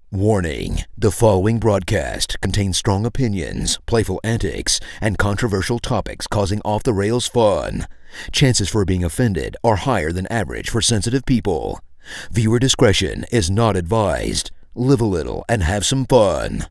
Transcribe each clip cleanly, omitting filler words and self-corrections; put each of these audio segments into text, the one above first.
Warning, the following broadcast contains strong opinions, playful antics, and controversial topics causing off-the-rails fun. Chances for being offended are higher than average for sensitive people. Viewer discretion is not advised. Live a little and have some fun.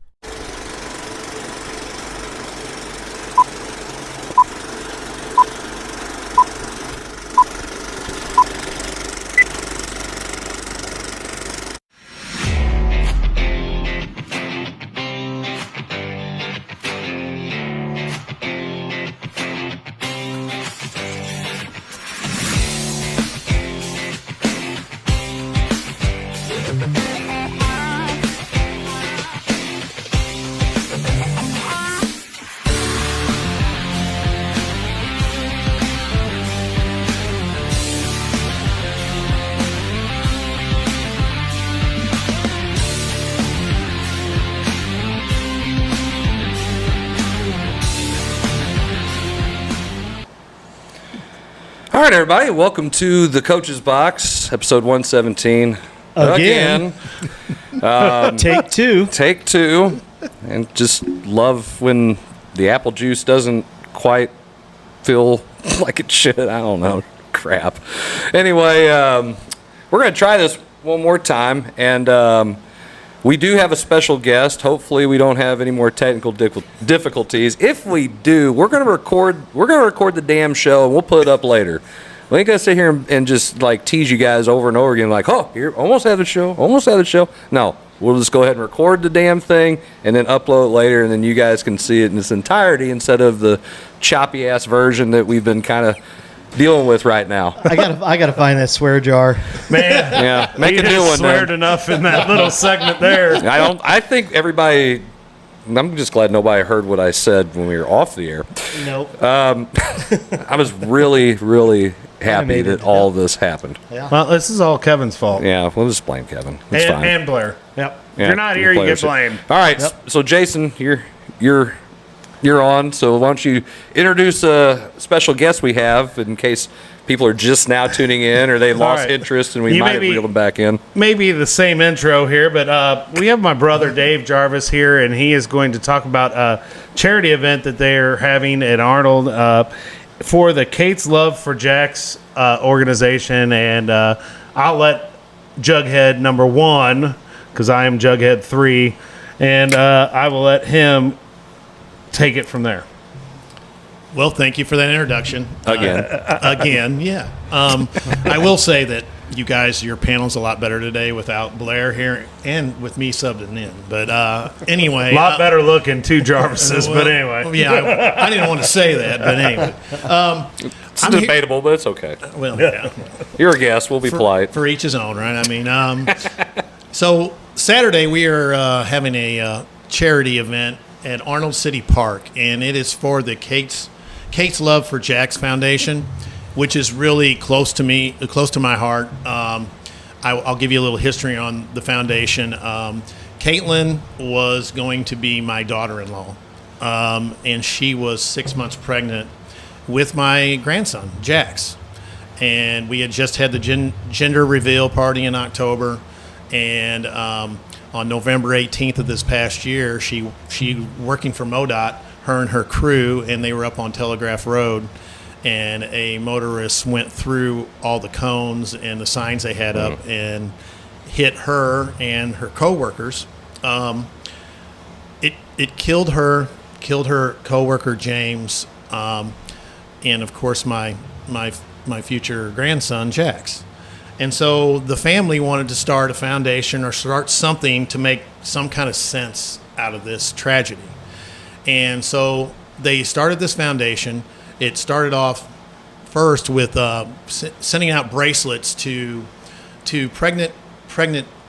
All right, everybody, welcome to the Coach's Box, episode 117. Again. Take two. Take two. And just love when the apple juice doesn't quite feel like it should. I don't know. Crap. Anyway, we're going to try this one more time. And we do have a special guest. Hopefully we don't have any more technical difficulties. If we do, we're going to record the damn show and we'll put it up later. We ain't going to sit here and just like tease you guys over and over again like, oh, here, almost had the show. No, we'll just go ahead and record the damn thing and then upload it later, and then you guys can see it in its entirety instead of the choppy ass version that we've been kind of dealing with right now. I gotta find that swear jar, man. Yeah, make a new one. Sweared enough in that little segment there. I think everybody. I'm just glad nobody heard what I said when we were off the air. Nope. I was really, really happy that all this happened. Yeah. Well, this is all Kevin's fault. Yeah, we'll just blame Kevin. It's fine. And Blair. Yep. If you're not here, you get blamed. All right. Yep. So Jason, you're on. So why don't you introduce a special guest we have in case people are just now tuning in or they lost interest and we might have reeled them back in. Maybe the same intro here, but we have my brother Dave Jarvis here, and he is going to talk about a charity event that they're having at Arnold for the Kate's Love for Jack's organization. And I'll let Jughead number 1, because I am Jughead 3, and I will let him take it from there. Well, thank you for that introduction. Again, yeah. I will say that you guys, your panel's a lot better today without Blair here and with me subbing in. But anyway. A lot better looking, two Jarvises, but anyway. Yeah, I didn't want to say that, but anyway. it's debatable, but it's okay. Well, yeah. You're a guest. We'll be polite. For each his own, right? I mean, so Saturday we are having a charity event at Arnold City Park, and it is for the Kate's Love for Jack's Foundation, which is really close to me, close to my heart. I'll give you a little history on the foundation. Caitlin was going to be my daughter-in-law, and she was 6 months pregnant with my grandson, Jax. And we had just had the gender reveal party in October, and on November 18th of this past year, she working for MoDOT, her and her crew, and they were up on Telegraph Road, and a motorist went through all the cones and the signs they had up and hit her and her coworkers. It killed her coworker James, and of course my future grandson Jax. And so the family wanted to start a foundation or start something to make some kind of sense out of this tragedy. And so they started this foundation. It started off first with sending out bracelets to pregnant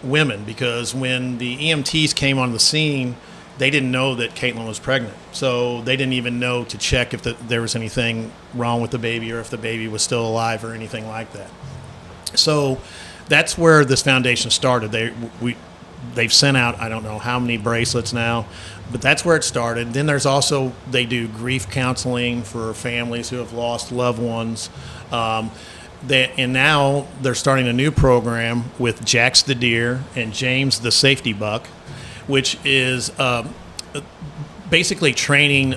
women, because when the EMTs came on the scene, they didn't know that Caitlin was pregnant. So they didn't even know to check if there was anything wrong with the baby or if the baby was still alive or anything like that. So that's where this foundation started. They've sent out, I don't know how many bracelets now, but that's where it started. Then there's also, they do grief counseling for families who have lost loved ones. and now they're starting a new program with Jax the deer and James the safety buck, which is basically training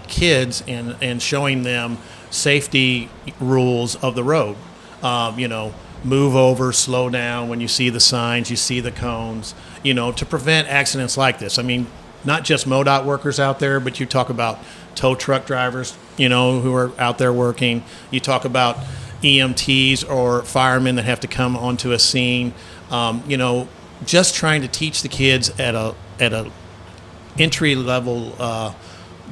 kids and showing them safety rules of the road. Move over, slow down when you see the signs, you see the cones, to prevent accidents like this. I mean, not just MoDOT workers out there, but you talk about tow truck drivers, who are out there working. You talk about EMTs or firemen that have to come onto a scene. Just trying to teach the kids at a entry level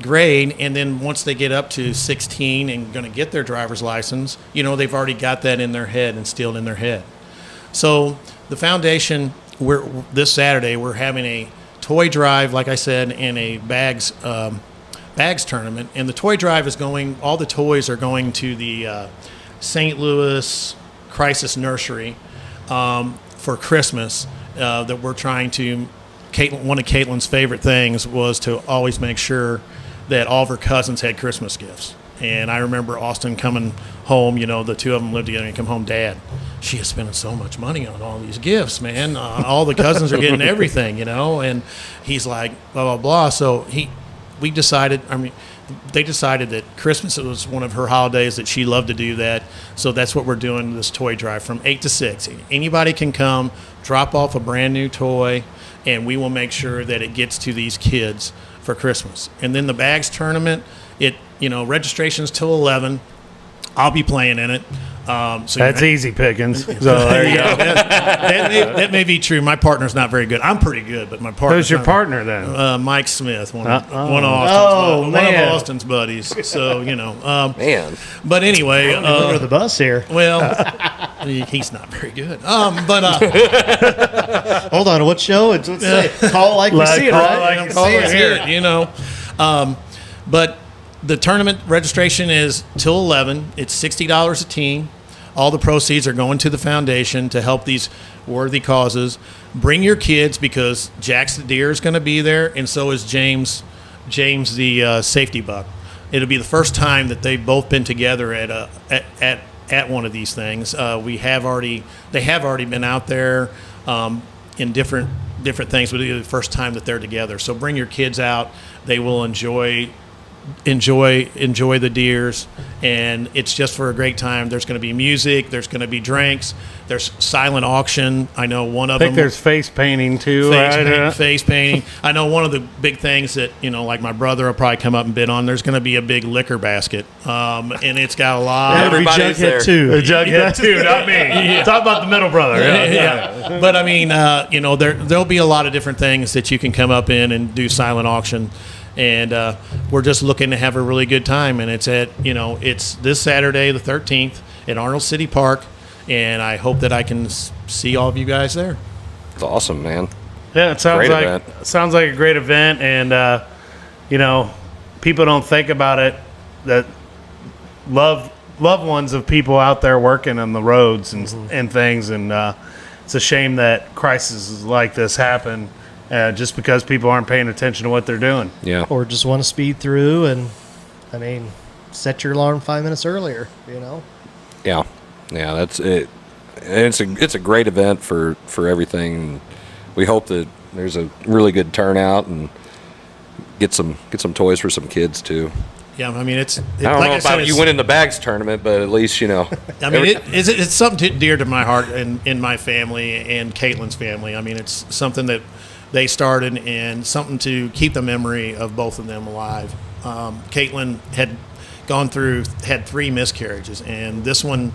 grade, and then once they get up to 16 and going to get their driver's license, they've already got that in their head, instilled in their head. So the foundation, this Saturday we're having a toy drive, like I said, and a bags tournament. And the toy drive all the toys are going to the St. Louis Crisis Nursery for Christmas. That we're trying to. One of Caitlin's favorite things was to always make sure that all of her cousins had Christmas gifts. And I remember Austin coming home, the two of them lived together, and come home, Dad, she is spending so much money on all these gifts, man. All the cousins are getting everything, and he's like, blah, blah, blah. So they decided that Christmas was one of her holidays that she loved to do that. So that's what we're doing, this toy drive from 8 to 6. Anybody can come, drop off a brand new toy, and we will make sure that it gets to these kids for Christmas. And then the bags tournament, registration's till 11. I'll be playing in it. That's easy pickings. So there you go. That may be true. My partner's not very good. I'm pretty good, but my partner. Who's your partner then? Mike Smith, one of Austin's buddies. So Man. But anyway, under the bus here. Well, he's not very good. Hold on, what show? Let's say call like we see it, right? Call like it, But the tournament registration is till 11. It's $60 a team. All the proceeds are going to the foundation to help these worthy causes. Bring your kids, because Jax the deer is going to be there, and so is James the safety buck. It'll be the first time that they've both been together at one of these things. They have already been out there in different things, but it'll be the first time that they're together. So bring your kids out. They will enjoy the deers, and it's just for a great time. There's going to be music, there's going to be drinks, there's silent auction. I know one of them. I think there's face painting too. Face painting. I know one of the big things that like my brother will probably come up and bid on. There's going to be a big liquor basket, and it's got a lot. Everybody's there. Jughead too, not me. Yeah. Talk about the middle brother. Yeah. But I mean, there'll be a lot of different things that you can come up in and do silent auction. And we're just looking to have a really good time. And it's it's this Saturday, the 13th, at Arnold City Park. And I hope that I can see all of you guys there. It's awesome, man. Yeah, it sounds like a great event. And, people don't think about it, that loved ones of people out there working on the roads and things. And it's a shame that crises like this happen. Just because people aren't paying attention to what they're doing. Yeah. Or just want to speed through and, set your alarm 5 minutes earlier, Yeah. Yeah, that's it. And it's a great event for everything. We hope that there's a really good turnout and get some toys for some kids too. Yeah, I mean, I don't know about you winning the bags tournament, but at least it's something dear to my heart and in my family and Caitlin's family. I mean, it's something that they started and something to keep the memory of both of them alive. Caitlin had had 3 miscarriages, and this one,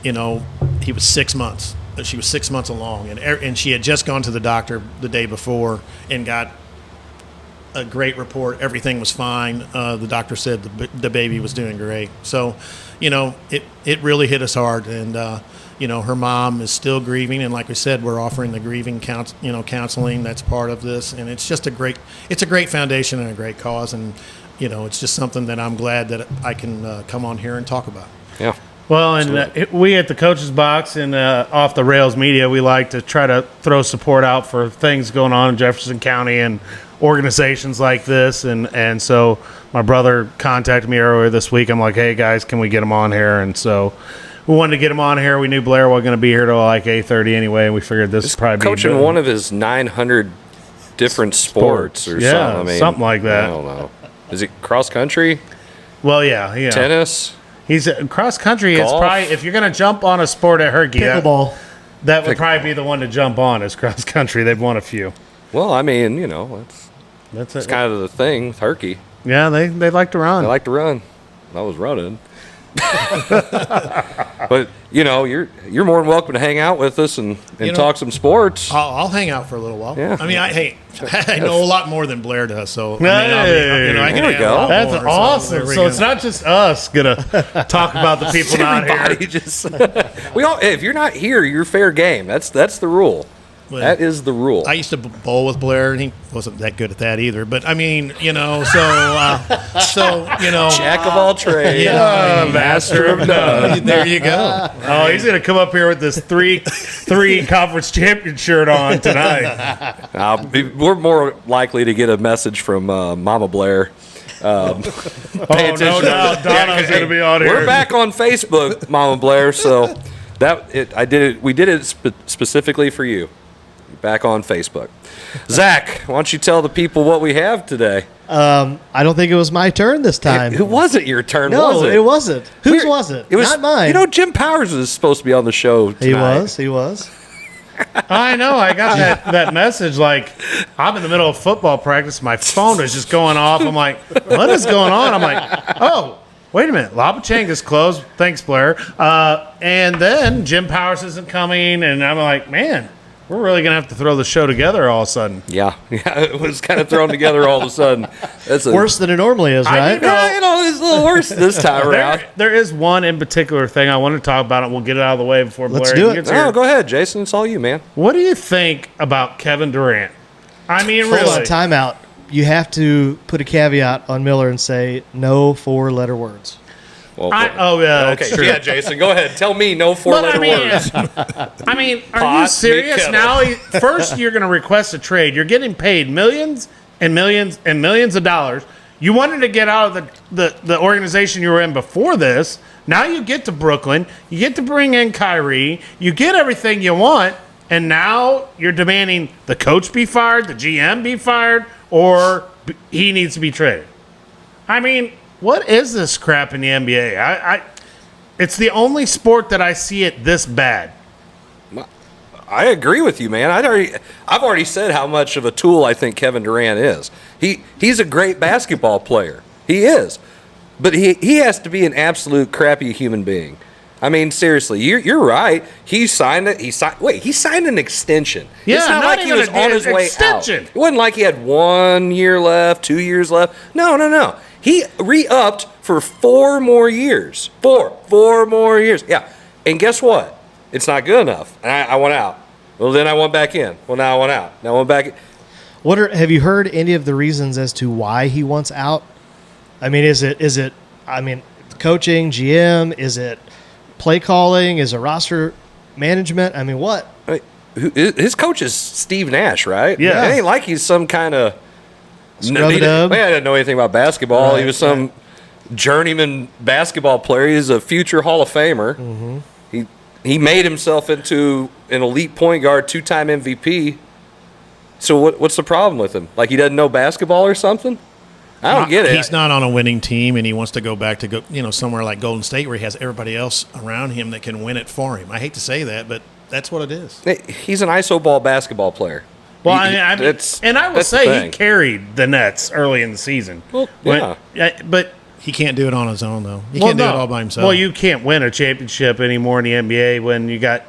he was 6 months. She was 6 months along, and she had just gone to the doctor the day before and got a great report. Everything was fine. The doctor said the baby was doing great. So, it really hit us hard, and her mom is still grieving, and like we said, we're offering the grieving counseling. That's part of this, and it's just a great foundation and a great cause, and it's just something that I'm glad that I can come on here and talk about. Yeah. Well, and we at the Coach's Box and Off the Rails Media, we like to try to throw support out for things going on in Jefferson County and organizations like this. And so my brother contacted me earlier this week. I'm like, hey, guys, can we get them on here? And so we wanted to get him on here. We knew Blair wasn't going to be here till like 8:30 anyway, and we figured this would probably be coaching one of his 900 different sports or Yeah, something. I mean, something like that. I don't know. Is it cross country? Well, yeah. Tennis? He's cross country. It's Golf? probably, if you're going to jump on a sport at Herky, Pickleball. that would probably be the one to jump on is cross country. They've won a few. Well, I mean, That's it's it. kind of the thing with Herky. Yeah, they like to run. I like to run. I was running. But you're more than welcome to hang out with us and talk some sports. I'll hang out for a little while. Yeah. I mean, I know a lot more than Blair does, so I mean, Hey. I can There we add go. a lot That's more, so awesome. there we So go. it's not just us gonna talk about the people not here. Everybody just if you're not here, you're fair game. That's the rule. Well, That is the rule. I used to bowl with Blair, and he wasn't that good at that either. But I mean, so Jack of all trades, Yeah. master of none. there you go. Oh, he's gonna come up here with this three conference champion shirt on tonight. We're more likely to get a message from Mama Blair. Oh, no doubt Donna's gonna be on here. We're back on Facebook, Mama Blair. So we did it specifically for you. Back on Facebook. Zach, why don't you tell the people what we have today? I don't think it was my turn this time. Who was it? Your turn? No, was it? it wasn't. Whose was it? It was Not mine. Jim Powers is supposed to be on the show tonight. He was. I know. I got that message. Like, I'm in the middle of football practice. My phone is just going off. I'm like, what is going on? I'm like, oh, wait a minute. Labachanga's closed. Thanks, Blair. And then Jim Powers isn't coming. And I'm like, man, we're really going to have to throw the show together all of a sudden. Yeah, it was kind of thrown together all of a sudden. That's Worse than it normally is, right? It's a little worse this time around. There is one in particular thing I want to talk about, and we'll get it out of the way before Let's Blair do it. gets here. Oh, go ahead, Jason. It's all you, man. What do you think about Kevin Durant? I mean, Hold really. on, timeout. You have to put a caveat on Miller and say no 4-letter words. Well, Yeah, okay, that's true. yeah, Jason, go ahead. Tell me no four-letter words. I mean, are Pot, you serious? meat, Now, kettle. first you're going to request a trade. You're getting paid millions and millions and millions of dollars. You wanted to get out of the organization you were in before this. Now you get to Brooklyn. You get to bring in Kyrie. You get everything you want. And now you're demanding the coach be fired, the GM be fired, or he needs to be traded. I mean, what is this crap in the NBA? It's the only sport that I see it this bad. I agree with you, man. I've already said how much of a tool I think Kevin Durant is. He's a great basketball player. He is. But he has to be an absolute crappy human being. I mean, seriously, you're right. He signed it. He signed an extension. Yeah, it's not not like he even was on his way extension. out. It wasn't like he had 1 year left, 2 years left. No. He re-upped for 4 more years. Four more years. Yeah. And guess what? It's not good enough. And I went out. Well, then I went back in. Well, now I went out. Now I went back in. Have you heard any of the reasons as to why he wants out? I mean, is it coaching, GM? Is it play calling? Is it roster management? I mean, what? His coach is Steve Nash, right? Yeah. It ain't like he's some kind of Scrub-a-dub. I didn't know anything about basketball. Right, he was some journeyman basketball player. He's a future Hall of Famer. Mm-hmm. He made himself into an elite point guard, 2-time MVP. So what's the problem with him? Like he doesn't know basketball or something? I don't get it. He's not on a winning team, and he wants to go back to somewhere like Golden State where he has everybody else around him that can win it for him. I hate to say that, but that's what it is. He's an iso ball basketball player. Well, I will that's the say he thing. carried the Nets early in the season. Well, But He can't do it on his own, though. He can't do it all by himself. Well, you can't win a championship anymore in the NBA when you got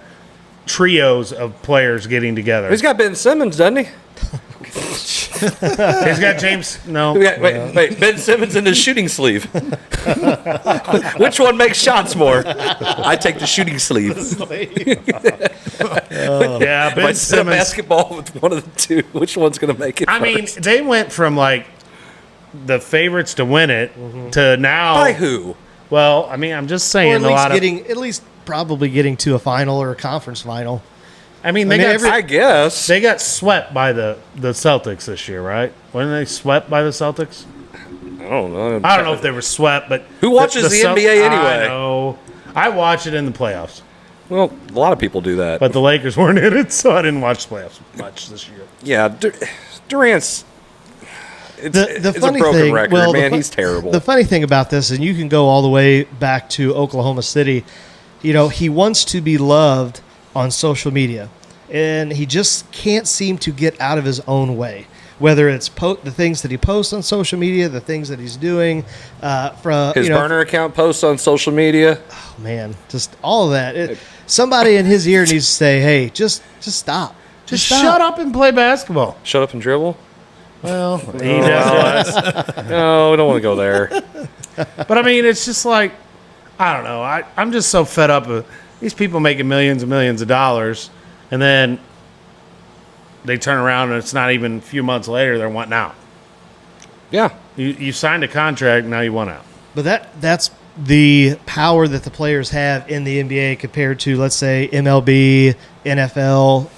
trios of players getting together. He's got Ben Simmons, doesn't he? He's got James. No, Wait, Ben Simmons in his shooting sleeve. Which one makes shots more? I take the shooting sleeve. yeah, If I Ben set a Simmons. basketball with one of the two, which one's going to make it I mean, first? they went from like the favorites to win it to now. By who? Well, I mean, I'm just saying Or at least probably getting to a final or a conference final. I mean, I guess. they got swept by the Celtics this year, right? Weren't they swept by the Celtics? I don't know. I don't know if they were swept, but Who watches the NBA anyway? I know. I watch it in the playoffs. Well, a lot of people do that. But the Lakers weren't in it, so I didn't watch the playoffs much this year. Yeah, Durant's it's a funny broken thing, record, well, man. He's terrible. The funny thing about this, and you can go all the way back to Oklahoma City, he wants to be loved on social media, and he just can't seem to get out of his own way. Whether it's the things that he posts on social media, the things that he's doing, from his burner account posts on social media. Oh man, just all of that. Somebody in his ear needs to say, "Hey, just stop. Just stop. shut up and play basketball." Shut up and dribble. Well, he does. No, we don't want to go there. But I mean, it's just like, I don't know. I'm just so fed up with these people making millions and millions of dollars, and then they turn around and it's not even a few months later they're wanting out. Yeah. You signed a contract, now you want out. But that's the power that the players have in the NBA compared to, let's say, MLB, NFL,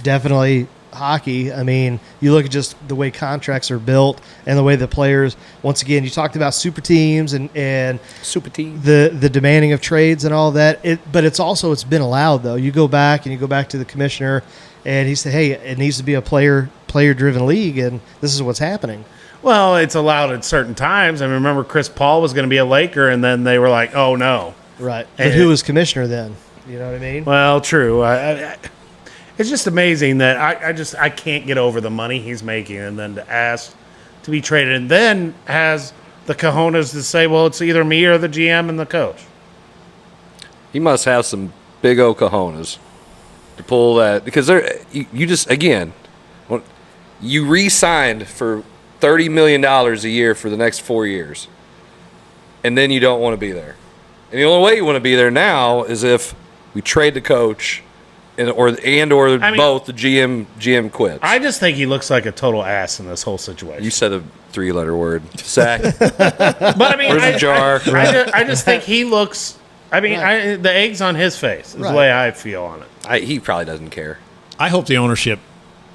definitely hockey. I mean, you look at just the way contracts are built and the way the players, once again, you talked about super teams and Super team. the demanding of trades and all that. But it's been allowed, though. You go back to the commissioner and he said, hey, it needs to be a player-driven league, and this is what's happening. Well, it's allowed at certain times. I remember Chris Paul was going to be a Laker, and then they were like, oh, no. Right. But who was commissioner then? You know what I mean? Well, true. It's just amazing that I can't get over the money he's making, and then to ask to be traded, and then has the cojones to say, well, it's either me or the GM and the coach. He must have some big old cojones to pull that, because you just, again, you re-signed for $30 million a year for the next 4 years, and then you don't want to be there. And the only way you want to be there now is if we trade the coach or both the GM quits. I just think he looks like a total ass in this whole situation. You said a 3-letter word. Zach. But I mean, Where's the jar? I just think he looks. I mean, the egg's on his face is the way I feel on it. He probably doesn't care. I hope the ownership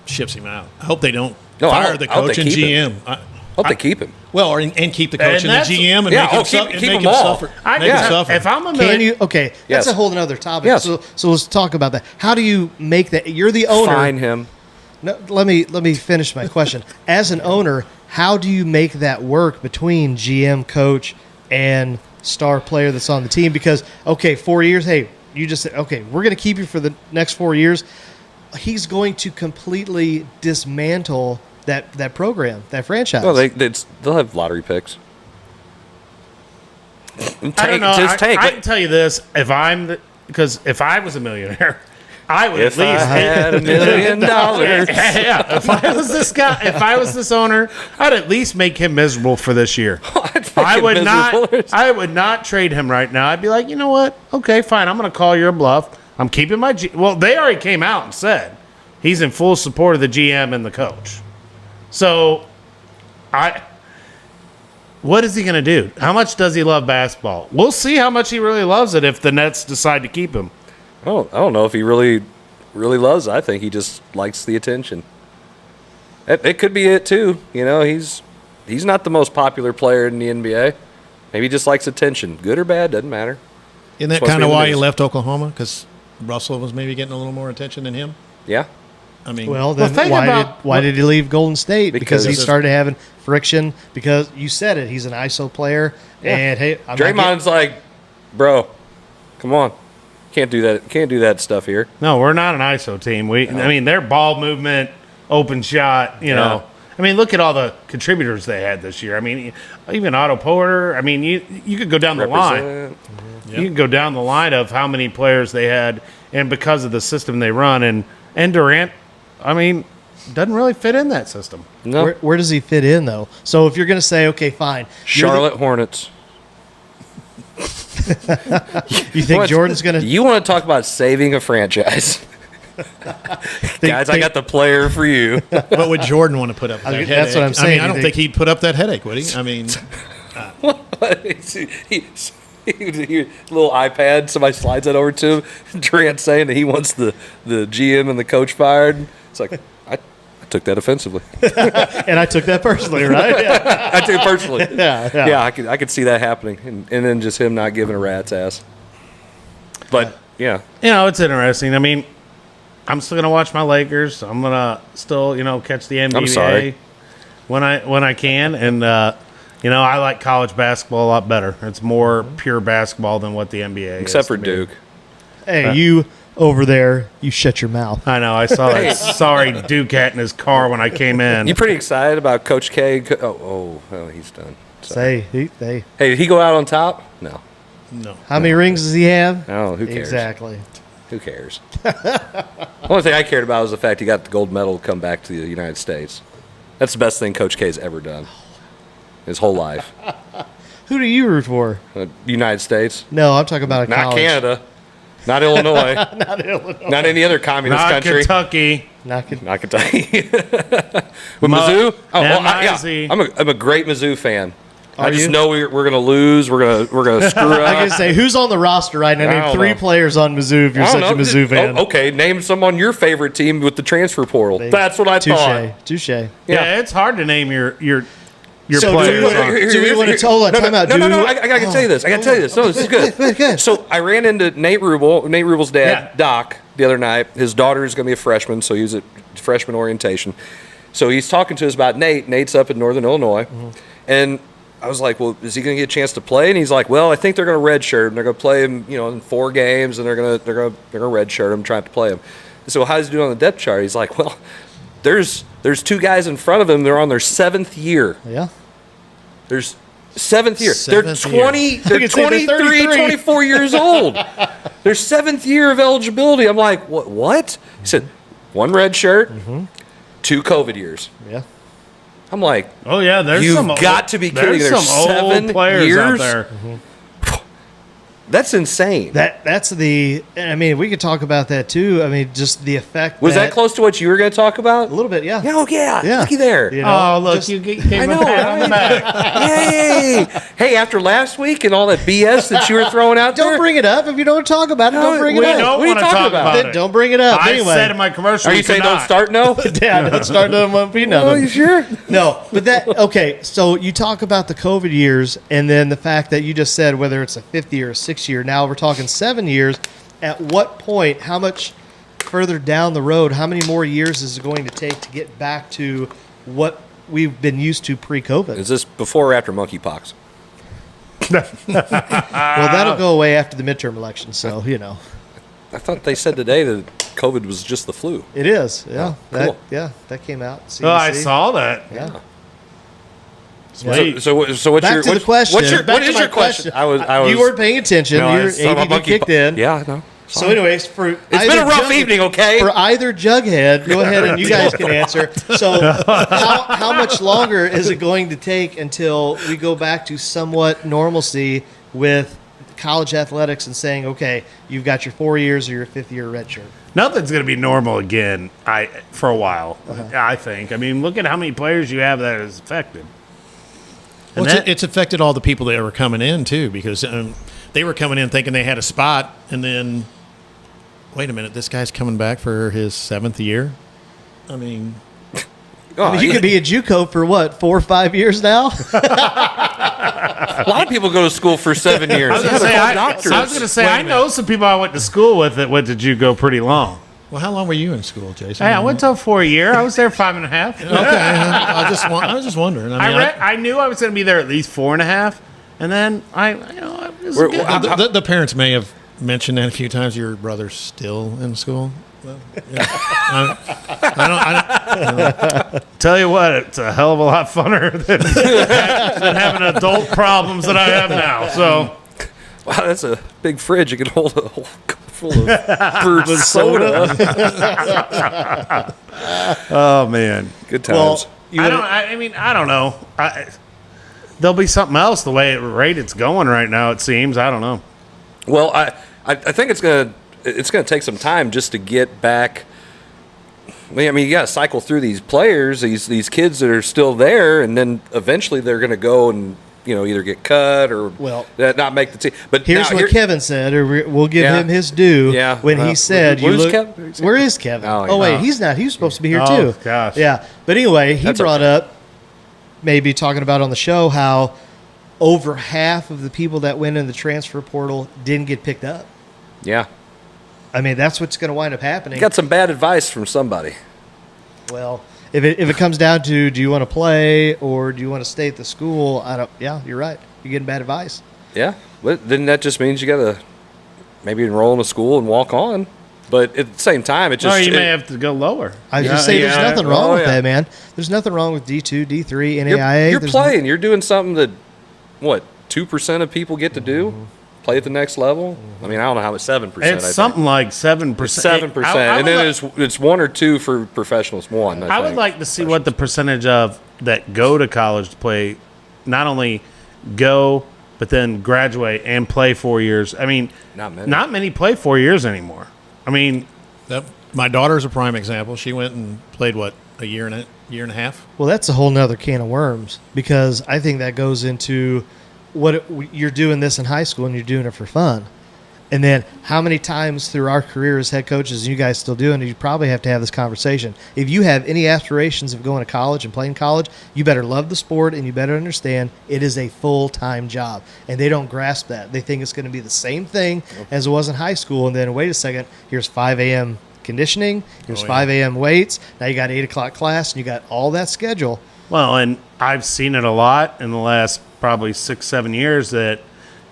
ships him out. I hope they don't No, fire the I hope coach they and keep GM. him. Hope they keep him. Well, and keep the coach And and, the GM and keep make them him all. suffer. Make him suffer. If I'm a Can million, you? Okay, Yes. that's a whole other topic. Yes. So let's talk about that. How do you make that? You're the owner. Fine him. No, let me finish my question. As an owner, how do you make that work between GM, coach, and star player that's on the team? Because 4 years. Hey, you just said we're going to keep you for the next 4 years. He's going to completely dismantle that program, that franchise. Well, they'll have lottery picks. I don't know. I can tell you this: because if I was a millionaire, I would If at least I had $1 million. yeah. If I was this guy, if I was this owner, I'd at least make him miserable for this year. I would not trade him right now. I'd be like, you know what? Okay, fine. I'm going to call your bluff. I'm keeping my well, they already came out and said he's in full support of the GM and the coach. So, what is he going to do? How much does he love basketball? We'll see how much he really loves it if the Nets decide to keep him. I don't know if he really loves it. I think he just likes the attention. It could be it too. He's not the most popular player in the NBA. Maybe he just likes attention. Good or bad, doesn't matter. Isn't that kind of why he left Oklahoma? Because Russell was maybe getting a little more attention than him? Yeah. I mean, well, then why did he leave Golden State? Because he started having friction. Because you said it, he's an ISO player. Yeah. And hey, Draymond's like, bro, come on, can't do that. Can't do that stuff here. No, we're not an ISO team. I mean, their ball movement, open shot. You know, I mean, look at all the contributors they had this year. I mean, even Otto Porter. I mean, you could go down the line. Mm-hmm. You can go down the line of how many players they had, and because of the system they run, and Durant. I mean, doesn't really fit in that system. No. Where does he fit in, though? So if you're going to say, okay, fine. Charlotte Hornets. You think Jordan's going to... You want to talk about saving a franchise. Guys, I got the player for you. But would Jordan want to put up that headache? That's what I'm saying. I don't think he'd put up that headache, would he? I mean... He little iPad, somebody slides that over to him. Durant saying that he wants the GM and the coach fired. It's like, I took that offensively. And I took that personally, right? Yeah. I took it personally. Yeah. I could see that happening. And then just him not giving a rat's ass. But yeah, It's interesting. I mean, I'm still gonna watch my Lakers. I'm gonna still, catch the NBA sorry. when I can, and I like college basketball a lot better. It's more pure basketball than what the NBA is. except for to me. Duke. Hey, you over there, you shut your mouth. I know. I saw that sorry Duke hat in his car when I came in. You pretty excited about Coach K? Oh, he's done. Say, hey, Hey, did he go out on top? No. how many rings does he have? Oh, who cares? Exactly. Who cares? The only thing I cared about was the fact he got the gold medal to come back to the United States. That's the best thing Coach K's ever done his whole life. Who do you root for? United States. No, I'm talking about a Not college. Canada. Not Illinois. Not Illinois. Not any other communist Not country. Kentucky. Not Kentucky. Not Kentucky. With Mizzou? M-I-Z. I'm a great Mizzou fan. I just you? know we're going to lose. We're going to screw up. I can say, who's on the roster right now? I Name don't 3 know. players on Mizzou if you're I such don't a know. Mizzou fan. Okay, name some on your favorite team with the transfer portal. That's what I thought. Touche. Yeah, it's hard to name your So players. do we want to tell a timeout? No. I got to tell you this. I got to tell you this. No, this is good. Good. So I ran into Nate Rubel's dad, Yeah. Doc, the other night. His daughter is going to be a freshman, so he was at freshman orientation. So he's talking to us about Nate. Nate's up in Northern Illinois, and I was like, "Well, is he going to get a chance to play?" And he's like, "Well, I think they're going to redshirt him. They're going to play him, in 4 games, and they're going to redshirt him, trying to play him." So how's he doing on the depth chart? He's like, "Well, there's 2 guys in front of him. They're on their 7th year. Yeah. There's 7th year. They're 7th year. 20. They're could say they're 23, 33. 24 years old. Their 7th year of eligibility. I'm like, what? He said, 1 red shirt, 2 COVID years. Yeah. I'm like, Oh yeah, there's You've some got to be kidding. There's There's some 7 old players years? out there. that's insane. That's the. I mean, we could talk about that too. I mean, just the effect. Was that close to what you were going to talk about? A little bit, yeah. Oh, yeah. Yeah. Looky there. You know, Oh look, just- you gave I him know, a pat on the right? back. Hey, after last week and all that BS that you were throwing out there. Don't bring it up if you don't talk about it. No, Don't bring We it up. don't What are you want to talking talk about? about Then it. don't bring it up. I anyway. said in my commercial. Are you we saying don't cannot. start no? Yeah, don't start doing one be nothing. sure? No, but okay. So you talk about the COVID years, and then the fact that you just said whether it's a 5th year or 6th year. Now we're talking 7 years. At what point? How much further down the road? How many more years is it going to take to get back to what we've been used to pre-COVID? Is this before or after monkeypox? Well, that'll go away after the midterm election. So I thought they said today that COVID was just the flu. it is. Yeah, cool. that came out. CDC. Oh, I saw that. Yeah. Sweet. So what's Back your to the question. What Back to is my your question? I was You weren't paying attention. No, I Your was talking about ADD kicked in. Yeah, I know. So, anyways, It's been a rough evening, okay? For either Jughead, go ahead and you guys can answer. So, how much longer is it going to take until we go back to somewhat normalcy with college athletics and saying, okay, you've got your 4 years or your 5th year redshirt? Nothing's going to be normal again. For a while, I think. I mean, look at how many players you have that is affected. Well, And it's affected all the people that were coming in too, because they were coming in thinking they had a spot, and then, wait a minute, this guy's coming back for his 7th year. I mean, Oh, You could be a JUCO for what, 4 or 5 years now? a lot of people go to school for 7 years. I was going to say, I know some people I went to school with that went to JUCO pretty long. well, how long were you in school, Jason? Hey, I went to for a year. I was there 5.5. Okay, I was just wondering. I mean, I knew I was going to be there at least 4.5, and then it was We're- good. the parents may have mentioned that a few times. Your brother's still in school. Well, yeah. I don't. Tell you what, it's a hell of a lot funner than having adult problems that I have now. So Wow, that's a big fridge. You can hold a whole cup full of brewed soda. oh man, Good times. I don't know. There'll be something else the way rate it's going right now. It seems. I don't know. Well, I think it's gonna take some time just to get back. I mean, you got to cycle through these players, these kids that are still there, and then eventually they're going to go and either get cut or not make the team. But Here's now, what Kevin said, or we'll give Yeah. him his due. Yeah. When he said, where's Kevin? Where is Kevin? Oh, Wait, yeah. he's not. He was supposed to be here Oh, too. gosh. Yeah. But anyway, he That's brought okay. up, maybe talking about on the show, how over half of the people that went in the transfer portal didn't get picked up. Yeah. I mean, that's what's going to wind up happening. Got some bad advice from somebody. Well, if it comes down to, do you want to play or do you want to stay at the school? Yeah, you're right. You're getting bad advice. Yeah. But then that just means you got to maybe enroll in a school and walk on. But at the same time, it just... Or you may have to go lower. I was just saying, there's nothing wrong with that, man. There's nothing wrong with D2, D3, NAIA. You're playing. You're doing something that, 2% of people get to do? Play at the next level? I mean, I don't know how it's 7%. It's something like 7%. 7%. And then it's 1 or 2 for professionals. 1. I would like to see what the percentage of that go to college to play, not only go, but then graduate and play 4 years. I mean, not many play 4 years anymore. I mean, my daughter's a prime example. She went and played a year and a half. Well, that's a whole nother can of worms, because I think that goes into you're doing this in high school and you're doing it for fun. And then how many times through our career as head coaches, and you guys still doing it, you probably have to have this conversation. If you have any aspirations of going to college and playing college, you better love the sport and you better understand it is a full-time job. And they don't grasp that. They think it's going to be the same thing as it was in high school. And then, wait a second, here's 5 a.m. conditioning, here's 5 a.m. weights, now you got 8 o'clock class, and you got all that schedule. well, and I've seen it a lot in the last probably 6-7 years that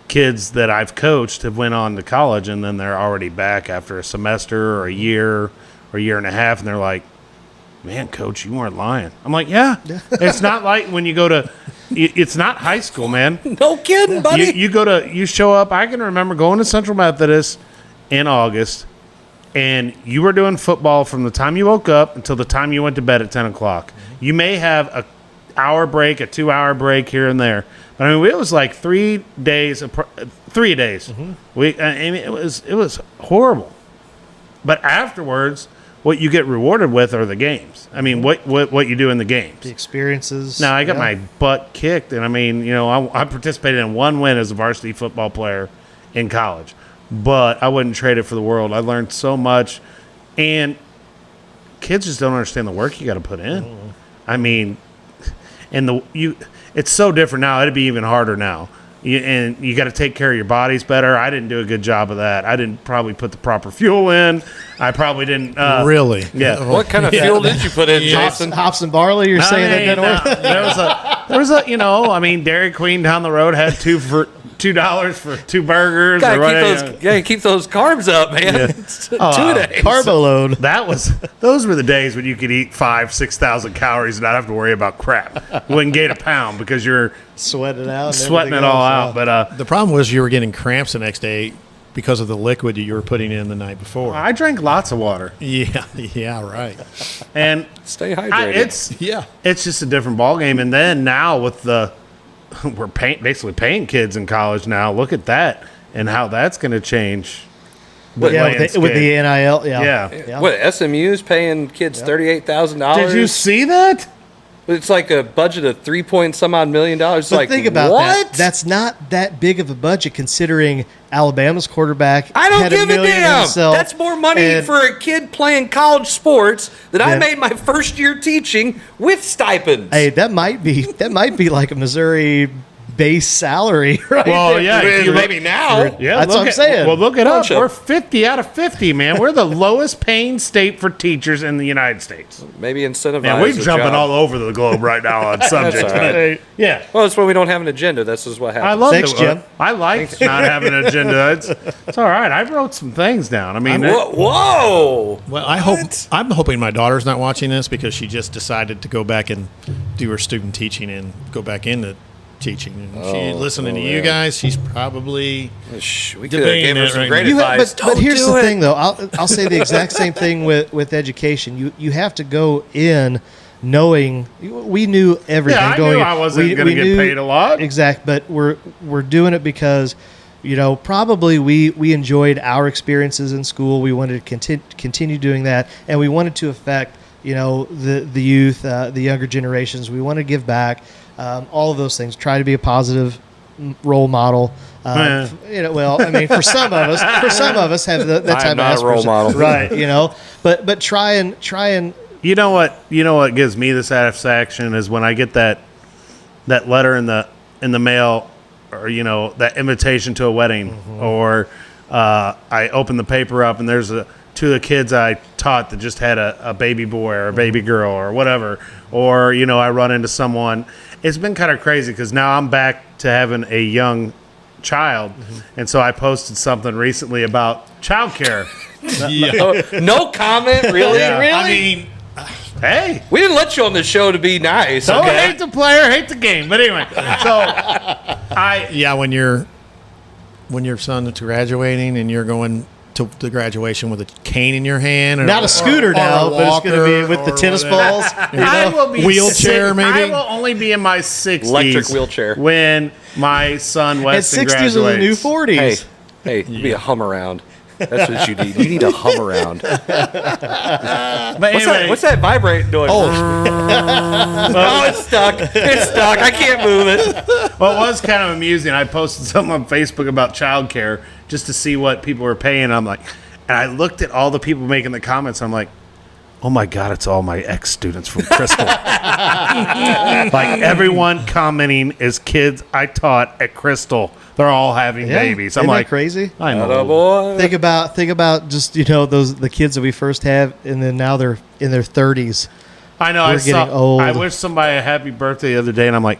kids that I've coached have went on to college and then they're already back after a semester or a year and a half, and they're like, man, coach, you weren't lying. I'm like, yeah. It's not like when you go to it's not high school, man. No kidding, buddy. You show up. I can remember going to Central Methodist in August, and you were doing football from the time you woke up until the time you went to bed at 10 o'clock. You may have a hour break, a 2-hour break here and there. But I mean, it was like 3 days. 3 days. I mean, it was horrible. But afterwards, what you get rewarded with are the games. I mean, what you do in the games. The experiences. Now, I got my butt kicked, and I mean, I participated in one win as a varsity football player in college. But I wouldn't trade it for the world. I learned so much, and kids just don't understand the work you got to put in. I mean, it's so different now. It'd be even harder now. And you got to take care of your bodies better. I didn't do a good job of that. I didn't probably put the proper fuel in. I probably didn't. Really? Yeah. What kind of fuel did you put in, Jason? Hops and barley, you're saying that didn't work? There was a, I mean, Dairy Queen down the road had $2 for 2 burgers. Keep those carbs up, man. Yeah. 2 days. Carbo load. Those were the days when you could eat 5,000-6,000 calories and not have to worry about crap. You wouldn't gain a pound because you're sweating it out. Sweating it all out. But the problem was you were getting cramps the next day because of the liquid you were putting in the night before. I drank lots of water. Yeah, right. And stay hydrated. It's just a different ballgame. And then now with we're basically paying kids in college now. Look at that and how that's going to change. With the NIL. Yeah. What, SMU's paying kids $38,000? Did you see that? It's like a budget of $3 million. But like, think about what? that. That's not that big of a budget considering Alabama's quarterback. I don't give a damn. Himself, that's more money for a kid playing college sports that I made my first year teaching with stipends. Hey, that might be like a Missouri base salary, right? Well, yeah. Maybe now. Yeah, that's what I'm saying. Well, look it up. We're 50 out of 50, man. We're the lowest paying state for teachers in the United States. Maybe incentivize. Man, we're jumping all over the globe right now on subjects. Right. Yeah. Well, that's when we don't have an agenda. This is what happens. I love Thanks, Jim. I like not having an agenda. It's all right. I wrote some things down. I mean, whoa. Well, I'm hoping my daughter's not watching this because she just decided to go back and do her student teaching and go back into teaching. And she listening to you guys, she's probably we could have gave her some great advice. But here's the thing, though. I'll say the exact same thing with education. You have to go in knowing we knew everything. Yeah, I knew I wasn't going to get paid a lot. Exact, but we're doing it because probably we enjoyed our experiences in school. We wanted to continue doing that, and we wanted to affect the youth, the younger generations. We want to give back. All of those things. Try to be a positive role model. Well, I mean, for some of us have that type of aspiration, role model, right? But try and. You know what gives me the satisfaction is when I get that letter in the mail, or that invitation to a wedding, or I open the paper up and there's two of the kids I taught that just had a baby boy or a baby girl or whatever. Or, I run into someone. It's been kind of crazy because now I'm back to having a young child. And so I posted something recently about childcare. No comment, really? Yeah. Really? I mean, hey, we didn't let you on the show to be nice. Don't okay? hate the player, hate the game. But anyway, when your son is graduating and you're going to the graduation with a cane in your hand, Not a scooter now, but it's going to be with the tennis balls. I will be wheelchair, maybe. I will only be in my 60s. Electric wheelchair. When my son Weston And 60s graduates. are the new 40s. Hey, be a hum around. That's what you need. You need a hum around. But anyway, What's that vibrate doing? Oh, it's stuck. It's stuck. I can't move it. well, it was kind of amusing. I posted something on Facebook about childcare just to see what people were paying. And I looked at all the people making the comments. I'm like, oh my God, it's all my ex-students from Crystal. Like everyone commenting is kids I taught at Crystal. They're all having babies. I'm Isn't like, that crazy? I know. Oh, boy. Think about just the kids that we first have, and then now they're in their 30s. I know. We're getting old. I wish somebody a happy birthday the other day, and I'm like,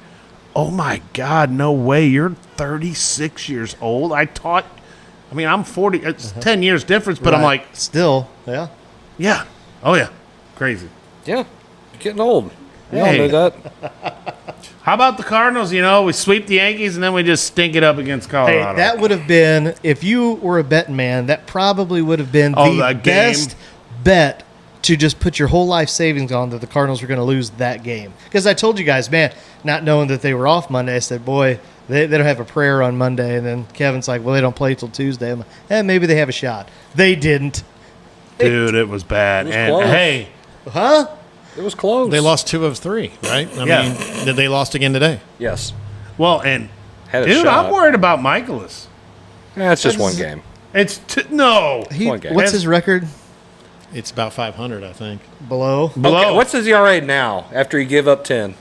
oh my God, no way. You're 36 years old. I'm 40. It's 10 years difference, but I'm like, still, yeah. yeah. Oh, yeah. Crazy. Yeah, you're getting old. You all Hey. know that. How about the Cardinals? We sweep the Yankees, and then we just stink it up against Hey, Colorado. that would have been, if you were a betting man, that probably would have been the that game. best bet to just put your whole life savings on that the Cardinals were going to lose that game. Because I told you guys, man, not knowing that they were off Monday, I said, boy, they don't have a prayer on Monday. And then Kevin's like, well, they don't play till Tuesday. I'm like, maybe they have a shot. They didn't. Dude, it was bad. It was and close. hey, Huh? It was close. They lost 2 of 3, right? I Yeah. mean, they lost again today. Yes. well, and Had a dude, shot. I'm worried about Michaelis. It's just one game. It's no. One game. What's his record? It's about 500, I think. Below? Below. Okay, what's his ERA now after he give up 10?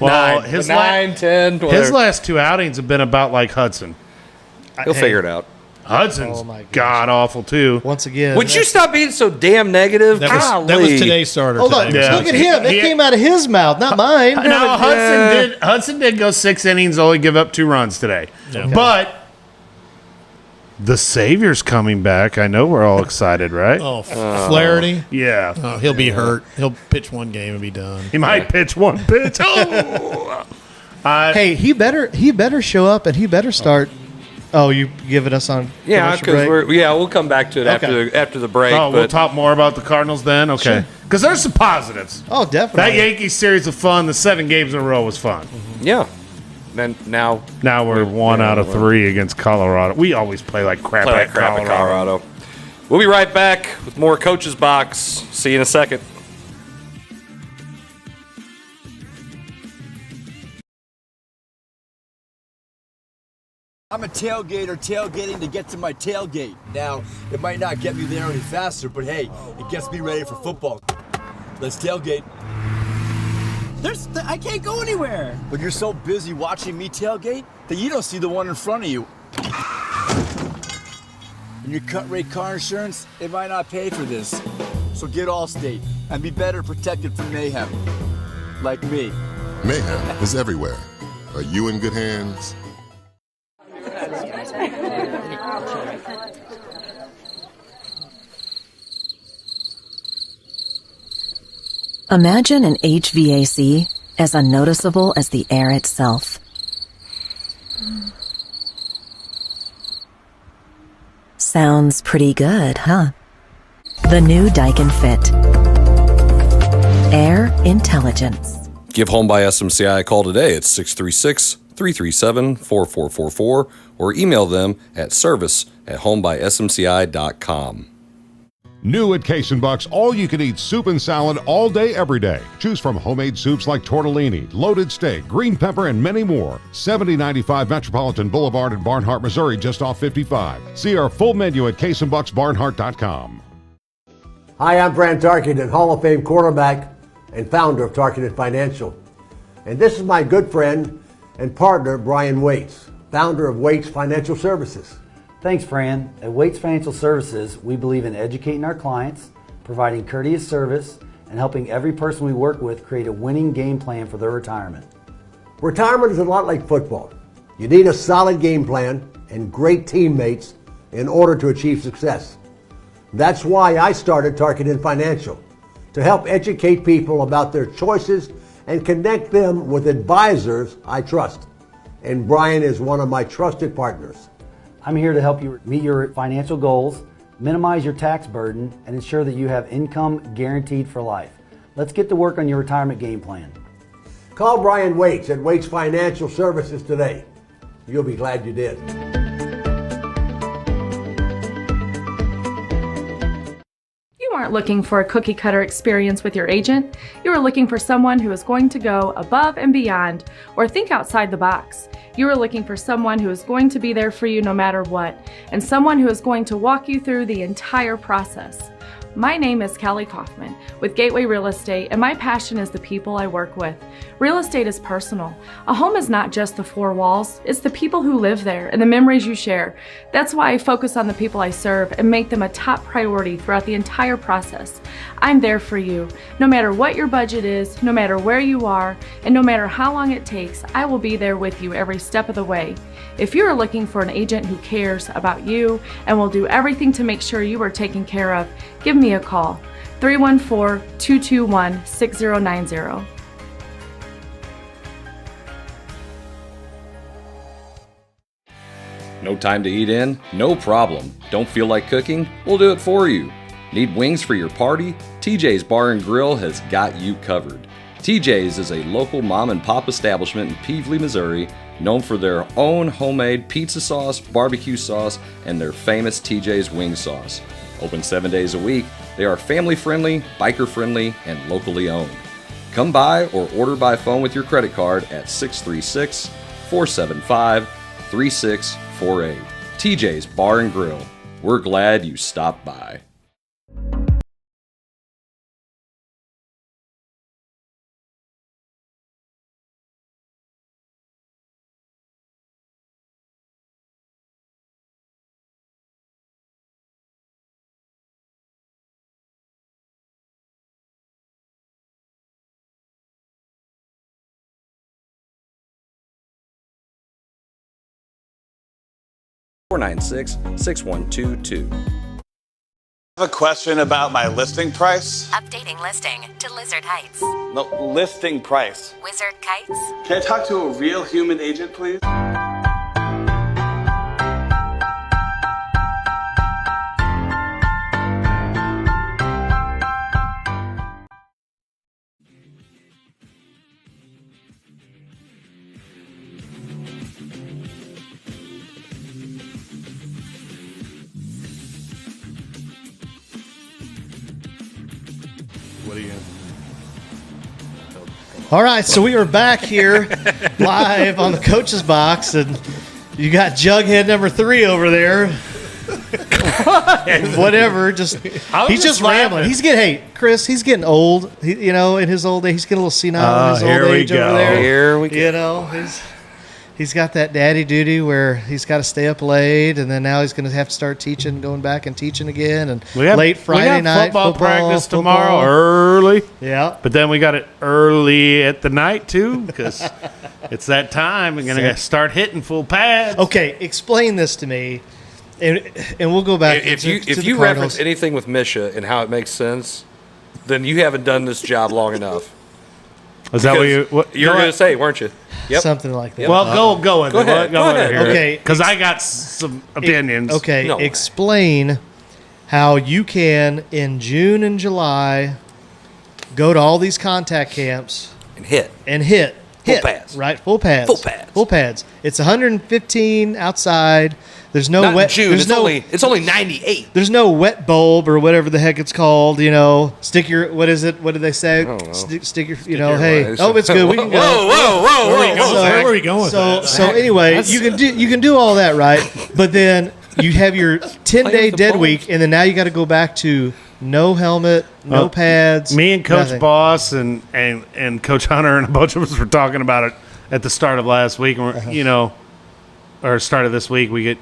Well, 9, his 9, 10, his whatever. last 2 outings have been about like Hudson. He'll figure it out. Hudson's Oh, my gosh. god awful too. Once again. Would you stop being so damn negative? That was Golly. today's starter. Hold on. today. Yeah. Look at him. That He- came out of his mouth, not mine. Now Hudson did go 6 innings, only give up 2 runs today. Yeah. But the Savior's coming back. I know we're all excited, right? Oh, Flaherty. Yeah. Oh, he'll be hurt. He'll pitch one game and be done. He might pitch one pitch. Oh. Hey, he better show up and he better start. Oh, you giving us on Yeah, commercial because break? we'll come back to it Okay. after the break. Oh, we'll but talk more about the Cardinals then? Okay. Because there's some positives. Oh, That definitely. Yankees series was fun. The 7 games in a row was fun. yeah. Then now Now we're 1 out of 3 against Colorado. We always play like crap, play at, like crap Colorado. at Colorado. We'll be right back with more Coach's Box. See you in a second. I'm a tailgater tailgating to get to my tailgate. Now, it might not get me there any faster, but hey, it gets me ready for football. Let's tailgate. I can't go anywhere. But you're so busy watching me tailgate that you don't see the one in front of you. And your cut rate car insurance, it might not pay for this. So get Allstate and be better protected from mayhem. Like me. Mayhem is everywhere. Are you in good hands? Imagine an HVAC as unnoticeable as the air itself. Sounds pretty good, huh? The new Daikin Fit. Air intelligence. Give Home by SMCI a call today at 636-337-4444 or email them at service@homebysmci.com. New at Case & Bucks, all-you-can-eat soup and salad all day, every day. Choose from homemade soups like tortellini, loaded steak, green pepper, and many more. 7095 Metropolitan Boulevard in Barnhart, Missouri, just off 55. See our full menu at caseandbucksbarnhart.com. Hi, I'm Brant Tarkenton, Hall of Fame quarterback and founder of Tarkenton Financial. And this is my good friend and partner, Brian Waits, founder of Waits Financial Services. Thanks, Fran. At Waits Financial Services, we believe in educating our clients, providing courteous service, and helping every person we work with create a winning game plan for their retirement. Retirement is a lot like football. You need a solid game plan and great teammates in order to achieve success. That's why I started Targeted Financial, to help educate people about their choices and connect them with advisors I trust. And Brian is one of my trusted partners. I'm here to help you meet your financial goals, minimize your tax burden, and ensure that you have income guaranteed for life. Let's get to work on your retirement game plan. Call Brian Waits at Waits Financial Services today. You'll be glad you did. You aren't looking for a cookie cutter experience with your agent. You are looking for someone who is going to go above and beyond or think outside the box. You are looking for someone who is going to be there for you no matter what, and someone who is going to walk you through the entire process. My name is Kelly Kaufman with Gateway Real Estate, and my passion is the people I work with. Real estate is personal. A home is not just the four walls, it's the people who live there and the memories you share. That's why I focus on the people I serve and make them a top priority throughout the entire process. I'm there for you. No matter what your budget is, no matter where you are, and no matter how long it takes, I will be there with you every step of the way. If you are looking for an agent who cares about you and will do everything to make sure you are taken care of, give me a call, 314-221-6090. No time to eat in? No problem. Don't feel like cooking? We'll do it for you. Need wings for your party? TJ's Bar and Grill has got you covered. TJ's is a local mom and pop establishment in Peevely, Missouri, known for their own homemade pizza sauce, barbecue sauce, and their famous TJ's wing sauce. Open 7 days a week, they are family friendly, biker friendly, and locally owned. Come by or order by phone with your credit card at 636-475-3648. TJ's Bar and Grill. We're glad you stopped by. (496-6122). I have a question about my listing price. Updating listing to Lizard Heights. No, listing price. Wizard Kites. Can I talk to a real human agent, please? What are you? All right, so we are back here live on the coach's box, and you got Jughead number 3 over there. Whatever, he's just rambling. Chris, he's getting old. In his old age, he's getting a little senile in his old age over there. Here we go. He's got that daddy duty where he's got to stay up late, and then now he's going to have to start teaching, going back and teaching again, and late Friday night football practice tomorrow early. Yeah, but then we got it early at the night too because it's that time. We're going to start hitting full pads. Okay, explain this to me, and we'll go back. If you reference anything with Misha and how it makes sense, then you haven't done this job long enough. Is that what you were going to say, weren't you? Yep. Something like that. Well, go with it. Go ahead. Okay. Because I got some opinions. Explain how you can, in June and July, go to all these contact camps and hit. Full pads. Right? Full pads. Full pads. It's 115 outside. There's no Not wet. in June. There's It's only 98. There's no wet bulb or whatever the heck it's called. Stick your. What is it? What do they say? Stick your. Hey. Oh, it's good. We can go. Whoa. Where are we going with that? So anyway, you can do all that, right? But then you have your 10-day dead week, and then now you got to go back to no helmet, no pads. Me and Coach nothing. Boss and Coach Hunter and a bunch of us were talking about it at the start of last week, or start of this week. We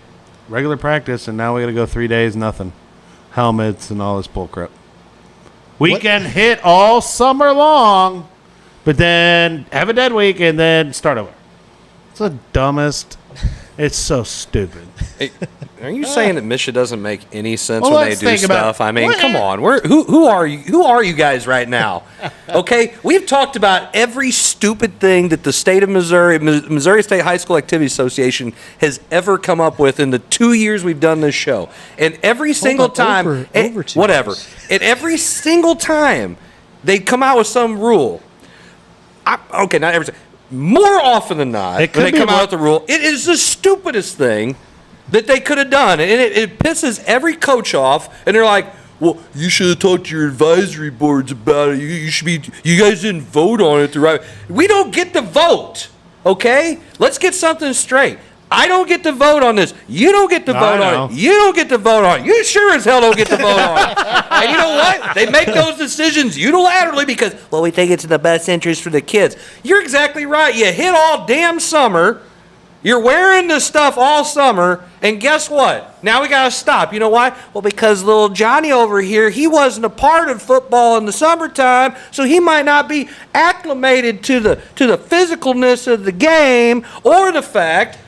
regular practice, and now we got to go 3 days, nothing. Helmets and all this bullcrap. We can hit all summer long, but then have a dead week and then start over. It's the dumbest. It's so stupid. Hey, are you saying that Misha doesn't make any sense Well, when they let's do think about- stuff? I mean, come on. Who are you? Who are you guys right now? Okay, we've talked about every stupid thing that the state of Missouri State High School Activity Association has ever come up with in the 2 years we've done this show, and every single time, over 2 whatever, years. and every single time they come out with some rule. Okay, not every time. More often than not, when they come out with the rule, it is the stupidest thing that they could have done. And it pisses every coach off. And they're like, well, you should have talked to your advisory boards about it. You guys didn't vote on it the right way. We don't get to vote, okay? Let's get something straight. I don't get to vote on this. You don't get to vote on it. You don't get to vote on it. You sure as hell don't get to vote on it. And you know what? They make those decisions unilaterally because, well, we think it's in the best interest for the kids. You're exactly right. You hit all damn summer. You're wearing this stuff all summer, and guess what? Now we got to stop. You know why? Well, because little Johnny over here, he wasn't a part of football in the summertime, so he might not be acclimated to the physicalness of the game or the fact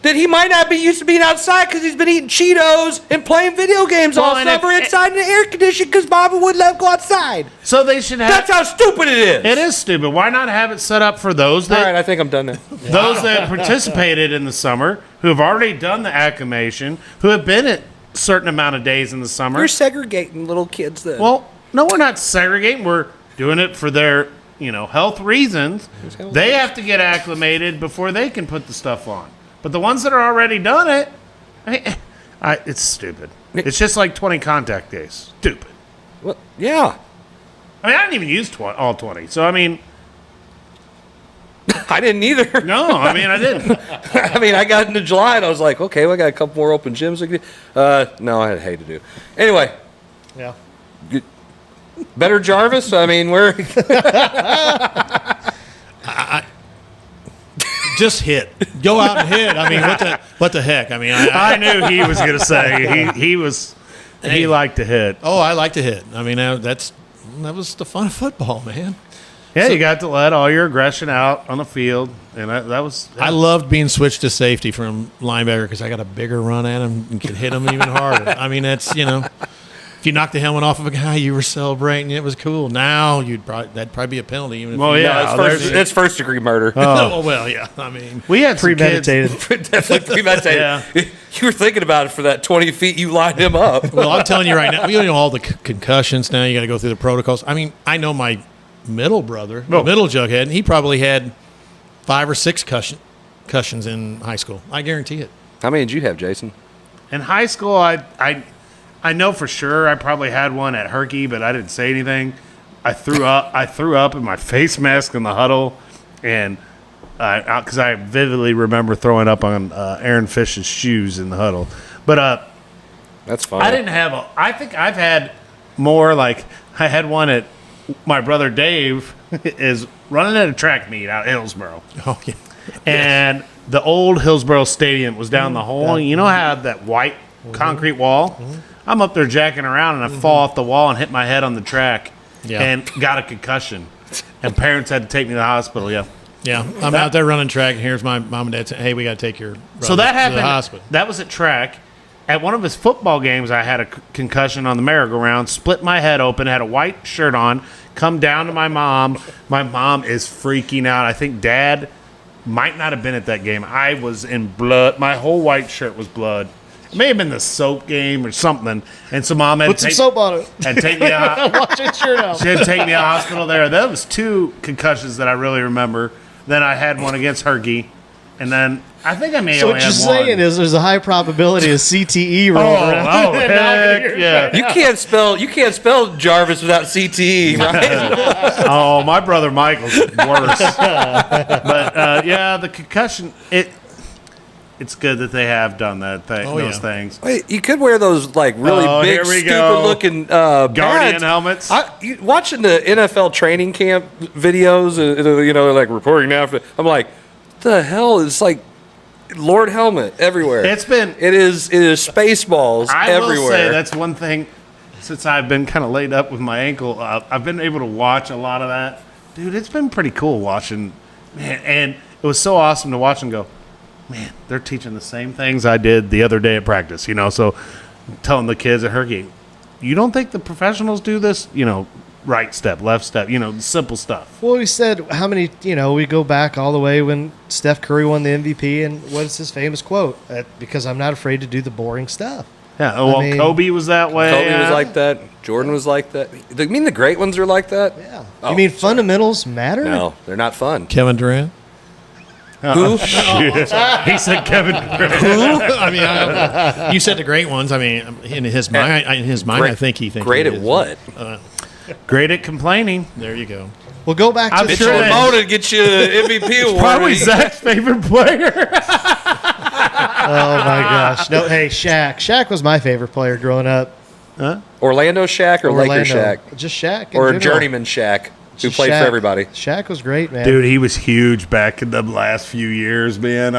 that he might not be used to being outside because he's been eating Cheetos and playing video games all summer inside in the air conditioning because Bobby wouldn't let him go outside. So they should have. That's how stupid it is. It is stupid. Why not have it set up for those that? All right, I think I'm done now. Those that participated in the summer, who have already done the acclimation, who have been at a certain amount of days in the summer. You're segregating little kids then. Well, no, we're not segregating. We're doing it for their, health reasons. They have to get acclimated before they can put the stuff on. But the ones that are already done it, it's stupid. It's just like 20 contact days. Stupid. Well, yeah. I mean, I didn't even use all 20. So, I mean... I didn't either. No, I mean, I didn't. I mean, I got into July and I was like, okay, we got a couple more open gyms. No, I had hay to do. Anyway. Yeah. Better Jarvis? I mean, we're... Just hit. Go out and hit. I mean, what the heck? I mean, I knew he was going to say he liked to hit. Oh, I like to hit. I mean, that was the fun of football, man. Yeah, you got to let all your aggression out on the field, and that was. I loved being switched to safety from linebacker because I got a bigger run at him and could hit him even harder. I mean, that's if you knocked the helmet off of a guy, you were celebrating. It was cool. Now that'd probably be a penalty. Even if it's first degree murder. Oh, well, yeah. I mean, we had premeditated. Definitely premeditated. Yeah. You were thinking about it for that 20 feet you lined him up. Well, I'm telling you right now, we know all the concussions now. You got to go through the protocols. I mean, I know my middle brother, the middle Jughead, and he probably had 5 or 6 concussions in high school. I guarantee it. How many did you have, Jason? In high school, I know for sure I probably had one at Herky, but I didn't say anything. I threw up in my face mask in the huddle, and because I vividly remember throwing up on Aaron Fish's shoes in the huddle. But that's fine. I didn't have I think I've had more. Like I had one at my brother Dave is running at a track meet out in Hillsboro. Oh yeah, and the old Hillsboro Stadium was down the hole. You know how that white concrete wall? I'm up there jacking around, and I fall off the wall and hit my head on the track and got a concussion. And parents had to take me to the hospital, yeah. Yeah, I'm out there running track, and here's my mom and dad saying, hey, we got to take your brother so that happened, to the hospital. That was at track. At one of his football games, I had a concussion on the merry-go-round, split my head open, had a white shirt on, come down to my mom. My mom is freaking out. I think Dad might not have been at that game. I was in blood. My whole white shirt was blood. It may have been the soap game or something. And so Mom had put some soap on it and take me out. Wash your shirt out. She had to take me to the hospital there. That was 2 concussions that I really remember. Then I had one against Hergy. And then I think I may have So what you're saying is there's a high probability of CTE rolling around. Oh, heck yeah. You can't spell Jarvis without CTE, right? Oh, my brother Michael's worse. But yeah, the concussion it's good that they have done that those things. Wait, you could wear those like really big, stupid-looking Guardian helmets. Watching the NFL training camp videos, like reporting after. I'm like, what the hell? It's like Lord helmet everywhere. It is Spaceballs everywhere. I will say that's one thing. Since I've been kind of laid up with my ankle, I've been able to watch a lot of that. Dude, it's been pretty cool watching, man. And it was so awesome to watch and go, man, they're teaching the same things I did the other day at practice, So telling the kids at Herky, you don't think the professionals do this? Right step, left step, simple stuff. Well, we said how many, we go back all the way when Steph Curry won the MVP, and what's his famous quote? Because I'm not afraid to do the boring stuff. Yeah, well, Kobe was that way. Kobe was like that. Jordan was like that. You mean the great ones are like that? Yeah. You mean fundamentals matter? No, they're not fun. Kevin Durant? Who? He said Kevin Durant. Who? You said the great ones. In his mind, I think he thinks great at what? Great at complaining. There you go. We'll go back to get you promoted, get you an MVP award. Probably Zach's favorite player. Oh my gosh! No, hey, Shaq. Shaq was my favorite player growing up. Huh? Orlando Shaq or Laker Shaq? Just Shaq. Or journeyman Shaq, who played for everybody. Shaq was great, man. Dude, he was huge back in the last few years, man.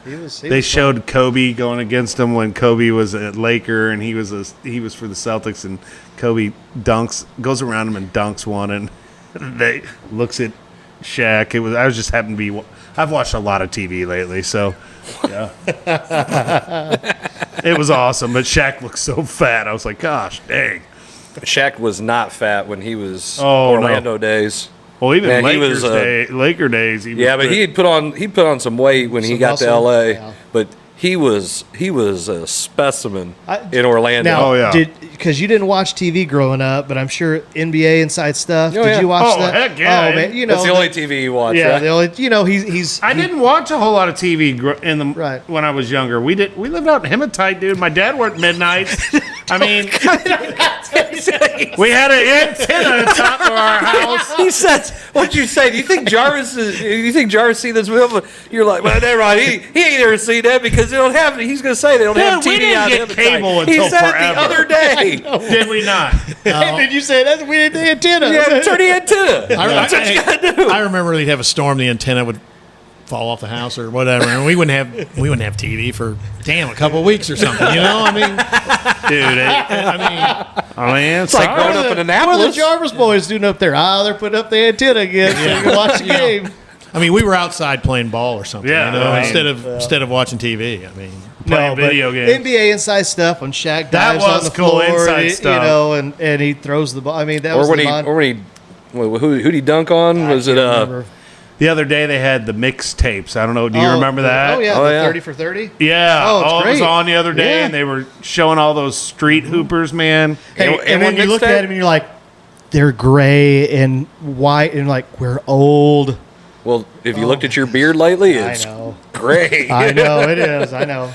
They showed Kobe going against him when Kobe was a Laker, and he was for the Celtics, and Kobe goes around him and dunks one, and they looks at Shaq. I was just happened to be. I've watched a lot of TV lately, so yeah, it was awesome. But Shaq looked so fat. I was like, gosh, dang. Shaq was not fat when he was Orlando days. Well, even Laker days. But he put on some weight when he got to LA. Yeah. But he was a specimen in Orlando. Now, because you didn't watch TV growing up, but I'm sure NBA Inside Stuff. Did you watch that? Heck yeah! Oh man, that's the only TV you watch. Yeah, right? the only. He's. I didn't watch a whole lot of TV when I was younger. We lived out in Hematite, dude. My dad worked midnights. I mean, we had an antenna on top of our house. He said, "What'd you say? Do you think Jarvis seen this movie?" You're like, "Well, they're right. He ain't ever seen that because they don't have." He's gonna say they don't have TV we didn't out get cable until He said forever. it the other day. Did we not? Did you say that? We didn't the antenna. Yeah, turn the antenna. That's what you gotta do. I remember they'd have a storm. The antenna would fall off the house or whatever, and we wouldn't have TV for a couple of weeks or something. Dude, it's like growing up in Annapolis. What are the Jarvis boys doing up there? They're putting up the antenna again so you can watch the game. We were outside playing ball or something, instead of watching TV. Playing video games. NBA Inside Stuff when Shaq dives on the floor, and he throws the ball. Who did he dunk on? Was it the other day they had the mixtapes. I don't know. Do you remember that? Oh yeah, 30 for 30. Yeah. It was on the other day, and they were showing all those street hoopers, man. Hey, and then you look at him and you're like, they're gray and white, and like we're old. Well, if you looked at your beard lately, it's gray. I know it is. I know.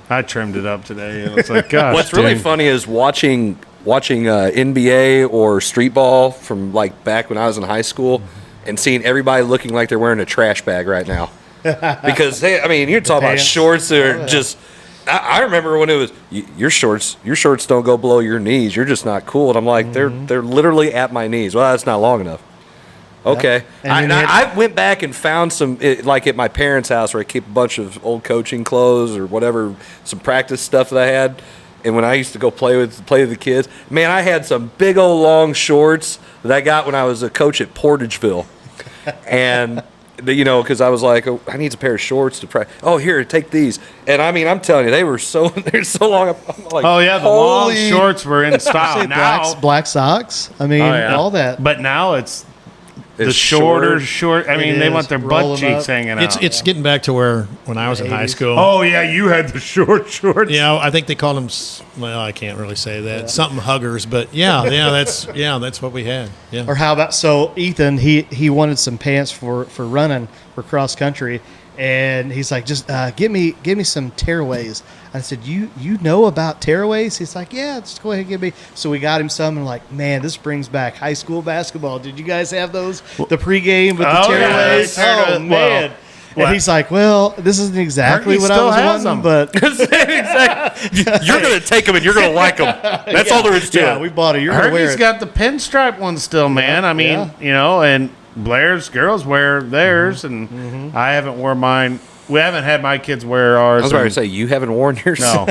I trimmed it up today, and it's like, gosh. What's really funny is watching NBA or street ball from like back when I was in high school, and seeing everybody looking like they're wearing a trash bag right now. Because you're talking about shorts that are just. I remember when it was your shorts don't go below your knees. You're just not cool. And I'm like, they're literally at my knees. Well, that's not long enough. Okay. I went back and found some, like at my parents' house where I keep a bunch of old coaching clothes or whatever, some practice stuff that I had. And when I used to go play with the kids, man, I had some big old long shorts that I got when I was a coach at Portageville. And, because I was like, I need a pair of shorts to practice. Oh, here, take these. And I'm telling you, they're so long. I'm like, the long shorts were in style. Now, black socks. All that. But now it's the short. They want their butt cheeks hanging out. It's getting back to when I was in high school. Oh yeah, you had the short shorts. Yeah, I think they called them. Well, I can't really say that. Something huggers, but that's what we had. Yeah. Or how about Ethan? He wanted some pants for running for cross country, and he's like, just give me some tearaways. I said, you know about tearaways? He's like, yeah, just go ahead and give me. So we got him some, and like, man, this brings back high school basketball. Did you guys have those? The pregame with the tearaways? Yeah, man. And he's like, well, this isn't exactly what I was wanting, but you're going to take them and you're going to like them. That's all there is to it. Yeah, we bought it. You're going to wear it. He's got the pinstripe one still, man. And Blair's girls wear theirs, and I haven't worn mine We haven't had my kids wear ours. I was about to say, you haven't worn yours? No.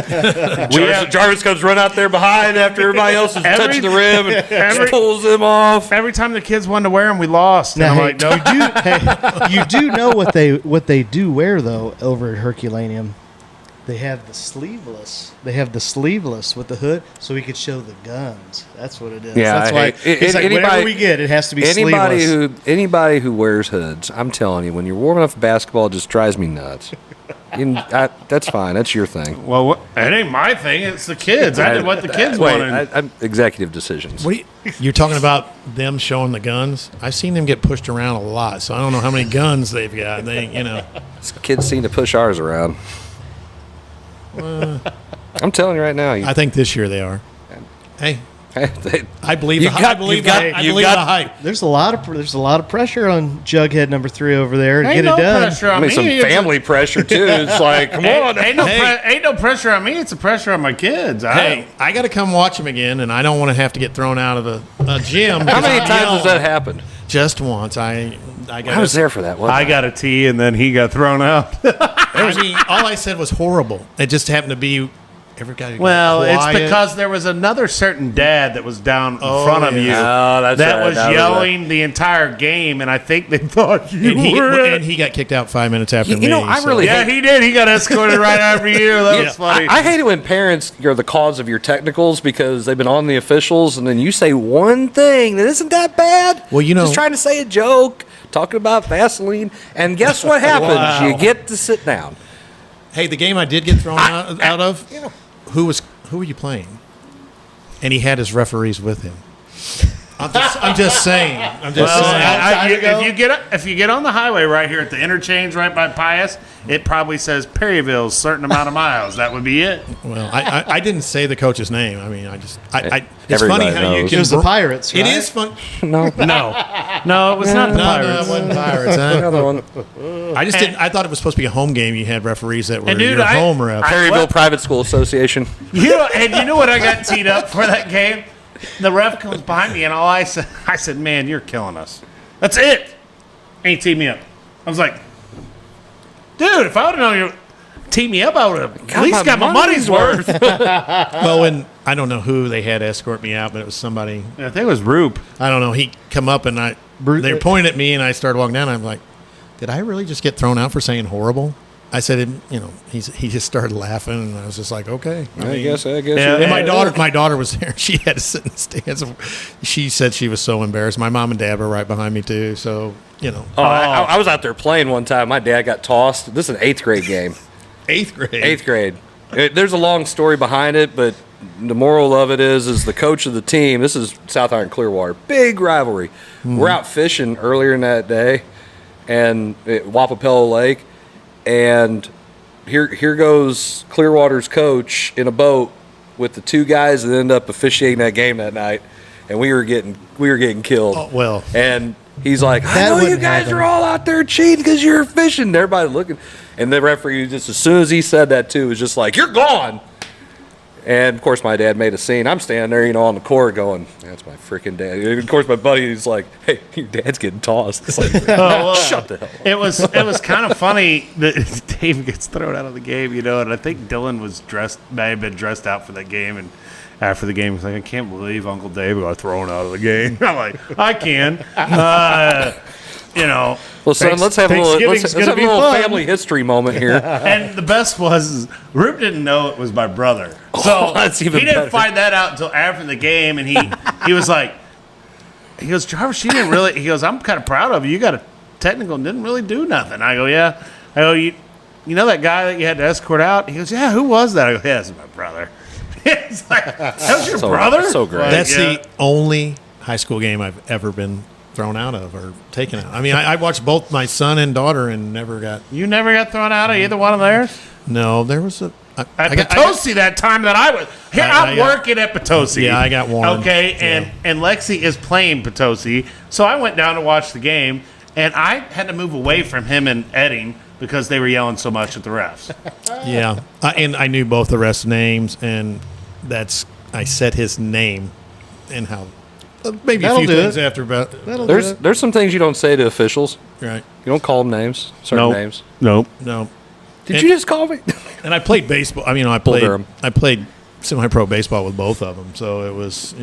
Jarvis comes run out there behind after everybody else is touching the rim and just pulls them off. Every time the kids wanted to wear them, we lost. Now, And I'm like, no. you do know what they do wear though over at Herculaneum. They have the sleeveless. They have the sleeveless with the hood, so we could show the guns. That's what it is. Yeah, that's why it's like whatever we get, it has to be sleeveless. Anybody who wears hoods, I'm telling you, when you're warming up for basketball, it just drives me nuts. That's fine. That's your thing. Well, it ain't my thing. It's the kids. I did what the kids wanted. I'm executive decisions. You're talking about them showing the guns? I've seen them get pushed around a lot, so I don't know how many guns they've got. Kids seem to push ours around. I'm telling you right now. I think this year they are. Hey, I believe the hype. There's a lot of pressure on Jughead number 3 over there to get it done. Pressure on I mean, some family pressure too. It's like, come on, ain't no pressure on me. It's a pressure on my kids. I got to come watch them again, and I don't want to have to get thrown out of a gym. How many times has that happened? Just once. I was there for that one. I got a tee, and then he got thrown out. I mean, all I said was horrible. It just happened to be. Well, it's because there was another certain dad that was down in front of you that was yelling the entire game, and I think they thought and he got kicked out 5 minutes after me. He did. He got escorted right after you. That was funny. I hate it when parents are the cause of your technicals because they've been on the officials, and then you say one thing that isn't that bad. Well, just trying to say a joke, talking about Vaseline, and guess what happens? Wow. You get to sit down. Hey, the game I did get thrown out of. Who were you playing? And he had his referees with him. I'm just saying. If you get on the highway right here at the interchange right by Pius, it probably says Perryville's certain amount of miles. That would be it. Well, I didn't say the coach's name. I mean, it's Everybody funny how you knows. can. It was the Pirates, right? It is fun. No, it was not the Pirates. No, it wasn't Pirates. Huh? Another one. I just didn't. I thought it was supposed to be a home game. You had referees that were your home refs. Perryville Private School Association. And you know what I got teed up for that game? The ref comes behind me, and all I said, man, you're killing us. That's it. And he teed me up. I was like, dude, if I would have known you teed me up, I would have at least got my money's worth. Well, and I don't know who they had escort me out, but it was somebody. I think it was Roop. I don't know. He come up, and they pointed at me, and I started walking down. And I'm like, did I really just get thrown out for saying horrible? I said, he just started laughing, and I was just like, okay. I guess. Yeah, and my daughter was there. She had to sit in the stands. She said she was so embarrassed. My mom and dad were right behind me too. So I was out there playing one time. My dad got tossed. This is an 8th grade game. 8th grade. 8th grade. There's a long story behind it, but the moral of it is the coach of the team. This is South Iron Clearwater. Big rivalry. Mm-hmm. We're out fishing earlier in that day, and at Wapapello Lake. And here goes Clearwater's coach in a boat with the 2 guys that end up officiating that game that night, and we were getting killed. Oh, well, and he's like, I know you guys are all out there cheating because you're fishing. And everybody looking, and the referee just as soon as he said that too was just like, you're gone. And of course, my dad made a scene. I'm standing there, on the court going, that's my freaking dad. And of course, my buddy is like, hey, your dad's getting tossed. It's like, shut the hell up. It was kind of funny that Dave gets thrown out of the game, and I think Dylan may have been dressed out for that game. And after the game, he's like, I can't believe Uncle Dave got thrown out of the game. I'm like, I can. Well, son, let's have a little family history moment here. And the best was Roop didn't know it was my brother. So that's even he didn't better. find that out until after the game, and he was like, he goes, Jarvis, you didn't really, he goes, I'm kind of proud of you. You got a technical and didn't really do nothing. I go, yeah. I go, you know that guy that you had to escort out? He goes, yeah, who was that? I go, yeah, that's my brother. It's like, that was your brother? So great. That's the only high school game I've ever been thrown out of or taken out. I mean, I watched both my son and daughter and never got. You never got thrown out of either one of theirs? No, there was a. At Potosi that time that I was here, I'm working at Potosi. Yeah, I got warned. Okay, and Lexi is playing Potosi, so I went down to watch the game, and I had to move away from him and Edding because they were yelling so much at the refs. Yeah, and I knew both the refs' names, and I said his name and how. Maybe That'll a few do things it. after about. There's some things you don't say to officials. Right. You don't call them names, certain names. Nope. No. Did you just call me? And I played baseball. I played semi-pro baseball with both of them, so it was,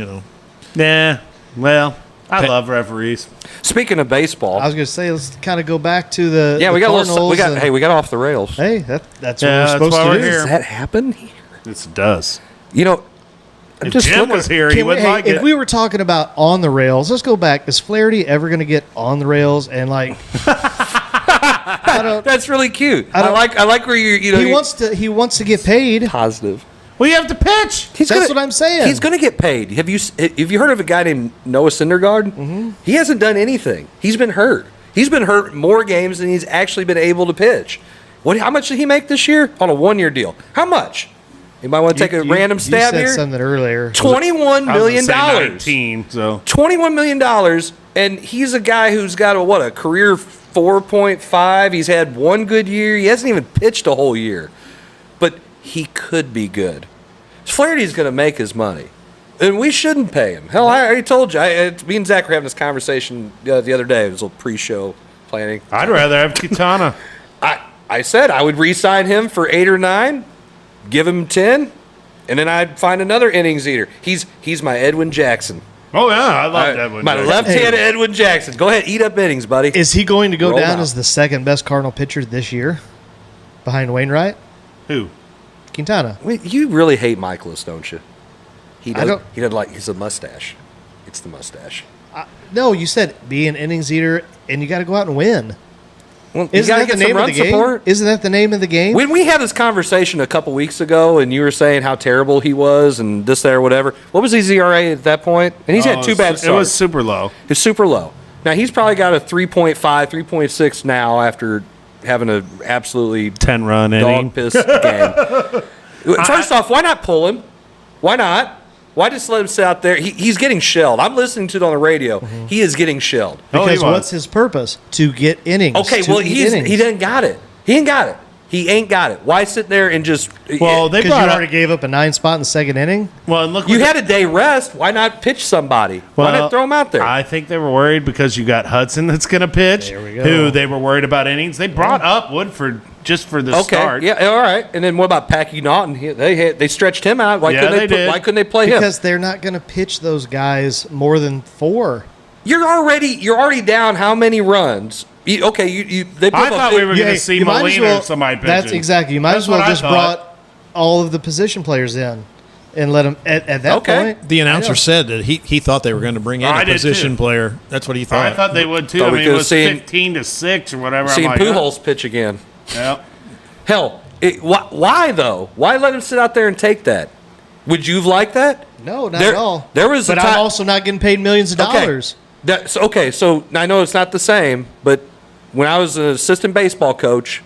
Nah, well, I love referees. Speaking of baseball, I was going to say, let's kind of go back to the we got Cardinals we got off the rails. Hey, that's what we're supposed to do. Does that happen? This does. I'm If just Jim looking- was here, he wouldn't like If it. we were talking about on the rails, let's go back. Is Flaherty ever going to get on the rails and like? That's really cute. I like where he wants to get paid. Positive. Well, you have to pitch. That's what I'm saying. He's going to get paid. Have you heard of a guy named Noah Syndergaard? Mm-hmm. He hasn't done anything. He's been hurt. He's been hurt more games than he's actually been able to pitch. How much did he make this year on a 1-year deal? How much? Anybody want to take a random stab you said here? something earlier. $21 million. 19, so $21 million, and he's a guy who's got a career 4.5. He's had one good year. He hasn't even pitched a whole year, but he could be good. Flaherty's going to make his money, and we shouldn't pay him. Hell, I already told you. Me and Zach were having this conversation the other day. It was a little pre-show planning. I'd rather have Quintana. I said I would re-sign him for 8 or 9. Give him 10, and then I'd find another innings eater. He's my Edwin Jackson. Oh, yeah, I love Edwin My Jackson. left-handed Edwin Jackson. Go ahead, eat up innings, buddy. Is he going to go Roll down out. as the second best Cardinal pitcher this year, behind Wainwright? Who? Quintana. You really hate Michaelis, don't you? He I don't- doesn't like. He's a mustache. It's the mustache. No, you said be an innings eater, and you got to go out and win. Well, you Isn't got to that get the some name of run the game? support. Isn't that the name of the game? When we had this conversation a couple weeks ago, and you were saying how terrible he was, and this, that, or whatever. What was his ERA at that point? And he's had 2 bad starts. It was super low. It's super low. Now he's probably got a 3.5, 3.6 now after having an absolutely 10-run inning. dog piss game. First off, why not pull him? Why not? Why just let him sit out there? He's getting shelled. I'm listening to it on the radio. Mm-hmm. He is getting shelled. Because what's his purpose? To get innings. Okay, to well, eat he innings. didn't got it. He ain't got it. He ain't got it. Why sit there and just? Well, they Because you brought already gave up a 9 spot in the second inning. Well, and look, You had a day rest. Why not pitch somebody? Why not throw him out there? I think they were worried because you got Hudson that's going to pitch. There we go. Who they were worried about innings. They brought up Woodford just for the start. Yeah, all right. And then what about Packy Naughton? They stretched him out. Why Yeah, couldn't they did. Why couldn't they play him? Because they're not going to pitch those guys more than 4. You're already down how many runs? They put I up thought we were going to see you might as Molina well- or somebody pitching. That's exactly. You might That's as well what I just thought. brought all of the position players in and let them at that point. The announcer I know. said that he thought they were going to bring in I a did position too. player. That's what he thought. I thought they would too. Thought I we mean, it could've was seen- 15-6 or whatever. Seeing I'm like, Pujols pitch again. yeah. Hell, why though? Why let him sit out there and take that? Would you have liked that? No, not at all. There was but a time. I'm also not getting paid millions of dollars. So I know it's not the same, but when I was an assistant baseball coach,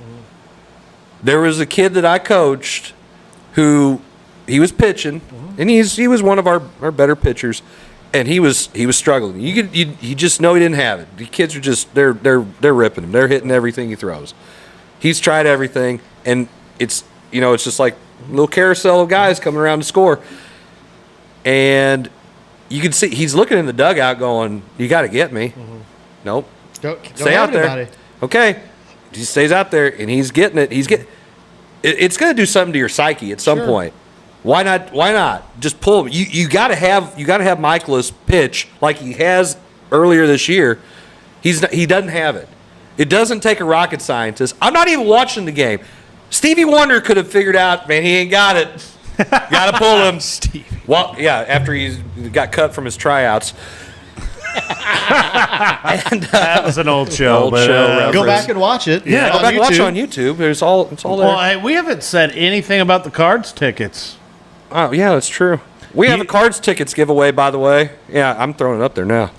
there was a kid that I coached who he was pitching, and he was one of our better pitchers, and he was struggling. You just know he didn't have it. The kids are just they're ripping him. They're hitting everything he throws. He's tried everything, and it's just like a little carousel of guys coming around to score, and you can see he's looking in the dugout going, "You got to get me." Nope. Don't Stay worry out there. about it. Okay. He stays out there and he's getting it. It's going to do something to your psyche at some point. Why not? Just pull him. You got to have Michaelis pitch like he has earlier this year. He doesn't have it. It doesn't take a rocket scientist. I'm not even watching the game. Stevie Wonder could have figured out, man, he ain't got it. Got to pull him. Stevie. Well, yeah, after he got cut from his tryouts. That was an old show. Old but, show Go reference. back and watch it. Yeah, go on back and watch it YouTube. on YouTube. It's all there. Well, hey, we haven't said anything about the Cards tickets. Oh, yeah, that's true. We have a Cards tickets giveaway, by the way. Yeah, I'm throwing it up there now.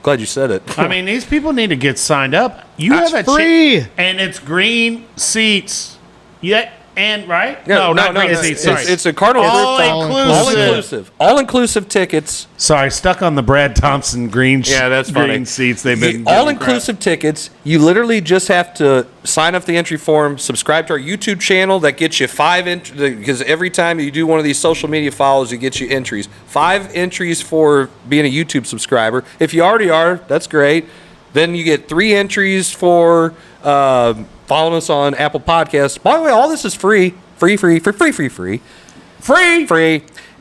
Glad you said it. I mean, these people need to get signed up. You That's have a free. and it's green seats. Yeah, and right? No, not green it's- seats. it's- Sorry, it's a Cardinals all-inclusive. All-inclusive tickets. Sorry, stuck on the Brad Thompson green. Yeah, that's funny. Green seats. They've been All-inclusive tickets. You literally just have to sign up the entry form, subscribe to our YouTube channel. That gets you 5 because every time you do one of these social media follows, it gets you entries. 5 entries for being a YouTube subscriber. If you already are, that's great. Then you get 3 entries for Following us on Apple Podcasts. By the way, all this is free. Free.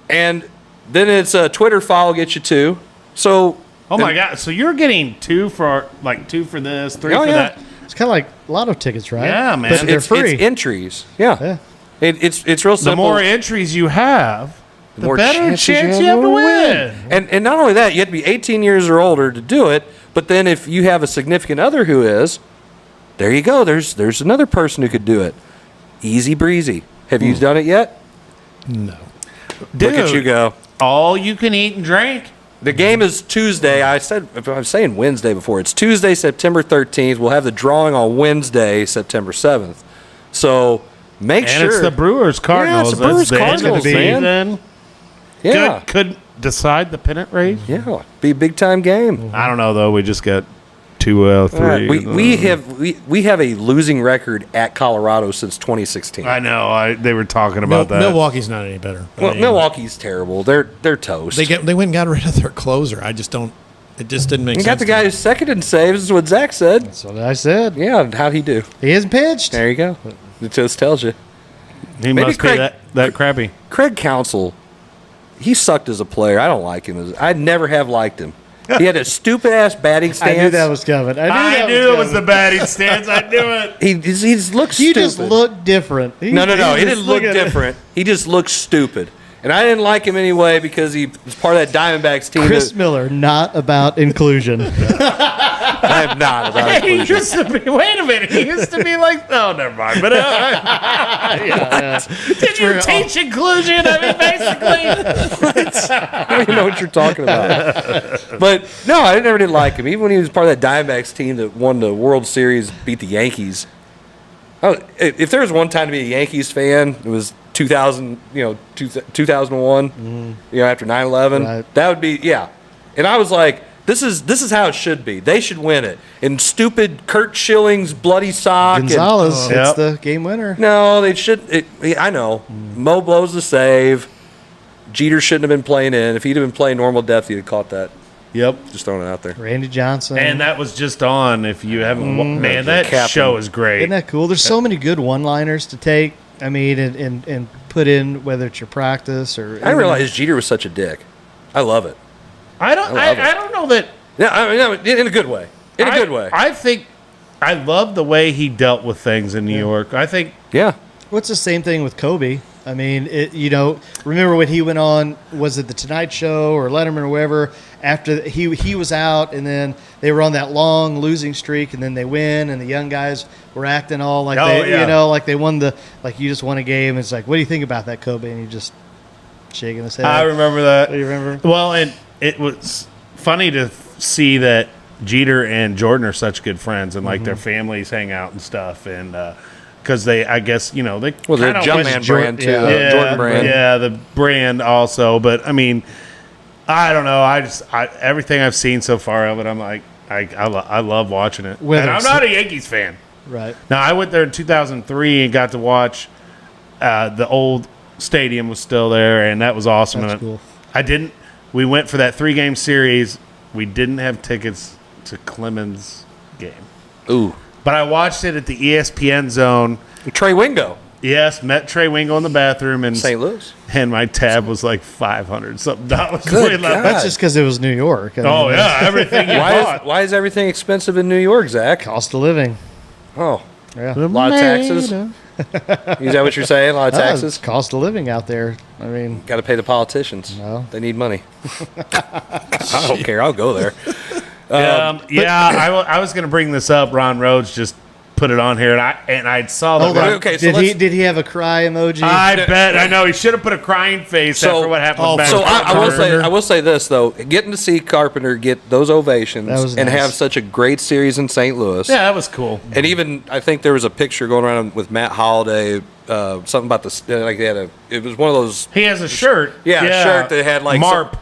And then it's a Twitter follow gets you 2. So, oh my God! So you're getting 2 for this, 3 for that. It's kind of like lotto tickets, right? Yeah, man. But they're free. It's entries. Yeah. It's real simple. The more entries you have, the more better chance you have to win. And not only that, you have to be 18 years or older to do it. But then if you have a significant other who is, there you go. There's another person who could do it. Easy breezy. Have you done it yet? No. Dude, look at you go. All you can eat and drink. The game is Tuesday. I was saying Wednesday before. It's Tuesday, September 13th. We'll have the drawing on Wednesday, September 7th. So make sure. And it's the Brewers Cardinals. Yeah, it's the Brewers Cardinals, man. Yeah. Could decide the pennant race. Yeah. Be a big time game. I don't know though. We just got 2 3. Right. We have a losing record at Colorado since 2016. I know. They were talking about that. Milwaukee's not any better. Well, Milwaukee's terrible. They're toast. They went and got rid of their closer. I just don't. It just didn't make sense. You got the guy who's second in saves, is what Zach said. That's what I said. Yeah, how'd he do? He hasn't pitched. There you go. It just tells you. He must be that crappy. Craig Counsell, he sucked as a player. I don't like him. I never have liked him. He had a stupid ass batting stance. I knew that was coming. I knew it was the batting stance. I knew it. He looks stupid. You just look different. No. He didn't look different. He just looked stupid. And I didn't like him anyway because he was part of that Diamondbacks team. Chris Miller, not about inclusion. I am not about inclusion. He used to be, wait a minute. He used to be like, oh, never mind. But did you teach inclusion? I mean, basically. I don't even know what you're talking about. But no, I never did like him. Even when he was part of that Diamondbacks team that won the World Series, beat the Yankees. Oh, if there was one time to be a Yankees fan, it was 2000, 2001, after 9/11. Right. That would be, yeah. And I was like, this is how it should be. They should win it. And stupid Kurt Schilling's bloody sock. Gonzalez, it's the game winner. No, they should. I know. Mo blows the save. Jeter shouldn't have been playing in. If he'd have been playing normal depth, he'd have caught that. Yep. Just throwing it out there. Randy Johnson. And that was just on. If you haven't, man, that show is great. Isn't that cool? There's so many good one-liners to take. I mean, and put in, whether it's your practice or. I didn't realize Jeter was such a dick. I love it. I don't know that. Yeah, I mean, in a good way. In a good way. I think I love the way he dealt with things in New York. I think. Yeah. What's the same thing with Kobe? I mean, remember when he went on, was it the Tonight Show or Letterman or whatever, after he was out, and then they were on that long losing streak, and then they win, and the young guys were acting all like like they won you just won a game. It's like, what do you think about that, Kobe? And he just shaking his head. I remember that. Do you remember? Well, and it was funny to see that Jeter and Jordan are such good friends, and like their families hang out and stuff, and because I guess they they're Jumpman brand too, Jordan brand, the brand also. But I mean, I don't know. Everything I've seen so far of it, I'm like, I love watching it. And I'm not a Yankees fan, right? Now I went there in 2003 and got to watch the old stadium was still there, and that was awesome. That's cool. We went for that 3-game series. We didn't have tickets to Clemens game. Ooh. But I watched it at the ESPN zone. Trey Wingo. Yes, met Trey Wingo in the bathroom in St. Louis. And my tab was like $500 something. That's just because it was New York. Everything you bought. Why is everything expensive in New York, Zach? Cost of living. Oh. Yeah. A lot of taxes? Is that what you're saying? A lot of taxes? It's cost of living out there. I mean, got to pay the politicians. No. They need money. I don't care. I'll go there. I was going to bring this up. Ron Rhodes just put it on here, and I saw that. Okay, so did he have a cry emoji? I bet. I know he should have put a crying face after what happened. I will say this though: getting to see Carpenter get those ovations and have such a great series in St. Louis. Yeah, that was cool. And even I think there was a picture going around with Matt Holliday. Something about like they had it was one of those. He has a shirt. Yeah, a shirt that had like Marp.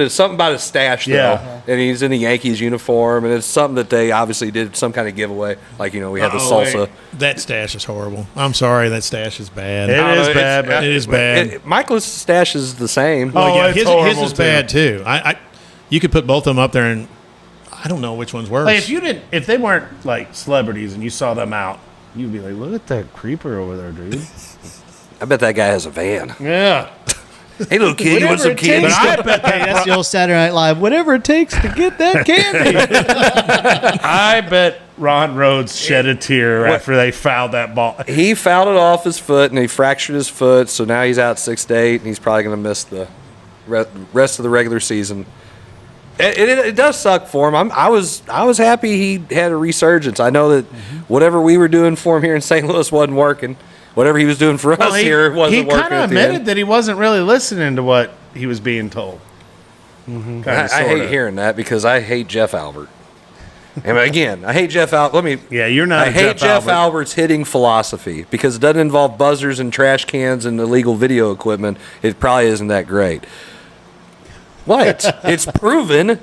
Something about his stash, though, and he's in the Yankees uniform, and it's something that they obviously did some kind of giveaway. Like we had the salsa. Wait. That stash is horrible. I'm sorry, that stash is bad. It is bad. Michael's stash is the same. His is bad too. You could put both of them up there, and I don't know which one's worse. Like if they weren't like celebrities and you saw them out, you'd be like, look at that creeper over there, dude. I bet that guy has a van. Yeah. Hey, little kid, you want some candy? But I bet that's the old Saturday Night Live. Whatever it takes to get that candy. I bet Ron Rhodes shed a tear after they fouled that ball. He fouled it off his foot, and he fractured his foot, so now he's out 6 to 8, and he's probably going to miss the rest of the regular season. It does suck for him. I was happy he had a resurgence. I know that whatever we were doing for him here in St. Louis wasn't working. Whatever he was doing for us here wasn't working. He kind of admitted that he wasn't really listening to what he was being told. Mm-hmm. I hate hearing that because I hate Jeff Albert. And again, I hate Jeff Albert. You're not. I hate Jeff Albert's hitting philosophy because it doesn't involve buzzers and trash cans and illegal video equipment. It probably isn't that great. What? It's proven.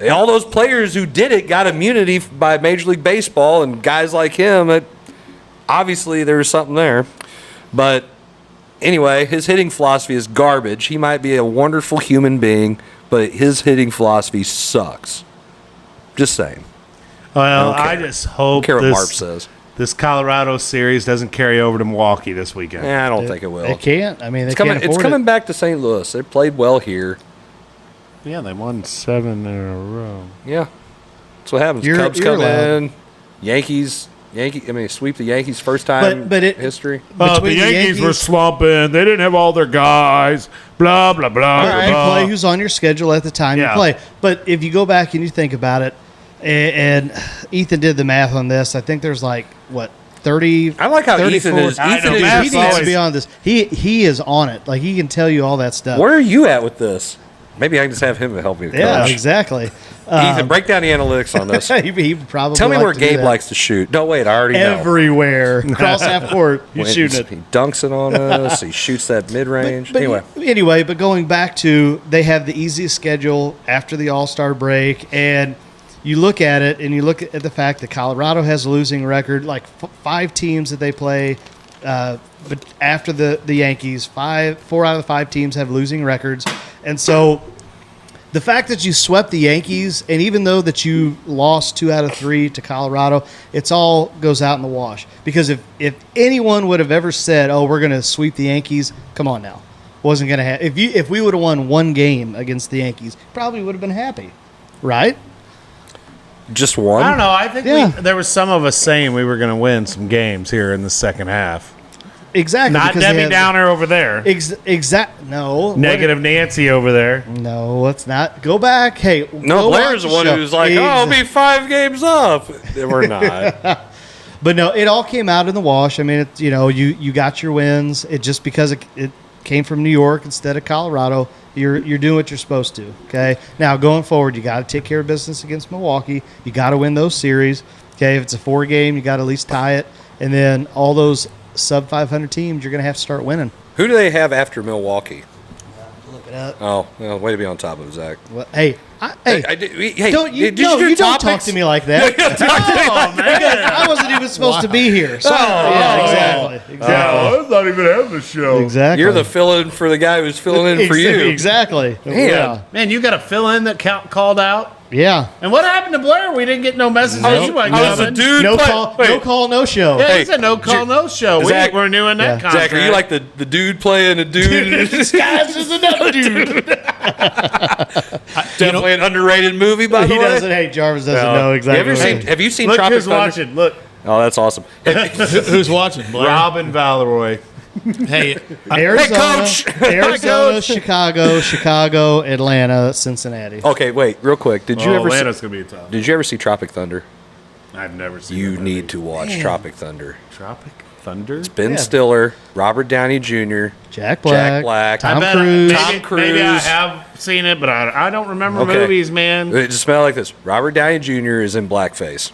All those players who did it got immunity by Major League Baseball, and guys like him. Obviously, there was something there. But anyway, his hitting philosophy is garbage. He might be a wonderful human being, but his hitting philosophy sucks. Just saying. Well, I just hope what Marp says. This Colorado series doesn't carry over to Milwaukee this weekend. Yeah, I don't think it will. It can't. I mean, it's coming back to St. Louis. They played well here. Yeah, they won 7 in a row. Yeah. That's what happens. Cubs come in. Yankees. Sweep the Yankees first time in history. The Yankees were slumping. They didn't have all their guys. Blah, blah, blah. Right, you play who's on your schedule at the time you play. But if you go back and you think about it, and Ethan did the math on this, I think there's 30. I like how Ethan is. Ethan needs to be on this. He is on it. Like, he can tell you all that stuff. Where are you at with this? Maybe I can just have him help me. Yeah, exactly. Ethan, break down the analytics on this. he probably tell me where Gabe likes to shoot. No, wait, I already know. Everywhere. Cross half court. He's shooting it. He dunks it on us. He shoots that mid-range. Anyway, but going back to, they have the easiest schedule after the All-Star break, and you look at it, and you look at the fact that Colorado has a losing record, like 5 teams that they play, but after the Yankees, 4 out of the 5 teams have losing records. And so the fact that you swept the Yankees, and even though that you lost 2 out of 3 to Colorado, it's all goes out in the wash. Because if anyone would have ever said, "Oh, we're going to sweep the Yankees," come on now, wasn't going to happen. If we would have won 1 game against the Yankees, probably would have been happy, right? Just one? I don't know. I think there was some of us saying we were going to win some games here in the second half. Exactly. Not Debbie Downer over there. No. Negative Nancy over there. No, let's not. Go back. Hey, no, Blair's the one who's like, I'll be 5 games up. We're not. But no, it all came out in the wash. I mean, you got your wins. It just because it came from New York instead of Colorado. You're doing what you're supposed to. Okay. Now going forward, you got to take care of business against Milwaukee. You got to win those series. Okay. If it's a 4 game, you got to at least tie it, and then all those sub 500 teams, you're going to have to start winning. Who do they have after Milwaukee? Look it up. Oh, well, way to be on top of it, Zach. Well, hey, don't you don't talk to me like that. I wasn't even supposed to be here. So, exactly. I was not even having the show. Exactly. You're the fill-in for the guy who's filling in for you. Exactly. Man, you got a fill-in that called out? Yeah. And what happened to Blair? We didn't get no message. I was a dude. No call, no show. Yeah, he said no call, no show. Zach, we're doing that contract. Zach, are you like the dude playing a dude? Disguised as another dude. Definitely an underrated movie, by the way. He doesn't. Hey, Jarvis doesn't know exactly. Have you seen Look Tropic who's Thunder? watching. Look. Oh, that's awesome. Who's watching? Blair? Robin Valeroy. Hey, Arizona, Coach. Chicago, Atlanta, Cincinnati. Okay, wait, real quick. Atlanta's gonna be tough. Did you ever see Tropic Thunder? I've never seen. You need to watch Tropic Thunder. Tropic Thunder. It's Ben Stiller, Robert Downey Jr., Jack Black, Tom Cruise. Maybe I have seen it, but I don't remember movies, man. It just smelled like this. Robert Downey Jr. is in blackface.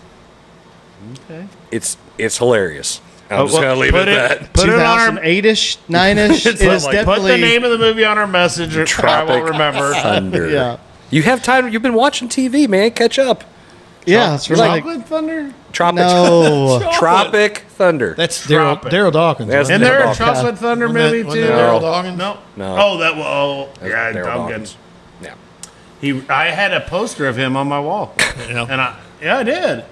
Okay. It's hilarious. I'm just going to leave it at that. Put it on our 8-ish, 9-ish. It is put definitely the name of the movie on our message. I won't remember. Thunder. Yeah. You have time. You've been watching TV, man. Catch up. Yeah, it's like Thunder. Tropic Thunder. That's Daryl Dawkins. Isn't there a Chocolate Thunder movie too? Daryl Dawkins? No. Oh, that was. Yeah, Daryl I'm Dawkins. Yeah. I had a poster of him on my wall. And I did.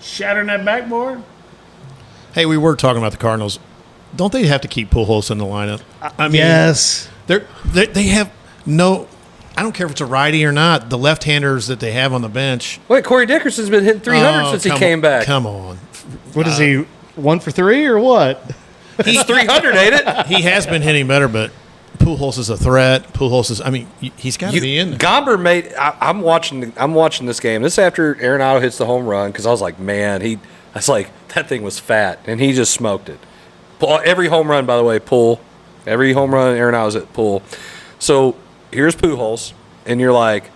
Shattering that backboard. Hey, we were talking about the Cardinals. Don't they have to keep Pujols in the lineup? I mean, yes. They have no. I don't care if it's a righty or not. The left-handers that they have on the bench. Wait, Corey Dickerson's been hitting 300 since he came back. Come on. What is he? 1 for 3 or what? He's 300, ain't it? He has been hitting better, but Pujols is a threat. Pujols is. I mean, he's got to be in there. Gomber made. I'm watching this game. This is after Arenado hits the home run because I was like, man, that's like that thing was fat, and he just smoked it. Every home run, by the way, pull. Every home run Arenado's at pull. So here's Pujols, and you're like,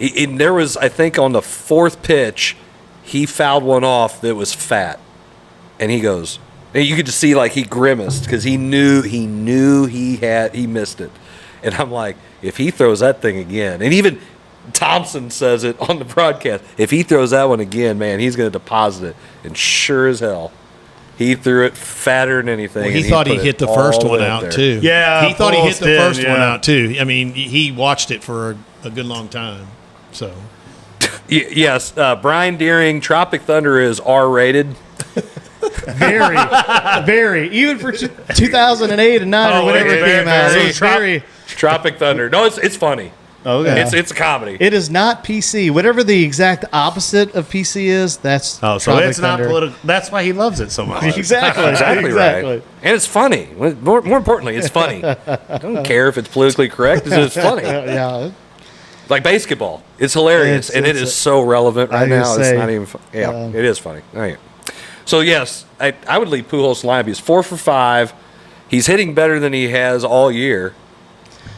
and there was, I think, on the 4th pitch, he fouled one off that was fat, and he goes. And you could just see like he grimaced because he knew he missed it, and I'm like, if he throws that thing again, and even Thompson says it on the broadcast, if he throws that one again, man, he's going to deposit it, and sure as hell, he threw it fatter than anything. Well, he thought he hit the first one out too. Yeah, he thought he hit the first one out too. I mean, he watched it for a good long time. So, yes, Brian Deering, Tropic Thunder is R-rated. Very. Even for 2008 and 9 or whatever it came out. It's very Tropic Thunder. No, it's funny. Okay. It's a comedy. It is not PC. Whatever the exact opposite of PC is, that's so Tropic it's Thunder. not political. That's why he loves it so much. Exactly. Right. And it's funny. More importantly, it's funny. I don't care if it's politically correct. It's funny. Yeah. Like basketball. It's hilarious, and it is so relevant right now. It's not even funny. Yeah, it is funny. Okay. So, yes, I would leave Pujols lineup. He's 4 for 5. He's hitting better than he has all year.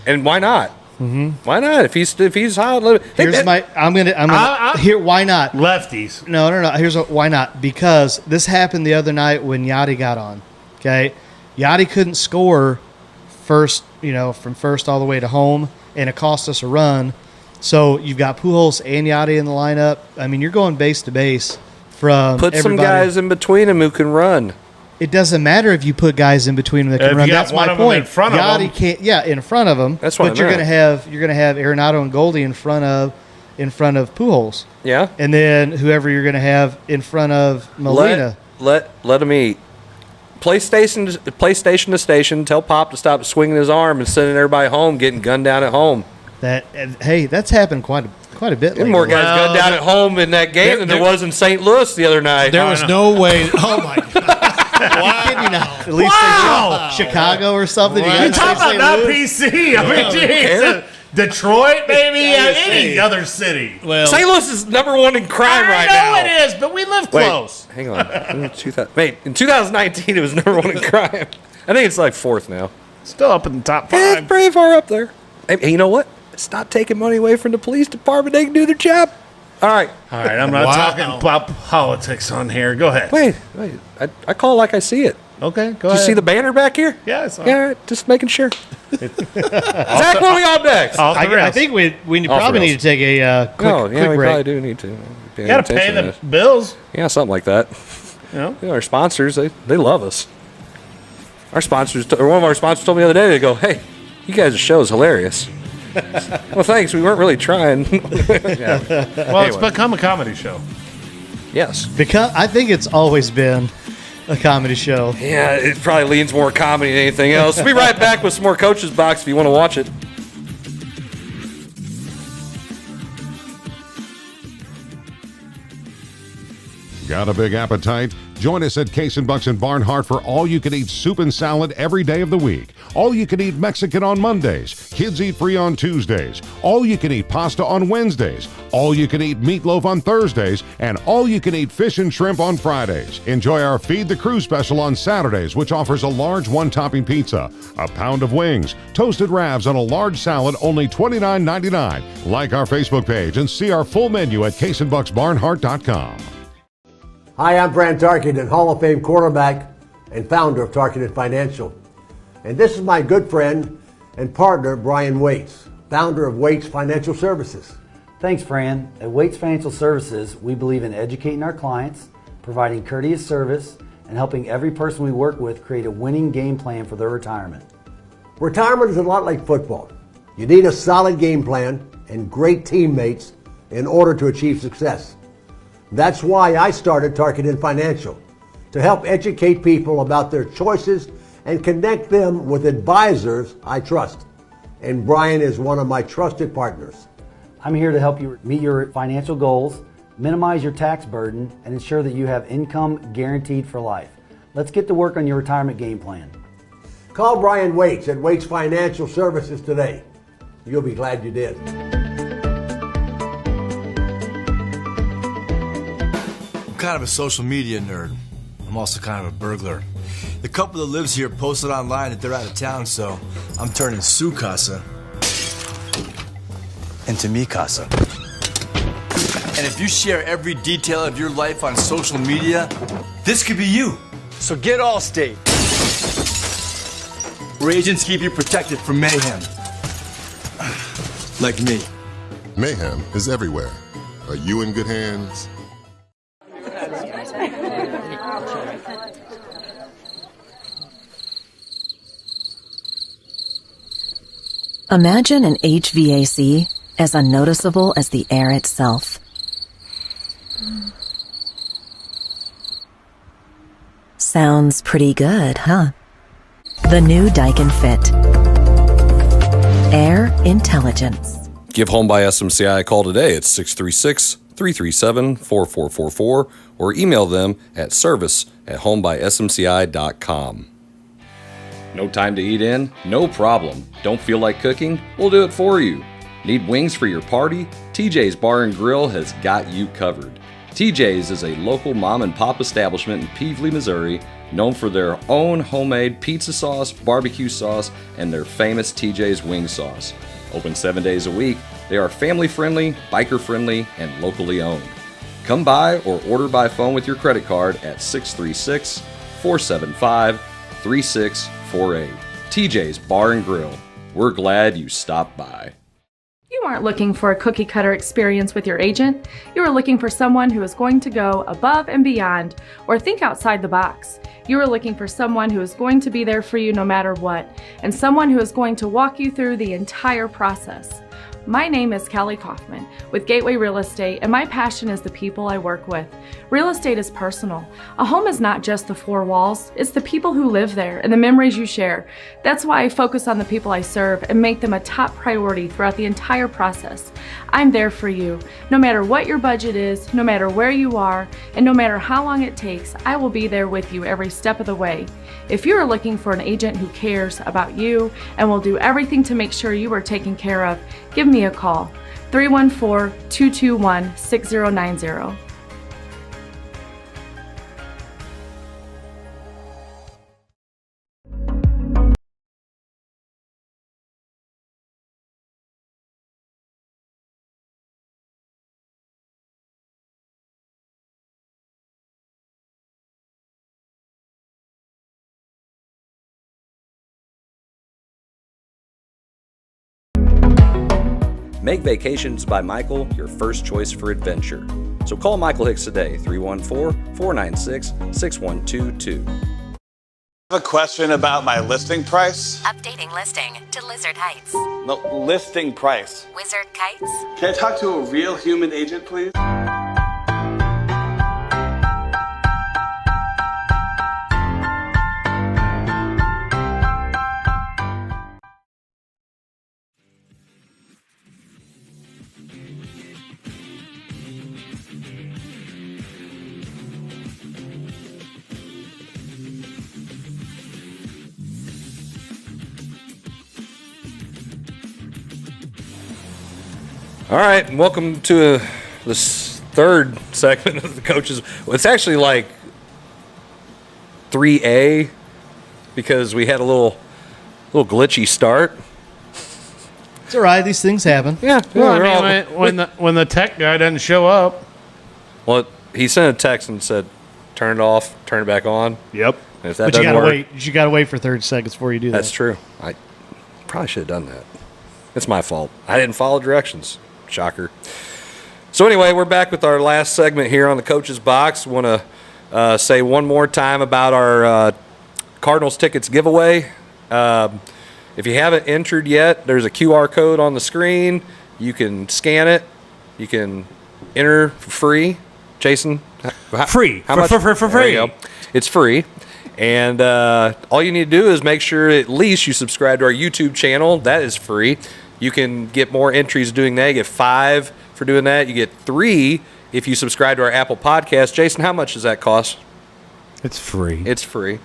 And why not? Mm-hmm. Why not? If he's hot, here's my. I'm gonna. Here, why not? Lefties. No. Here's why not? Because this happened the other night when Yachty got on. Okay, Yachty couldn't score first. From first all the way to home, and it cost us a run. So you've got Pujols and Yachty in the lineup. I mean, you're going base to base from. Put everybody. some guys in between him who can run. It doesn't matter if you put guys in between them that can run. That's my point. In front of Yachty him. can't. Yeah, in front of him. That's what. But you're gonna have Arenado and Goldie in front of Pujols. Yeah. And then whoever you're gonna have in front of Molina. Let him eat. Play station to station. Tell Pop to stop swinging his arm and sending everybody home, getting gunned down at home. That's happened quite a bit. There more guys gunned down at home in that game than there was in St. Louis the other night. There was no way. Oh my God. Wow. At least Chicago or something. Wow. You're talking about not PC. I mean, geez. Detroit, maybe any other city. Well, St. Louis is #1 in crime right now. I know it is, but we live close. Hang on. In 2019, it was #1 in crime. I think it's like 4th now. Still up in the top 5. It's pretty far up there. Hey, you know what? It's not taking money away from the police department. They can do their job. All right. I'm not talking about politics on here. Go ahead. Wait. I call it like I see it. Okay, go Did ahead. you see the banner back here? Yeah, I saw it. Yeah, just making sure. Zach, what are we on next? I think we probably need to take a quick we break. probably do need to. You got to pay the bills. Yeah, something like that. Our sponsors, they love us. Our sponsors, or one of our sponsors told me the other day, they go, "Hey, you guys' show is hilarious." Well, thanks. We weren't really trying. Well, it's become a comedy show. Yes. Because I think it's always been a comedy show. Yeah, it probably leans more comedy than anything else. We'll be right back with some more Coach's Box if you want to watch it. Got a big appetite? Join us at Case and Bucks in Barnhart for all-you-can-eat soup and salad every day of the week. All-you-can-eat Mexican on Mondays. Kids eat free on Tuesdays. All-you-can-eat pasta on Wednesdays. All-you-can-eat meatloaf on Thursdays. And all-you-can-eat fish and shrimp on Fridays. Enjoy our Feed the Crew special on Saturdays, which offers a large one-topping pizza, a pound of wings, toasted wraps, and a large salad, only $29.99. Like our Facebook page and see our full menu at caseandbucksbarnhart.com. Hi, I'm Brant Tarkenton, Hall of Fame quarterback and founder of Tarkenton Financial. And this is my good friend and partner, Brian Waits, founder of Waits Financial Services. Thanks, Fran. At Waits Financial Services, we believe in educating our clients, providing courteous service, and helping every person we work with create a winning game plan for their retirement. Retirement is a lot like football. You need a solid game plan and great teammates in order to achieve success. That's why I started Targeted Financial, to help educate people about their choices and connect them with advisors I trust. And Brian is one of my trusted partners. I'm here to help you meet your financial goals, minimize your tax burden, and ensure that you have income guaranteed for life. Let's get to work on your retirement game plan. Call Brian Waits at Waits Financial Services today. You'll be glad you did. I'm kind of a social media nerd. I'm also kind of a burglar. The couple that lives here posted online that they're out of town, so I'm turning su casa into mi casa. And if you share every detail of your life on social media, this could be you. So get Allstate, where agents keep you protected from mayhem. Like me. Mayhem is everywhere. Are you in good hands? Imagine an HVAC as unnoticeable as the air itself. Sounds pretty good, huh? The new Daikin Fit. Air intelligence. Give Home by SMCI a call today at 636-337-4444 or email them at service@homebysmci.com. No time to eat in? No problem. Don't feel like cooking? We'll do it for you. Need wings for your party? TJ's Bar and Grill has got you covered. TJ's is a local mom and pop establishment in Peevely, Missouri, known for their own homemade pizza sauce, barbecue sauce, and their famous TJ's wing sauce. Open 7 days a week, they are family friendly, biker friendly, and locally owned. Come by or order by phone with your credit card at 636-475-3648. TJ's Bar and Grill. We're glad you stopped by. You aren't looking for a cookie cutter experience with your agent. You are looking for someone who is going to go above and beyond or think outside the box. You are looking for someone who is going to be there for you no matter what, and someone who is going to walk you through the entire process. My name is Kelly Kaufman with Gateway Real Estate, and my passion is the people I work with. Real estate is personal. A home is not just the four walls, it's the people who live there and the memories you share. That's why I focus on the people I serve and make them a top priority throughout the entire process. I'm there for you. No matter what your budget is, no matter where you are, and no matter how long it takes, I will be there with you every step of the way. If you are looking for an agent who cares about you and will do everything to make sure you are taken care of, give me a call, 314-221-6090. Make Vacations by Michael your first choice for adventure. So call Michael Hicks today, 314-496-6122. I have a question about my listing price. Updating listing to Lizard Heights. No, listing price. Wizard Kites. Can I talk to a real human agent, please? All right, and welcome to this third segment of the coaches. It's actually like 3A because we had a little glitchy start. It's all right. These things happen. Yeah. Well, I mean, when the tech guy doesn't show up. Well, he sent a text and said, "Turn it off, turn it back on." Yep. And if that But you doesn't gotta work, wait. You gotta wait for 30 seconds before you do that. that's true. I probably should have done that. It's my fault. I didn't follow directions. Shocker. So anyway, we're back with our last segment here on the Coach's Box. Want to say one more time about our Cardinals tickets giveaway. If you haven't entered yet, there's a QR code on the screen. You can scan it. You can enter for free. Jason? Free. How much? For There free. you go. It's free. And all you need to do is make sure at least you subscribe to our YouTube channel. That is free. You can get more entries doing that. You get 5 for doing that. You get 3 if you subscribe to our Apple Podcast. Jason, how much does that cost? It's free. It's free.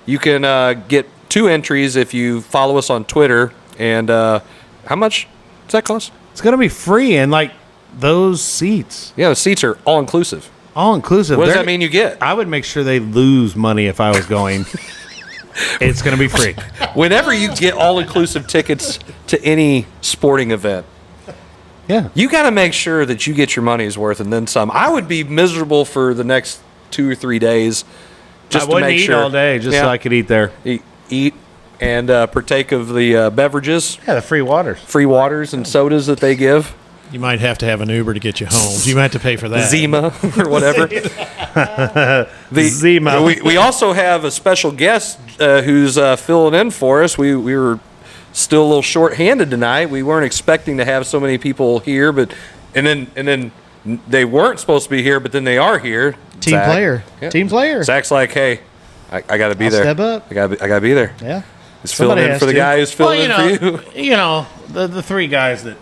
You can get 2 entries if you follow us on Twitter. And how much does that cost? It's going to be free, and like those seats. Yeah, the seats are all inclusive. All inclusive. What does that mean you get? I would make sure they lose money if I was going. It's going to be free. Whenever you get all inclusive tickets to any sporting event, yeah, you got to make sure that you get your money's worth and then some. I would be miserable for the next 2 or 3 days just I wouldn't to make eat sure all day just so I could eat there. Eat and partake of the beverages. Yeah, the free waters. Free waters and sodas that they give. You might have to have an Uber to get you home. You might have to pay for that. Zima or whatever. Zima. We also have a special guest who's filling in for us. We were still a little short-handed tonight. We weren't expecting to have so many people here, and then they weren't supposed to be here, but then they are here. Team Zach. player. Yeah. Team player. Zach's like, hey, I got to be there. Step up. I got to be there. Yeah. He's filling in for the guy who's filling in for you. You know, the 3 guys that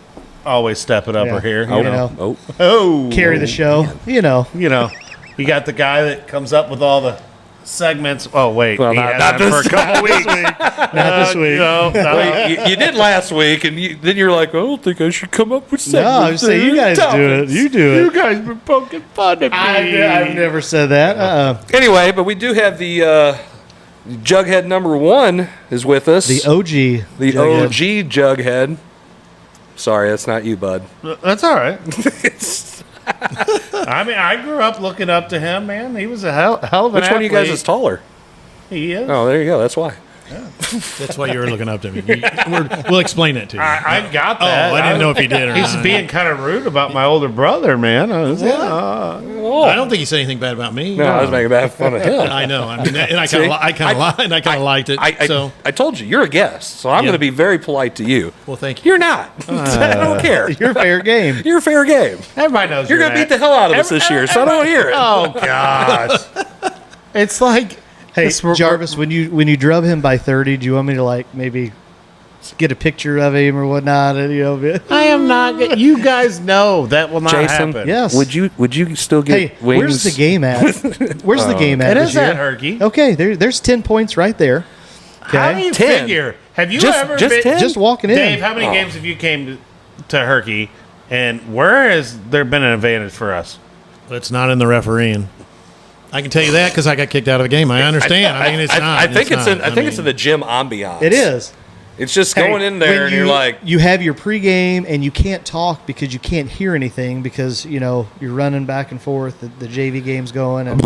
always step it up are here. Oh, You know. Oh. Carry the show. You know. You got the guy that comes up with all the segments. Oh wait, Well, he not had that this for a couple weeks. Not this week. No. Well, you did last week, and then you're like, I don't think I should come up with No, segments. I'm saying you guys do it. You do it. You guys been poking fun at me. I've never said that. Anyway, but we do have the Jughead number 1 is with us. The OG. The Jughead. OG Jughead. Sorry, that's not you, bud. That's all right. I mean, I grew up looking up to him, man. He was a hell of an athlete. Which one of you guys is taller? He is. Oh, there you go. That's why. That's why you were looking up to me. We'll explain it to you. I got that. I didn't know if he did or He's not. being kind of rude about my older brother, man. I don't think he said anything bad about me. No, I was making bad fun of him. I know. I mean, and I kind of liked it. I told you, you're a guest, so I'm going to be very polite to you. Well, thank you. You're not. I don't care. You're fair game. You're fair game. Everybody knows You're going to beat the hell out of us this year, so I don't hear it. Oh gosh, it's like. Hey, Jarvis, when you drub him by 30, do you want me to like maybe get a picture of him or whatnot? And, I am not. You guys know that will not Jason, happen. Yes. Would you still get Hey, wings? where's the game at? Where's the game at? It this is year? at Herky. Okay, there's 10 points right there. Okay, How do you 10. figure? Have you Just- ever just been 10? just walking in. Dave, how many games have you came to Herky, and where has there been an advantage for us? It's not in the refereeing. I can tell you that because I got kicked out of the game. I understand. I mean, it's not. I think it's in. not. I think it's in the gym ambiance. It is. It's just Hey, going in there when and you're like, you have your pregame and you can't talk because you can't hear anything because you're running back and forth. The JV game's going and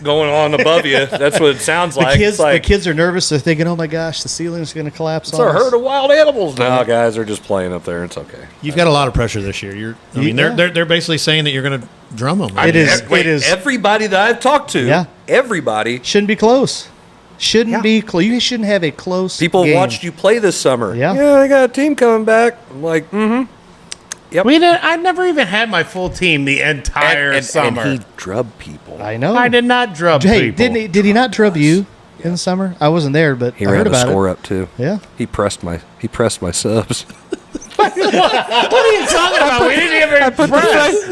going on above you. That's what it sounds like. the kids are nervous. They're thinking, "Oh my gosh, the ceiling's going to collapse." It's a herd of wild animals. No, guys are just playing up there. It's okay. You've got a lot of pressure this year. They're basically saying that you're going to drum them. It is. Everybody that I've talked to, everybody shouldn't be close. Shouldn't be close. You shouldn't have a close. People game. watched you play this summer. Yeah. I got a team coming back. I'm like, Yep. I never even had my full team the entire summer. And he drubbed people. I know. I did not drub people. Did he not drub you in the summer? I wasn't there, but He I ran heard the about score it. up too. Yeah. He pressed my subs. What are you talking about? We didn't even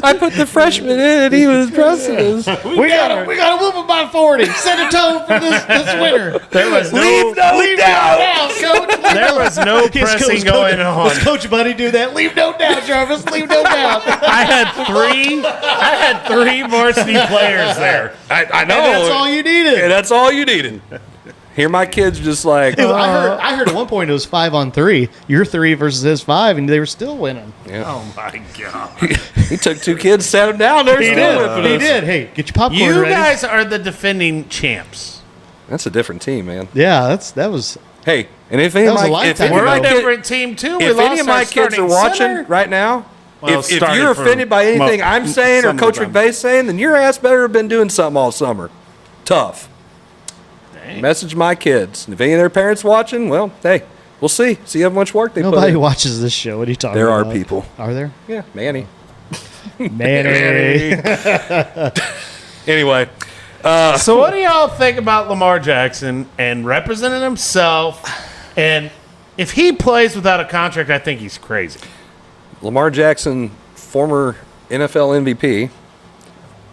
I put the freshman in and he was pressing us. We got to whoop him by 40. Set a tone for this winter. There was Leave no doubt, Coach. There was no pressing going on. Does Coach Buddy do that? Leave no doubt, Jarvis. Leave no doubt. I had three varsity players there. I know. And that's all you needed. And that's all you needed. Here my kids just like, I heard at one point it was 5-on-3. Your 3 versus his 5, and they were still winning. Yeah. Oh my god! He took 2 kids, sat them down. They're still whipping He us. did. Hey, get your popcorn You ready. guys are the defending champs. That's a different team, man. Yeah, that was. Hey, and if any That of was a my lifetime We're a ago. different team too. We if lost any of my our kids are starting watching center. right now, Well, if starting you're from offended by anything I'm saying or some of Coach them. McVay's saying, then your ass better have been doing something all summer. Tough. Dang. Message my kids. If any of their parents watching, well, hey, We'll see. See how much work they put Nobody in. watches this show. What are you talking There about? are people. Are there? Yeah, Manny. Manny. Anyway. So what do y'all think about Lamar Jackson and representing himself? And if he plays without a contract, I think he's crazy. Lamar Jackson, former NFL MVP,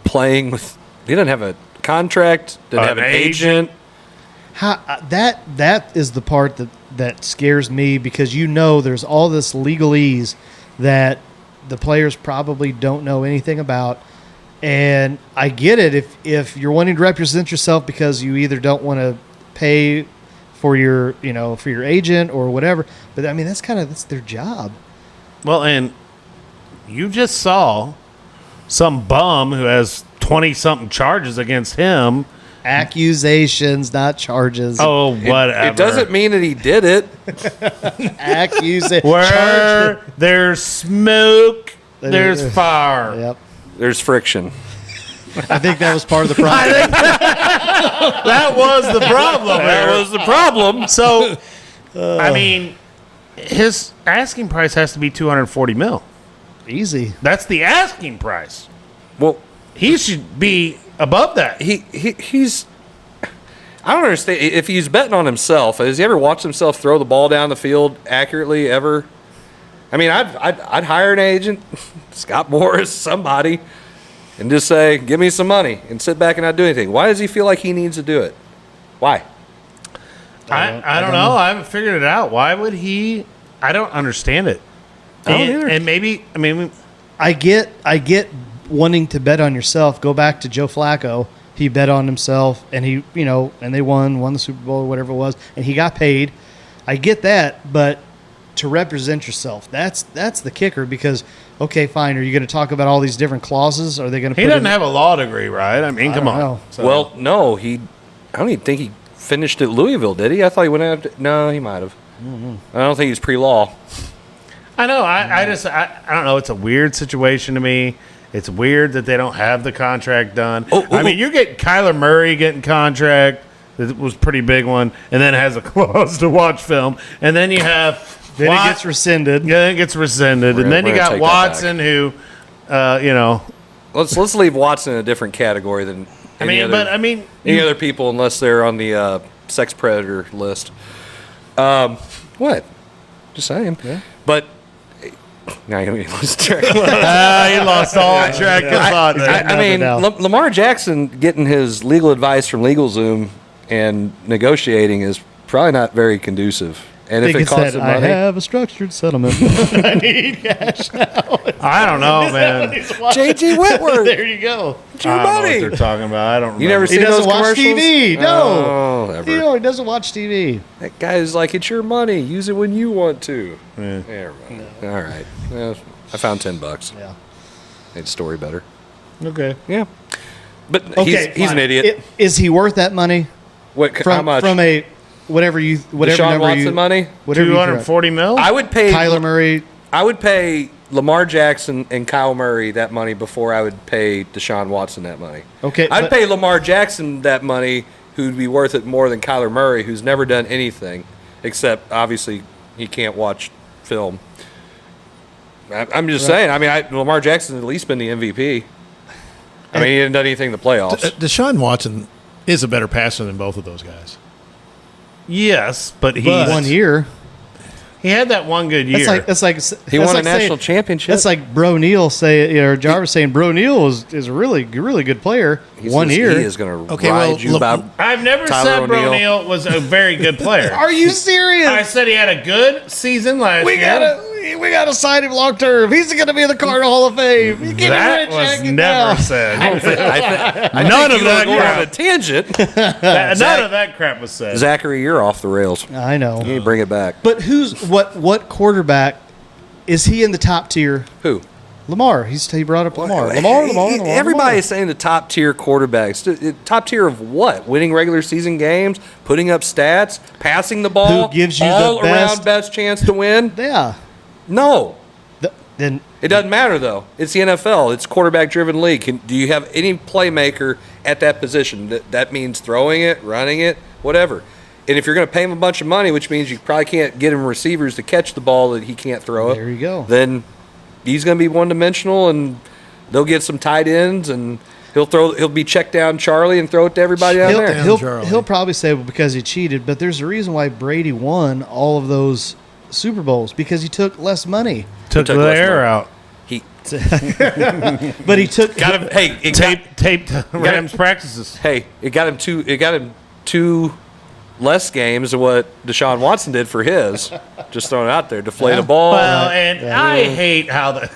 playing with. He doesn't have a contract. Doesn't have an agent. That is the part that scares me, because there's all this legalese that the players probably don't know anything about. And I get it if you're wanting to represent yourself because you either don't want to pay for your agent or whatever. But I mean, that's their job. Well, and you just saw some bum who has 20-something charges against him. Accusations, not charges. Oh, whatever. It doesn't mean that he did it. Accusation. Where there's smoke, there's fire. Yep. There's friction. I think that was part of the problem. That was the problem. That was the problem. So, I mean, his asking price has to be $240 million. Easy. That's the asking price. Well, he should be above that. He's. I don't understand if he's betting on himself. Has he ever watched himself throw the ball down the field accurately ever? I mean, I'd hire an agent, Scott Morris, somebody, and just say, "Give me some money," and sit back and not do anything. Why does he feel like he needs to do it? Why? I don't know. I haven't figured it out. Why would he? I don't understand it. I don't either. And maybe, I mean, I get wanting to bet on yourself. Go back to Joe Flacco. He bet on himself, and and they won the Super Bowl or whatever it was, and he got paid. I get that, but to represent yourself, that's the kicker. Because okay, fine, are you going to talk about all these different clauses? Are they going to? He doesn't have a law degree, right? I mean, come on. So. Well, no, I don't even think he finished at Louisville, did he? I thought he went out. No, he might have. Mm-hmm. I don't think he's pre-law. I know. I don't know. It's a weird situation to me. It's weird that they don't have the contract done. I mean, you get Kyler Murray getting contract. That was a pretty big one. And then has a clause to watch film. And then you have... Then it gets rescinded. Yeah, then it gets rescinded. And then you got Watson who, Let's leave Watson in a different category than any other people, unless they're on the sex predator list. What? Just saying. Yeah. But... Now he lost track. He lost all track of thought. I mean, Lamar Jackson getting his legal advice from LegalZoom and negotiating is probably not very conducive. And if it costs him money, I have a structured settlement. I need cash now. I don't know, man. JG Whitworth. There you go. I don't know what they're talking about. I don't remember. You never seen those commercials? He doesn't watch TV. No. Oh, ever. He doesn't watch TV. That guy's like, it's your money. Use it when you want to. Yeah. No. All right. Well, I found $10. Yeah. Made the story better. Okay. Yeah. But Okay, he's an idiot. Is he worth that money? How much? From a whatever DeShaun number Watson money? Whatever $240 million? I would pay Kyler Murray. I would pay Lamar Jackson and Kyle Murray that money before I would pay DeShaun Watson that money. Okay. I'd pay Lamar Jackson that money, who'd be worth it more than Kyler Murray, who's never done anything except obviously he can't watch film. I'm just saying. I mean, Lamar Jackson's at least been the MVP. I mean, he didn't do anything in the playoffs. Deshaun Watson is a better passer than both of those guys. Yes, but he 1 year. He had that one good year. That's like he won a national championship. That's like Bro Neal or Jarvis saying Bro Neal is a really good player. He's 1 year. He is going to ride you about. I've never said Bro Neal was a very good player. Are you serious? I said he had a good season last year. We gotta sign him long term. He's going to be in the Cardinal Hall of Fame. You get That was never said. None of that going crap. on a tangent. None of that crap was said. Zachary, you're off the rails. I know. You need to bring it back. But what quarterback is he in the top tier? Who? Lamar. He brought up Lamar. Everybody's saying the top tier quarterbacks. Top tier of what? Winning regular season games, putting up stats, passing the ball. Who gives you all the around best chance to win? Yeah. No. Then it doesn't matter though. It's the NFL. It's a quarterback-driven league. Do you have any playmaker at that position? That means throwing it, running it, whatever. if you're going to pay him a bunch of money, which means you probably can't get him receivers to catch the ball that he can't throw it. There you go. Then he's going to be one-dimensional, and they'll get some tight ends, and he'll be check down Charlie and throw it to everybody down there. He'll probably say, well, because he cheated, but there's a reason why Brady won all of those Super Bowls, because he took less money. Took the air out. But he took taped Rams practices. Hey, it got him two less games than what DeShaun Watson did for his. Just throwing it out there, deflate a ball. Well, and I hate how the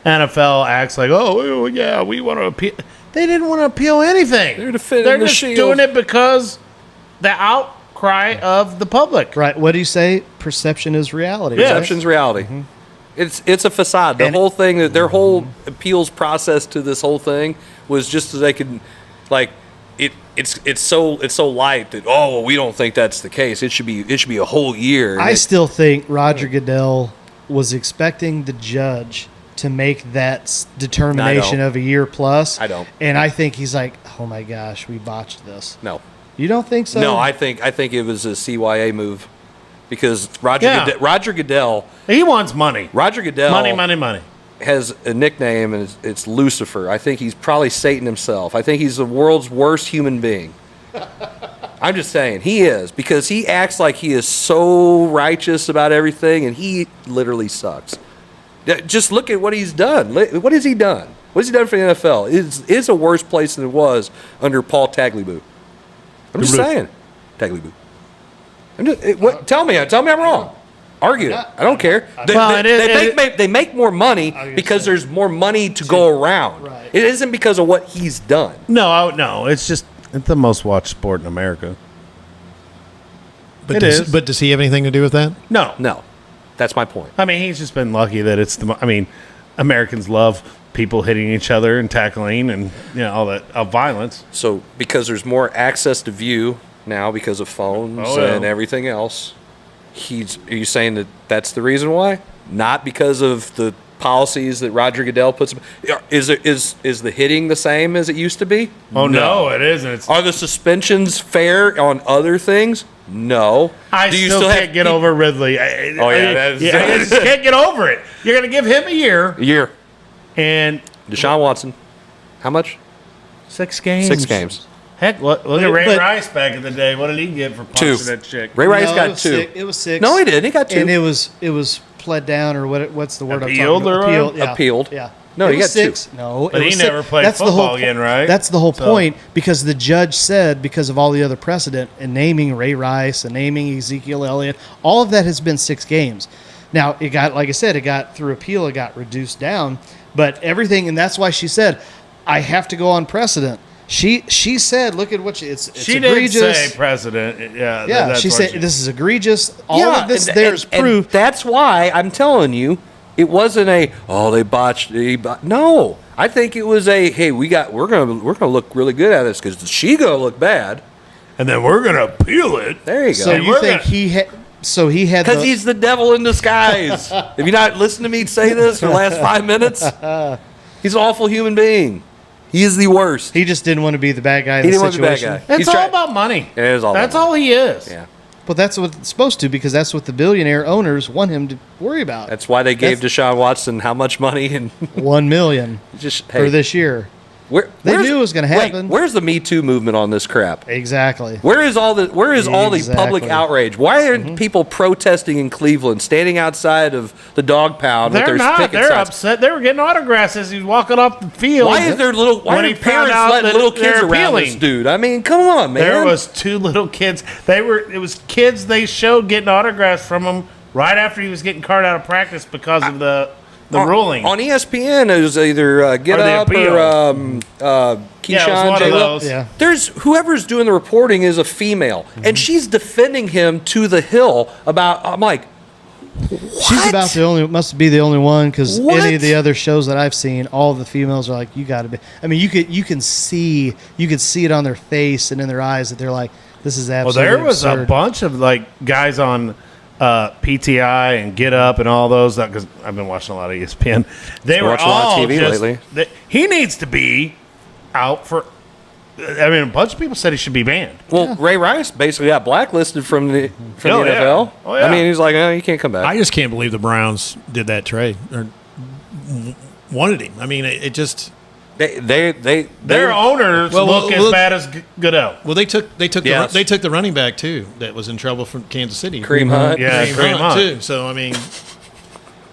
NFL acts like, oh yeah, we want to appeal. They didn't want to appeal anything. They're defending the just shield. doing it because the outcry of the public. Right. What do you say? Perception is reality. Perception's reality. Mm-hmm. It's a facade. The whole thing, their whole appeals process to this whole thing was just so they could, like, it's so light that we don't think that's the case. It should be a whole year. I still think Roger Goodell was expecting the judge to make that determination of a year plus. I don't. And I think he's like, oh my gosh, we botched this. No. You don't think so? No, I think it was a CYA move. Because Roger Goodell, he wants money. Roger Goodell, money, has a nickname, and it's Lucifer. I think he's probably Satan himself. I think he's the world's worst human being. I'm just saying, he is, because he acts like he is so righteous about everything, and he literally sucks. Just look at what he's done. What has he done? What has he done for the NFL? It's a worse place than it was under Paul Tagliabue. I'm just saying, Tagliabue. Tell me I'm wrong. Argue it. I don't care. They make more money because there's more money to go around. Right. It isn't because of what he's done. No. It's just the most watched sport in America. But does he have anything to do with that? No. That's my point. I mean, he's just been lucky that it's Americans love people hitting each other and tackling and all that violence. So because there's more access to view now because of phones and everything else, are you saying that that's the reason why? Not because of the policies that Roger Goodell puts? Is the hitting the same as it used to be? No, it isn't. Are the suspensions fair on other things? No. I still can't get over Ridley. I just can't get over it. You're going to give him a year. And DeShaun Watson, how much? 6 games. 6 games. Heck, look at Ray Rice back in the day. What did he get for punching that chick? Ray Rice got 2. It was 6. No, he didn't. He got 2. And it was pled down, or what's the word? Appealed, I'm talking about? or appealed. Yeah. No, he got 6. 2. No, but he never played football again, right? That's the whole point, because the judge said, because of all the other precedent and naming Ray Rice and naming Ezekiel Elliott, all of that has been 6 games. Now, it got, like I said, it got through appeal, it got reduced down, but everything, and that's why she said, I have to go on precedent. She said, look at what it's she egregious. She did say precedent. Yeah, she said, this is egregious. All of this there's proof. And that's why I'm telling you, it wasn't they botched. No, I think it was hey, we're gonna look really good at this because she gonna look bad, and then we're gonna appeal it. There you go. So you think he had? So he had because he's the devil in disguise. Have you not listened to me say this for the last 5 minutes? He's an awful human being. He is the worst. He just didn't want to be the bad guy in the situation. He didn't want to be the bad guy. It's all about money. It is all That's about money. all he is. Yeah. But that's what it's supposed to, because that's what the billionaire owners want him to worry about. That's why they gave DeShaun Watson how much money? And $1 million for this year. They knew it was going to happen. Where's the Me Too movement on this crap? Exactly. Where is all the public outrage? Why aren't people protesting in Cleveland, standing outside of the dog pound with their picket They're signs? upset. They were getting autographs as he's walking off the field. Why are parents letting little kids around this dude? I mean, come on, man. There was 2 little kids. It was kids they showed getting autographs from him right after he was getting carted out of practice because of the ruling. On ESPN, it was either Get Up or Keyshawn J. Will. Yeah. There's whoever's doing the reporting is a female, and she's defending him to the hill about. I'm like, what? She's must be the only one, because any of the other shows that I've seen, all of the females are like, you got to be. I mean, you can see it on their face and in their eyes that they're like, this is absolutely. Well, there was absurd. a bunch of guys on PTI and Get Up and all those, because I've been watching a lot of ESPN. They were all TV just, lately. He needs to be out for I mean, a bunch of people said he should be banned. Well, Ray Rice basically got blacklisted from the NFL. Yeah. Oh, yeah. I mean, he's like, oh, you can't come back. I just can't believe the Browns did that trade or wanted him. I mean, it just their owners look as bad as Goodell. Well, they took Yes. they took the running back too that was in trouble from Kansas City, Kareem Hunt. Yeah, Kareem Kareem Hunt Hunt. too. So I mean,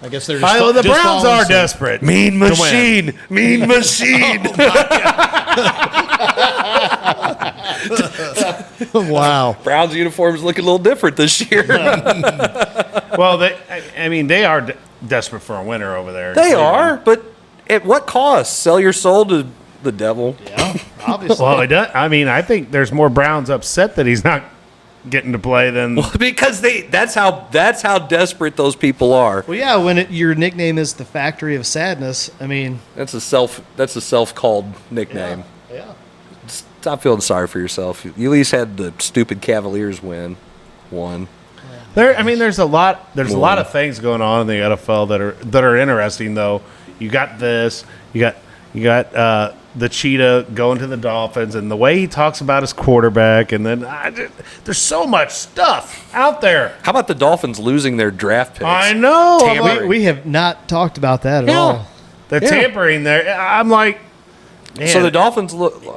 I guess they're just The just Browns following are suit. desperate. Mean machine. Mean machine. Wow. Browns uniforms look a little different this year. Well, they are desperate for a winner over there. They are, but at what cost? Sell your soul to the devil. Yeah, obviously. Well, it does. I mean, I think there's more Browns upset that he's not getting to play than Because that's how desperate those people are. Well, yeah, when your nickname is the Factory of Sadness, I mean, That's a self-called nickname. yeah. Stop feeling sorry for yourself. You at least had the stupid Cavaliers win one. There's a lot of things going on in the NFL that are interesting though. You got this, you got the cheetah going to the Dolphins, and the way he talks about his quarterback, and then there's so much stuff out there. How about the Dolphins losing their draft picks? I know. Tampering. We have not talked about that at all. The tampering there. I'm like, man. So the Dolphins,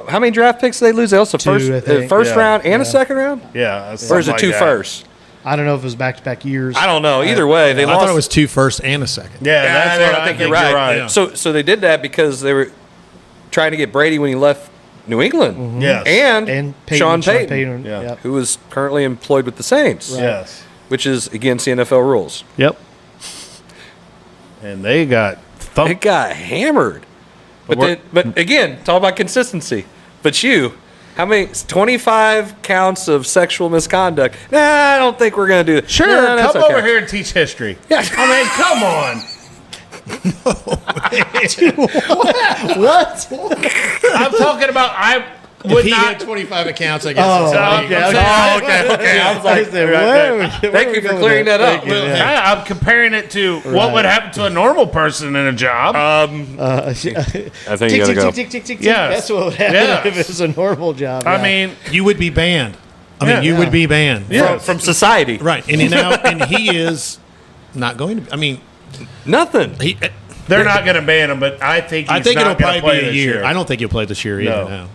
how many draft picks did they lose? They lost the first round and a second round? Yeah. Or is it two firsts? I don't know if it was back-to-back years. I don't know. Either way, they I lost. thought it was 2 firsts and a second. Yeah, that's what I think you're right. Yeah. So they did that because they were trying to get Brady when he left New England. Mm-hmm. Yes. And Peyton, Sean Payton, Yep. who was currently employed with the Saints, Yes. which is against the NFL rules. Yep. And they got thumped. It got hammered. But again, talk about consistency. But how many? 25 counts of sexual misconduct. Nah, I don't think we're going to do that. Sure, Nah, that's come okay. over here and teach history. Yeah. I mean, come on. What? I'm talking about If he had 25 accounts, I guess. Okay. I was like, thank you for clearing that up. I'm comparing it to what would happen to a normal person in a job. I think Tick, you tick, got to go. tick, tick, tick, tick. Yes. That's what would happen Yes. if it was a normal job. I yeah. mean, You would be banned. You would be banned. From society. Right. And he is not going to. I mean, Nothing. they're not going to ban him, but I think it'll not gonna probably play be a this year. year. I don't think he'll play this year either. No. No.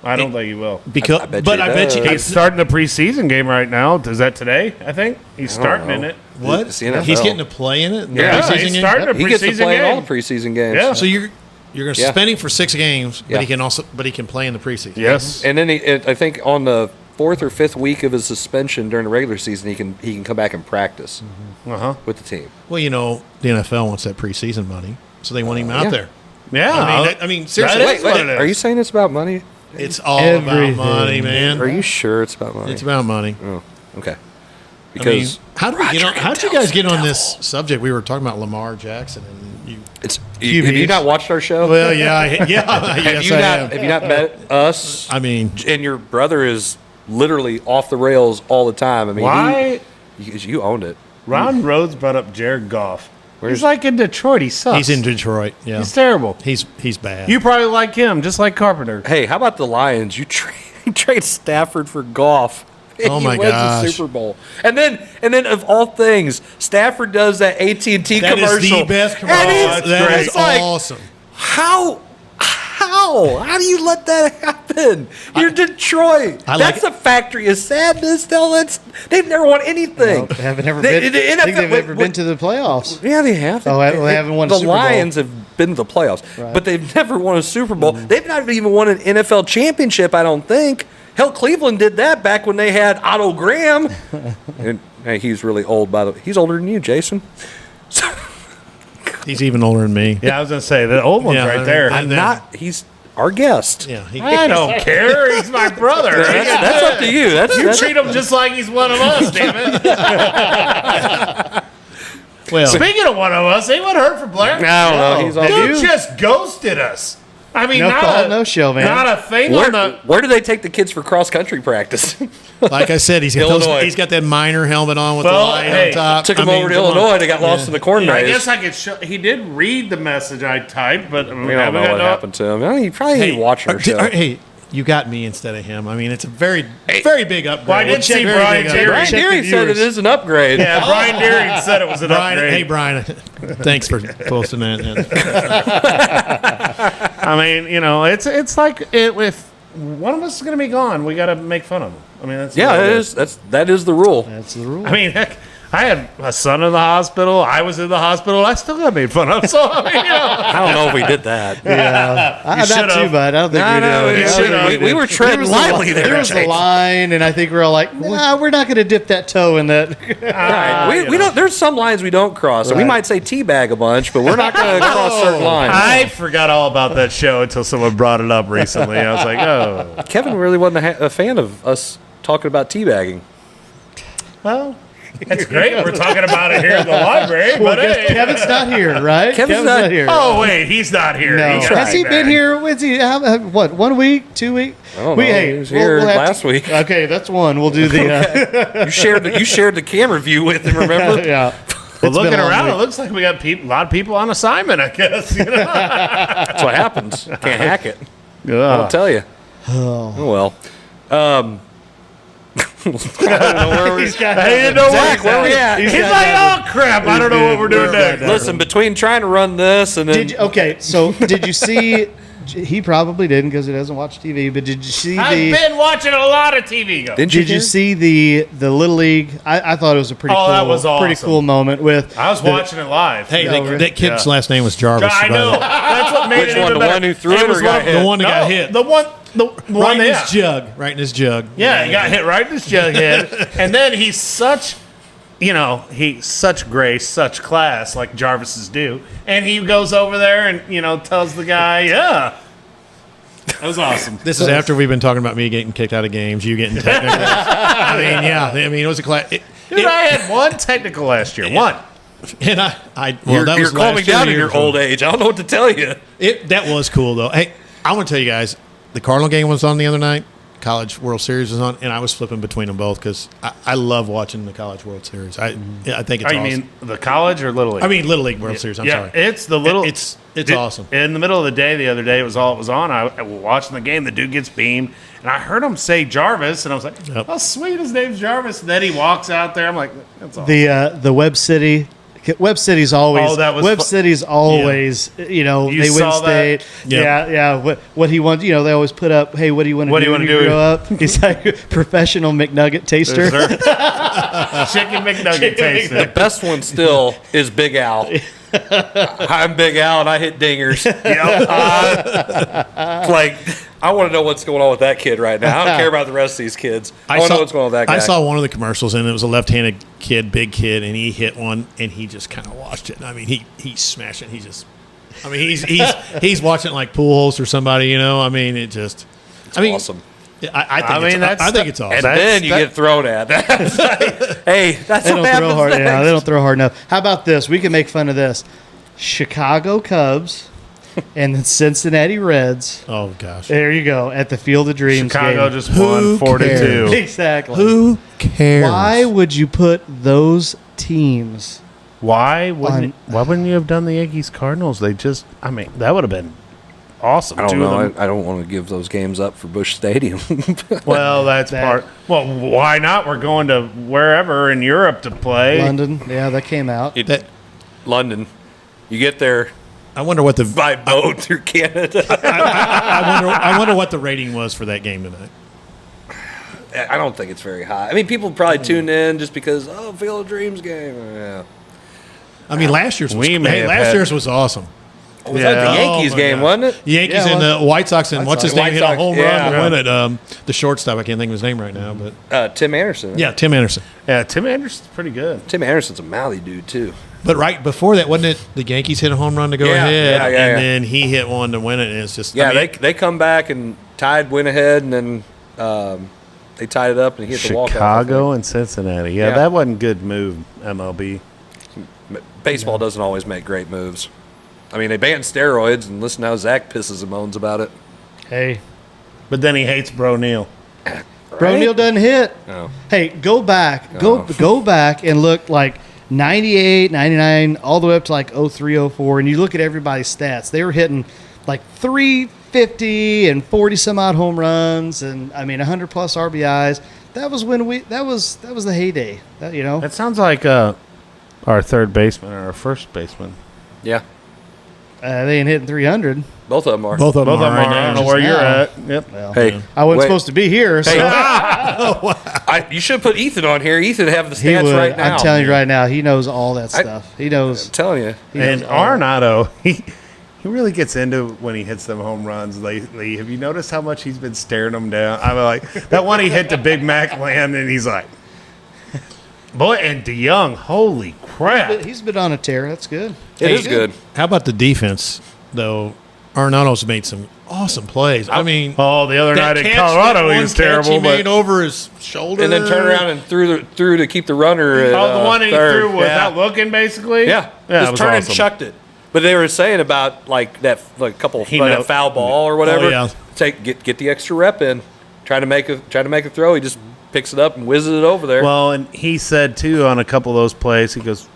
I don't think he will. Because, I bet but you I bet you. He's starting the preseason game right now. Is that today? I think he's starting in it. What? It's the NFL. He's getting to play in it. in the Yeah, preseason he's game? starting a He gets to preseason play in all game. the preseason games. Yeah. So you're going to Yeah. suspend him for 6 games, Yeah. but he can play in the preseason. Yes. And then I think on the 4th or 5th week of his suspension during the regular season, he can come back and practice with the team. Well, the NFL wants that preseason money, so they want him out Yeah. there. Yeah. I mean, seriously, That is what it is. Are you saying it's about money? it's all Everything. about money, man. Are you sure it's about money? It's about money. Oh, okay. I mean, Because how did we get on? Roger How did you Goodell's guys get on the this subject? We were talking about Lamar Jackson, and you. have you not watched our show? Well, yeah, have yes, you I not? have. Have you not met us? I mean, And your brother is literally off the rails all the time. I mean, Why? you owned it. Ron Rhodes brought up Jared Goff. Where's- He's like in Detroit. He sucks. he's in Detroit. Yeah, He's terrible. he's bad. You probably like him, just like Carpenter. Hey, how about the Lions? You trade Stafford for Goff. Oh, he my wins gosh. the Super Bowl, and then of all things, Stafford does that AT&T that is commercial. the best commercial. And it's- That is it's like, awesome. How do you let that happen? You're Detroit. That's the factory of sadness. They've never won anything. They haven't ever been. I think they've ever been to the playoffs. Yeah, they have. Oh, they haven't won a The Super Bowl. Lions have been to the playoffs, Right. but they've never won a Super Bowl. They've not even won an NFL championship, I don't think. Hell, Cleveland did that back when they had Otto Graham. And hey, he's really old, by the way. He's older than you, Jason. He's even older than me. Yeah, I was gonna say the old one's Yeah, right there. I'm not. He's our guest. Yeah, I don't care. He's my brother. That's up to you. You treat him just like he's one of us, damn it. Well, Speaking of one of us, anyone heard from Blair? I don't know. He's all Dude just ghosted us. I mean, No not call, a, no show, man. Not a thing on the. Where do they take the kids for cross country practice? like I said, he's got Illinois. he's got that miner helmet on with Well, the light hey, on top. Took him I mean, over to come on. Illinois. They got lost in the corn I maze. guess I could show. He did read the message I typed, but We don't know what happened to him. He probably didn't watch our show. Hey, You got me instead of him. I mean, it's a very big upgrade. Well, I did see Brian Deering. Brian Deering said it is an upgrade. Yeah, Brian Deering said it was an upgrade. Hey, Brian, thanks for posting that. I mean, you know, it's like if one of us is going to be gone, we got to make fun of him. I mean, that's that is the rule. That's the rule. I mean, heck, I had a son in the hospital. I was in the hospital. I still got made fun of. So I mean, you know. I don't know if we did that. Not too bad. I don't think we did. We were treading lightly there. There was a line, and I think we were all like, "Nah, we're not going to dip that toe in that." Right. We don't. There's some lines we don't cross. So we might say teabag a bunch, but we're not going to cross certain lines. I forgot all about that show until someone brought it up recently. I was like, oh. Kevin really wasn't a fan of us talking about teabagging. Well, that's great. We're talking about it here in the library. Well, but hey. Kevin's not here, right? Kevin's not here. Oh, wait. He's not here. No. Has he been here? What's he? What? 1 week? 2 weeks? I don't know. He was here last week. Okay, that's one. We'll do the. You shared the camera view with him. Remember? Yeah. Well, looking around, it looks like we got a lot of people on assignment, I guess. You know? That's what happens. Can't hack it. I'll tell you. Oh well. I don't know where we Zach, where we at? He's like, oh crap! I don't know what we're doing next. Listen, between trying to run this and then did you see? He probably didn't because he doesn't watch TV. But did you see? I've been watching a lot of TV. Did you see the Little League? I thought it was a pretty cool, that was awesome. Pretty cool moment with. I was watching it live. Hey, that kid's last name was Jarvis. I know. That's what made it even better. The one who threw it or got hit? The one that got hit. The one right in his jug. Right in his jug. Yeah, he got hit right in his jug head. And then he's such, such grace, such class, like Jarvis's do. And he goes over there and, tells the guy, yeah. That was awesome. This is after we've been talking about me getting kicked out of games, you getting technical. It was a class. Dude, I had one technical last year. One. And you're calming down in your old age. I don't know what to tell you. That was cool, though. Hey, I want to tell you guys, the Cardinal game was on the other night. College World Series was on, and I was flipping between them both because I love watching the College World Series. I think it's awesome. You mean the college or Little League? I mean Little League World Series. I'm sorry. It's the little. It's awesome. In the middle of the day, the other day, it was on. I was watching the game. The dude gets beamed, and I heard him say Jarvis, and I was like, "Oh, sweet, his name's Jarvis." And then he walks out there. I'm like, "That's awesome." The Web City. Web City's always. Oh, that was Web City's always. You they win state. Yeah. What he wants. They always put up. Hey, what do you want to do when you grow up? He's like professional McNugget taster. Chicken McNugget taster. The best one still is Big Al. I'm Big Al and I hit dingers. I want to know what's going on with that kid right now. I don't care about the rest of these kids. I want to know what's going on with that guy. I saw one of the commercials, and it was a left-handed kid, big kid, and he hit one, and he just kind of watched it. I mean, he smashed it. He's watching it like Pujols or somebody, I mean, it just. Awesome. I think it's awesome. And then you get thrown at. Hey, that's what happens next. Yeah, they don't throw hard enough. How about this? We can make fun of this. Chicago Cubs and the Cincinnati Reds. Oh, gosh. There you go, at the Field of Dreams Chicago game. Just won 4-2. Exactly. Who cares? Why would you put those teams? Why wouldn't you have done the Yankees Cardinals? That would have been awesome. I don't know. I don't want to give those games up for Busch Stadium. Well, that's part. Well, why not? We're going to wherever in Europe to play. London. Yeah, that came out. London. You get there. I wonder what by boat through Canada. I wonder what the rating was for that game tonight. I don't think it's very high. I mean, people probably tune in just because Field of Dreams game. Yeah. I mean, last year's was awesome. Was that the Yankees game, wasn't it? The Yankees and the White Sox, and what's his name hit a home run to win it. The shortstop, I can't think of his name right now, but Tim Anderson. Yeah, Tim Anderson. Yeah, Tim Anderson's pretty good. Tim Anderson's a mouthy dude too. But right before that, wasn't it the Yankees hit a home run to go ahead, and then he hit one to win it, and it's just they come back and went ahead, and then they tied it up and he hit the walk-off. Chicago and Cincinnati. Yeah, that wasn't a good move, MLB. Baseball doesn't always make great moves. I mean, they banned steroids, and listen how Zach pisses and moans about it. Hey. But then he hates Bro Neal. Bro Neal doesn't hit. No. Hey, go back. Go back and look like 98, 99, all the way up to like 03, 04, and you look at everybody's stats. They were hitting like 50 and 40 some odd home runs, and I mean 100 plus RBIs. That was when that was the heyday. That sounds like our third baseman or our first baseman. Yeah. They ain't hitting 300. Both of them are. Both of them are. I don't know where you're at. Yep. Well, Hey, I wasn't supposed to be here. So. Hey, you should put Ethan on here. Ethan have the He stats would. right now. I'm telling you right now, he knows all that stuff. He knows. I'm telling you. And Arenado, he really gets into when he hits them home runs lately. Have you noticed how much he's been staring them down? I'm like, that one he hit to Big Mac land, and he's like, boy, and DeYoung, holy crap. He's been on a tear. That's good. It is good. How about the defense, though? Arenado's made some awesome plays. I mean, the other that night in catch, Colorado, that he one was catch terrible. He but made over his shoulder. And then turn around and threw to keep the runner at, the one he third. threw without looking, basically? Yeah. It Just was turned awesome. and chucked it. But they were saying about that couple knows. foul ball or whatever. Oh, yeah. Get the extra rep in. Try to make a throw. He just picks it up and whizzes it over there. Well, and he said, too, on a couple of those plays, he goes,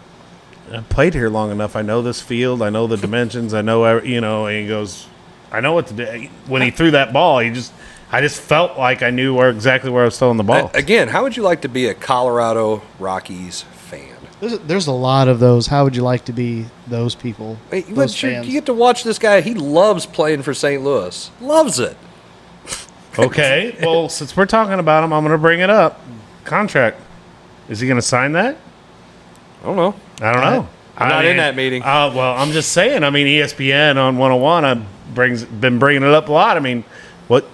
I played here long enough. I know this field. I know the dimensions. I know, and he goes, I know what to do. When he threw that ball, I just felt like I knew exactly where I was throwing the ball. Again, how would you like to be a Colorado Rockies fan? There's a lot of those. How would you like to be those people? Those fans? You get to watch this guy. He loves playing for St. Louis. Loves it. Okay, well, since we're talking about him, I'm going to bring it up. Contract. Is he going to sign that? I don't know. I don't know. I'm not in that meeting. Well, I'm just saying. I mean, ESPN on 101, I've been bringing it up a lot. I mean, what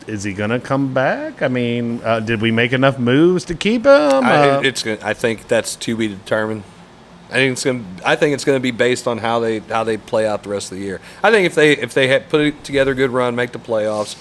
is he going to come back? I mean, did we make enough moves to keep him? I think that's to be determined. I think it's going to be based on how they play out the rest of the year. I think if they had put together a good run, make the playoffs,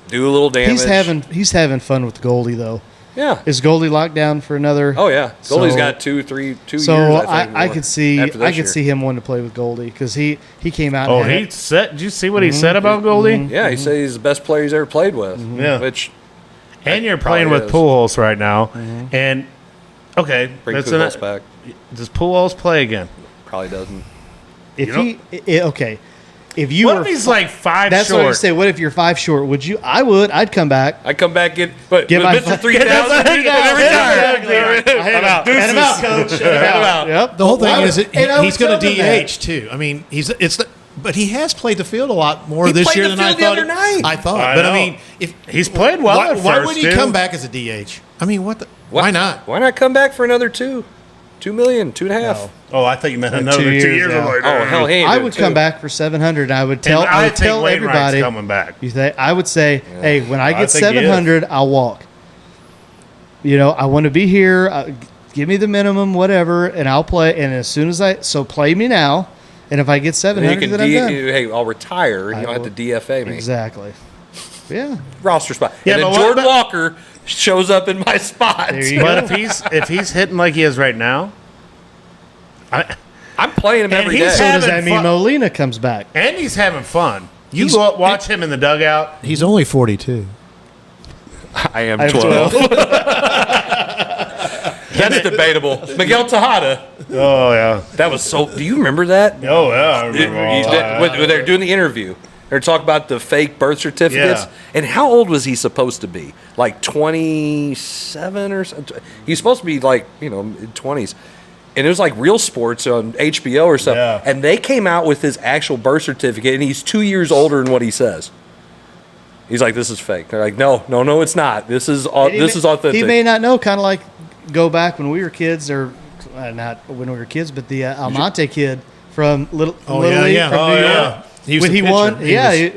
do a little damage. He's having fun with Goldie though. Yeah. Is Goldie locked down for another? Oh yeah. Goldie's got 2 years. So I think, I could see year. him wanting to play with Goldie because he came out. Oh, did you see what he said about Goldie? Yeah, he said he's the best player he's ever played with. Yeah. And you're playing with Pujols right now, and okay, bring Pujols back. Does Pujols play again? Probably doesn't. If you what were if he's like 5 that's short? what I say. What if you're 5 short? Would you? I'd come back. I'd come back get my Mr. 3000 and retire. Head him out, coach. Head him out. Yep. The whole thing is he's going to that. DH too. I mean, but he has played the field a lot more He this played year the than I field the thought. other night. I thought, I but know. I mean, if He's played well at why first, would he too. come back as a DH? I mean, why not? Why not come back for another $2 million, 2.5? Oh, I thought you meant another 2 2 years years. now. Like, Oh hell, he ain't I doing would two. come back for 700. And I would tell. And I would think tell Wainwright's everybody. coming back. I would say, hey, when I I get think he is. 700, I'll walk. I want to be here. Give me the minimum, whatever, and I'll play. And as soon as play me now. And if I get And 700, you can then I'm done. hey, I'll retire, and you don't have to DFA me. Exactly. Yeah. Roster spot. Yeah, and then but Jordan Walker shows up in my spot. There you But go. if he's hitting like he is right now, I'm playing him And every he's day. So does that having mean fun. Molina comes back? and he's having fun. You He's- go watch him in the dugout. He's only 42. I am I have 12. That's debatable. Miguel Tejada. Oh yeah. That was so. Do you remember that? Oh yeah. I remember all that. When they're doing the interview, they're talking about the fake birth certificates. Yeah. And how old was he supposed to be? Like 27 or something? He's supposed to be like, mid-20s. And it was like Real Sports on HBO or something. Yeah. And they came out with his actual birth certificate, and he's 2 years older than what he says. He's like, this is fake. They're like, no, it's not. This is authentic. He may not know. Kind of like go back when we were kids, or not when we were kids, but the Almonte kid from Little League yeah. from New York. Yeah. He was When the he pitcher.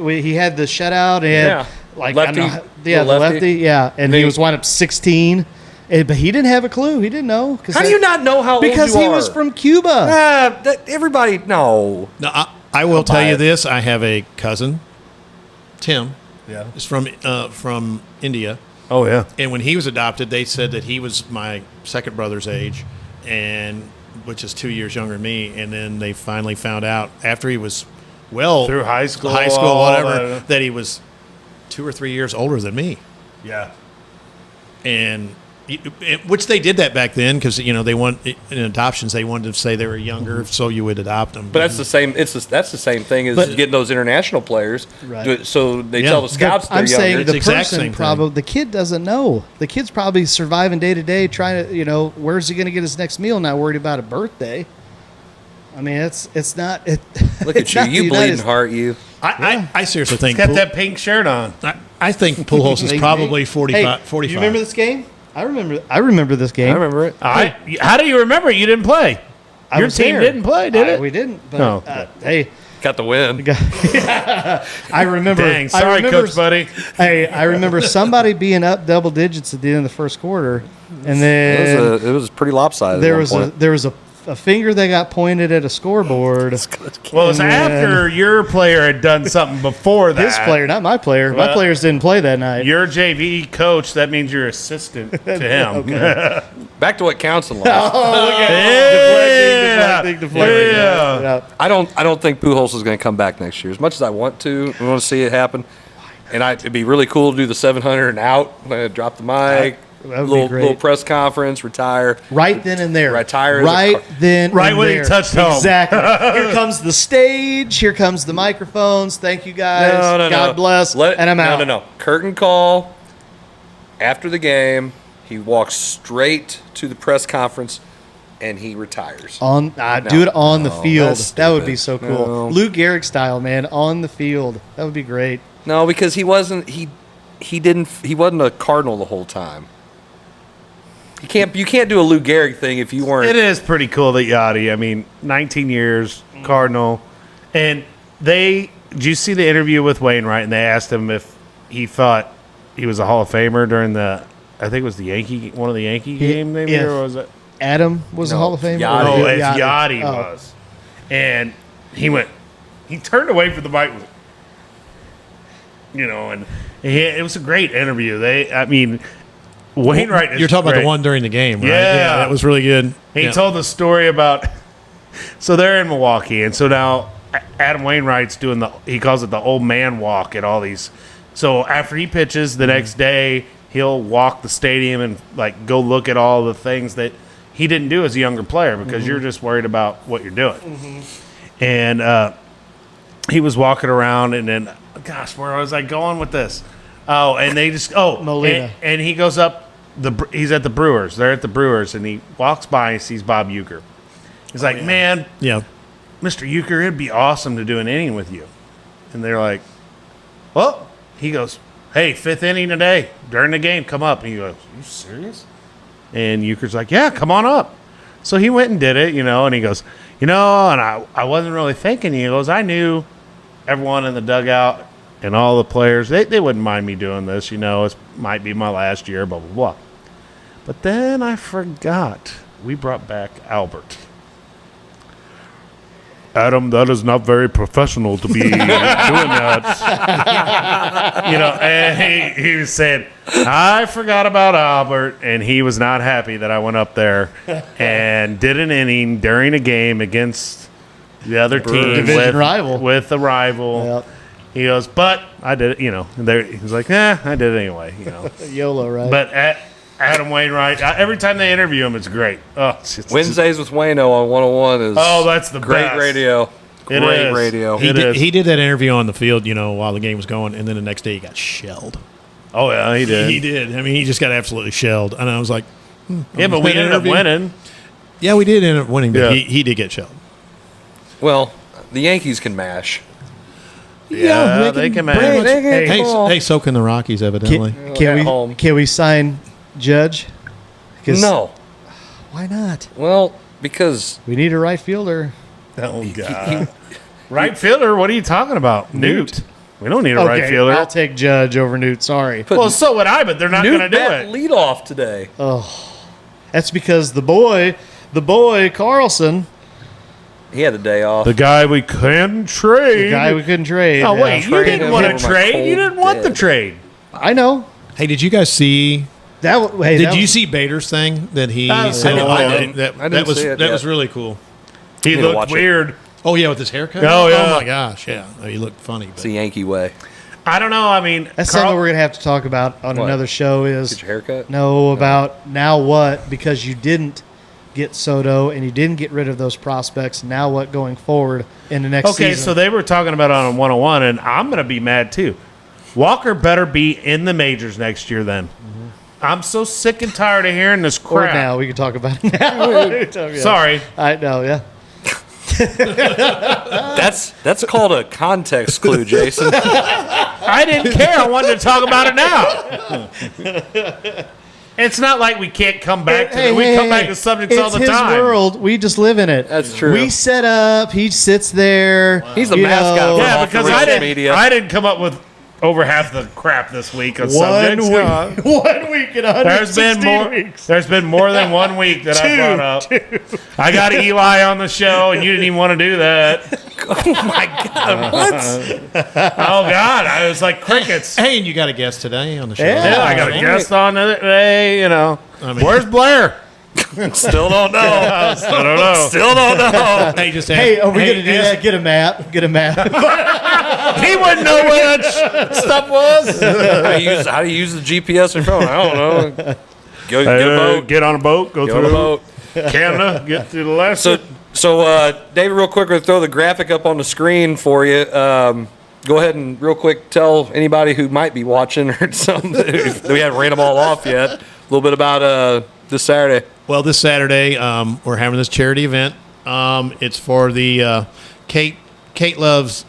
won, he had the shutout and Lefty. the Little lefty, and he was wound up 16. But he didn't have a clue. He didn't know. How do you not know how old you are? Because he was from Cuba. Everybody, no. No, I will tell you this. I have a cousin, Tim. Yeah, is from India. Oh yeah. And when he was adopted, they said that he was my second brother's age, and which is 2 years younger than me. And then they finally found out after he was Through high school, whatever, that he was 2 or 3 years older than me. Yeah. And Which they did that back then because they want in adoptions they wanted to say they were younger, so you would adopt them. But that's the same. That's the same thing as getting those international players. Right. So they tell the scouts they're I'm younger. saying the exact person same probably the kid doesn't know. The kid's probably surviving day to day, trying to where's he going to get his next meal? Not worried about a birthday. I mean, it's not. Look at you bleeding heart. You. I seriously think He's got that pink shirt on. I think Pujols is probably 45. 45. You remember this game? I remember this game. I remember it. How do you remember it? You didn't play. Your team didn't play, did it? We didn't. But, No. Hey, got the win. I remember. Dang, sorry, Coach Buddy. Hey, I remember somebody being up double digits at the end of the first quarter, and then it was pretty lopsided. there was a finger that got pointed at a scoreboard. Well, it's after your player had done something before that. His player, not my player. My players didn't play that night. Your JV coach, that means you're assistant to him. Back to what counts in life. Oh, look Yeah. deflecting. Yeah. I don't think Pujols is going to come back next year. As much as I want to see it happen, and it'd be really cool to do the 700 and out, drop the mic, That would be great. little press conference, retire Right then and there. Retire. Right then Right and when he there. touched home. Exactly. Here comes the stage. Here comes the microphones. Thank you, guys. God bless. And I'm out. No. Curtain call. After the game, he walks straight to the press conference, and he retires. Do it on the field. That would be so cool. No. Lou Gehrig style, man, on the field. That would be great. No, because he wasn't a Cardinal the whole time. You can't do a Lou Gehrig thing if you weren't. It is pretty cool that Yachty, 19 years, Cardinal. And did you see the interview with Wainwright, and they asked him if he thought he was a Hall of Famer during I think it was one of the Yankee game maybe, or was it? Adam was a Hall of Famer? Yachty. No, Yachty was. And he turned away from the mic, and it was a great interview. Wainwright is You're talking about great. the one during the game, right? Yeah. That was really good. He told the story about. So they're in Milwaukee, and so now Adam Wainwright's doing he calls it the old man walk at all these. So after he pitches the next day, he'll walk the stadium and go look at all the things that he didn't do as a younger player because you're just worried about what you're doing. And he was walking around, and then, gosh, where was I going with this? Oh, and they just Molina. and he goes up. He's at the Brewers. They're at the Brewers, and he walks by and sees Bob Uecker. He's like, man, Yeah. Mr. Uecker, it'd be awesome to do an inning with you. And they're like, well, he goes, hey, 5th inning today during the game, come up. And he goes, are you serious? And Euchre's like, yeah, come on up. So he went and did it, and he goes, and I wasn't really thinking. He goes, I knew everyone in the dugout and all the players, they wouldn't mind me doing this, it might be my last year, blah, blah, blah. But then I forgot. We brought back Albert. Adam, that is not very professional to be doing that. And he was saying, I forgot about Albert, and he was not happy that I went up there and did an inning during a game against the other team Division rival. With a rival. Yep. He goes, but I did it, And he was like, I did it anyway, YOLO, right? But Adam Wainwright, every time they interview him, it's great. Oh, it's Wednesdays with Wayno on 101 is that's the great best. radio. It Great is. radio. He did that interview on the field, while the game was going, and then the next day he got shelled. Oh, yeah, he did. He did. He just got absolutely shelled. And I was like, Yeah, but we ended up winning. Yeah, we did end up winning, but Yeah. he did get shelled. Well, the Yankees can mash. Yeah, they can manage. pretty much- They can ball. Hey, so can the Rockies, evidently. Can we sign Judge? 'Cause- No. Why not? Well, because We need a right fielder. Oh, God. Right fielder? What are you talking about? Newt. We don't need a right fielder. I'll take Judge over Newt. Sorry. Well, so would I, but they're not going to do it. lead off today. That's because the boy Carlson, He had a day off. The guy we couldn't trade. the guy we couldn't trade. Oh, wait, you Trade didn't him want over to my trade? cold You didn't want the dead. trade. I know. Hey, did you guys see? Did you see Bader's thing that he I said? didn't. I didn't That was see it that yet. was really cool. He need to looked watch it. weird. Oh yeah, with his haircut. Oh, yeah. Oh my gosh, yeah. He looked funny. It's But the Yankee way. I don't know. I mean, That's something we're going to have to talk about on another show is... Get your haircut? No, about now what, because you didn't get Soto and you didn't get rid of those prospects. Now what going forward in the next season? Okay, so they were talking about it on 101, and I'm going to be mad too. Walker better be in the majors next year then. Mm-hmm. I'm so sick and tired of hearing this crap. Or now. We can talk about it now. Sorry. I know, yeah. That's called a context clue, Jason. I didn't care. I wanted to talk about it now. It's not like we can't come back to it. We come back to subjects all the time. It's his world. We just live in it. That's true. We set up. He sits there. He's the mascot. Yeah, because I didn't come up with over half the crap this week of 1 subjects. week. 1 week and 160 weeks. There's been more than 1 week that I brought up. I got Eli on the show, and you didn't even want to do that. Oh my God! What? Oh God! I was like crickets. Hey, and you got a guest today on the show. Yeah, I got a guest on today. You know, where's Blair? Still don't know. Still don't know. Still don't know. Hey, are we going to do that? Get a map. Get a map. He wouldn't know where that stuff was. How do you use the GPS in your phone? I don't know. Get a boat. Get on a boat. Go Get through on a boat. Canada. Get to the left. So David, real quick, we're going to throw the graphic up on the screen for you. Go ahead and real quick tell anybody who might be watching or something. We haven't ran them all off yet. A little bit about this Saturday. Well, this Saturday, we're having this charity event. It's for the Kate Loves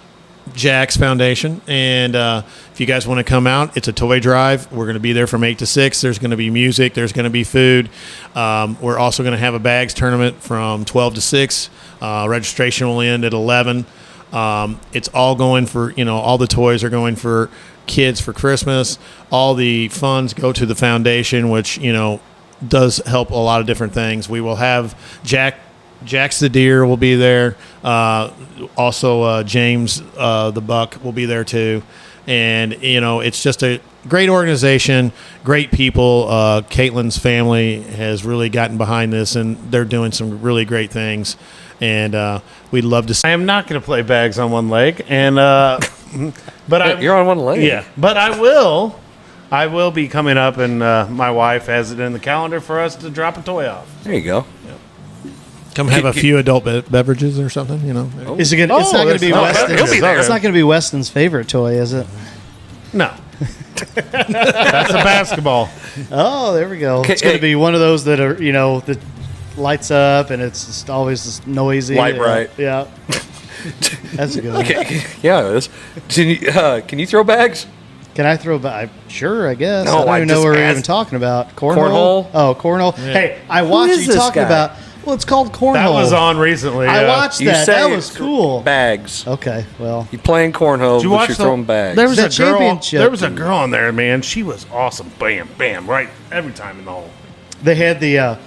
Jack's Foundation. And if you guys want to come out, it's a toy drive. We're going to be there from 8 to 6. There's going to be music. There's going to be food. We're also going to have a bags tournament from 12 to 6. Registration will end at 11. It's all going for, all the toys are going for kids for Christmas. All the funds go to the foundation, which, does help a lot of different things. We will have Jack's the Deer will be there. Also, James the Buck will be there too. And, it's just a great organization, great people. Caitlin's family has really gotten behind this, and they're doing some really great things. And we'd love to see. I am not going to play bags on one leg. And but you're on one leg. Yeah, but I will be coming up, and my wife has it in the calendar for us to drop a toy off. There you go. Come have a few adult beverages or something, Is it gonna, it's not going to be Weston's. It's not going to be Weston's favorite toy, is it? No. That's a basketball. Oh, there we go. It's going to be one of those that are, that lights up and it's just always just noisy. Light bright. Yeah. That's a good one. Yeah, it is. Can you throw bags? Can I throw back? Sure, I guess. No, I don't even know what we're even talking about. Cornhole? Oh, cornhole. Yeah. Hey, I watched you talking about. Well, it's called cornhole. That was on recently. I watched You that. say That was cool. Bags. Okay, well. You're playing cornhole, but you're throwing bags. There was The a girl. championship. There was a girl in there, man. She was awesome. Bam, bam, right every time in the hole. They had the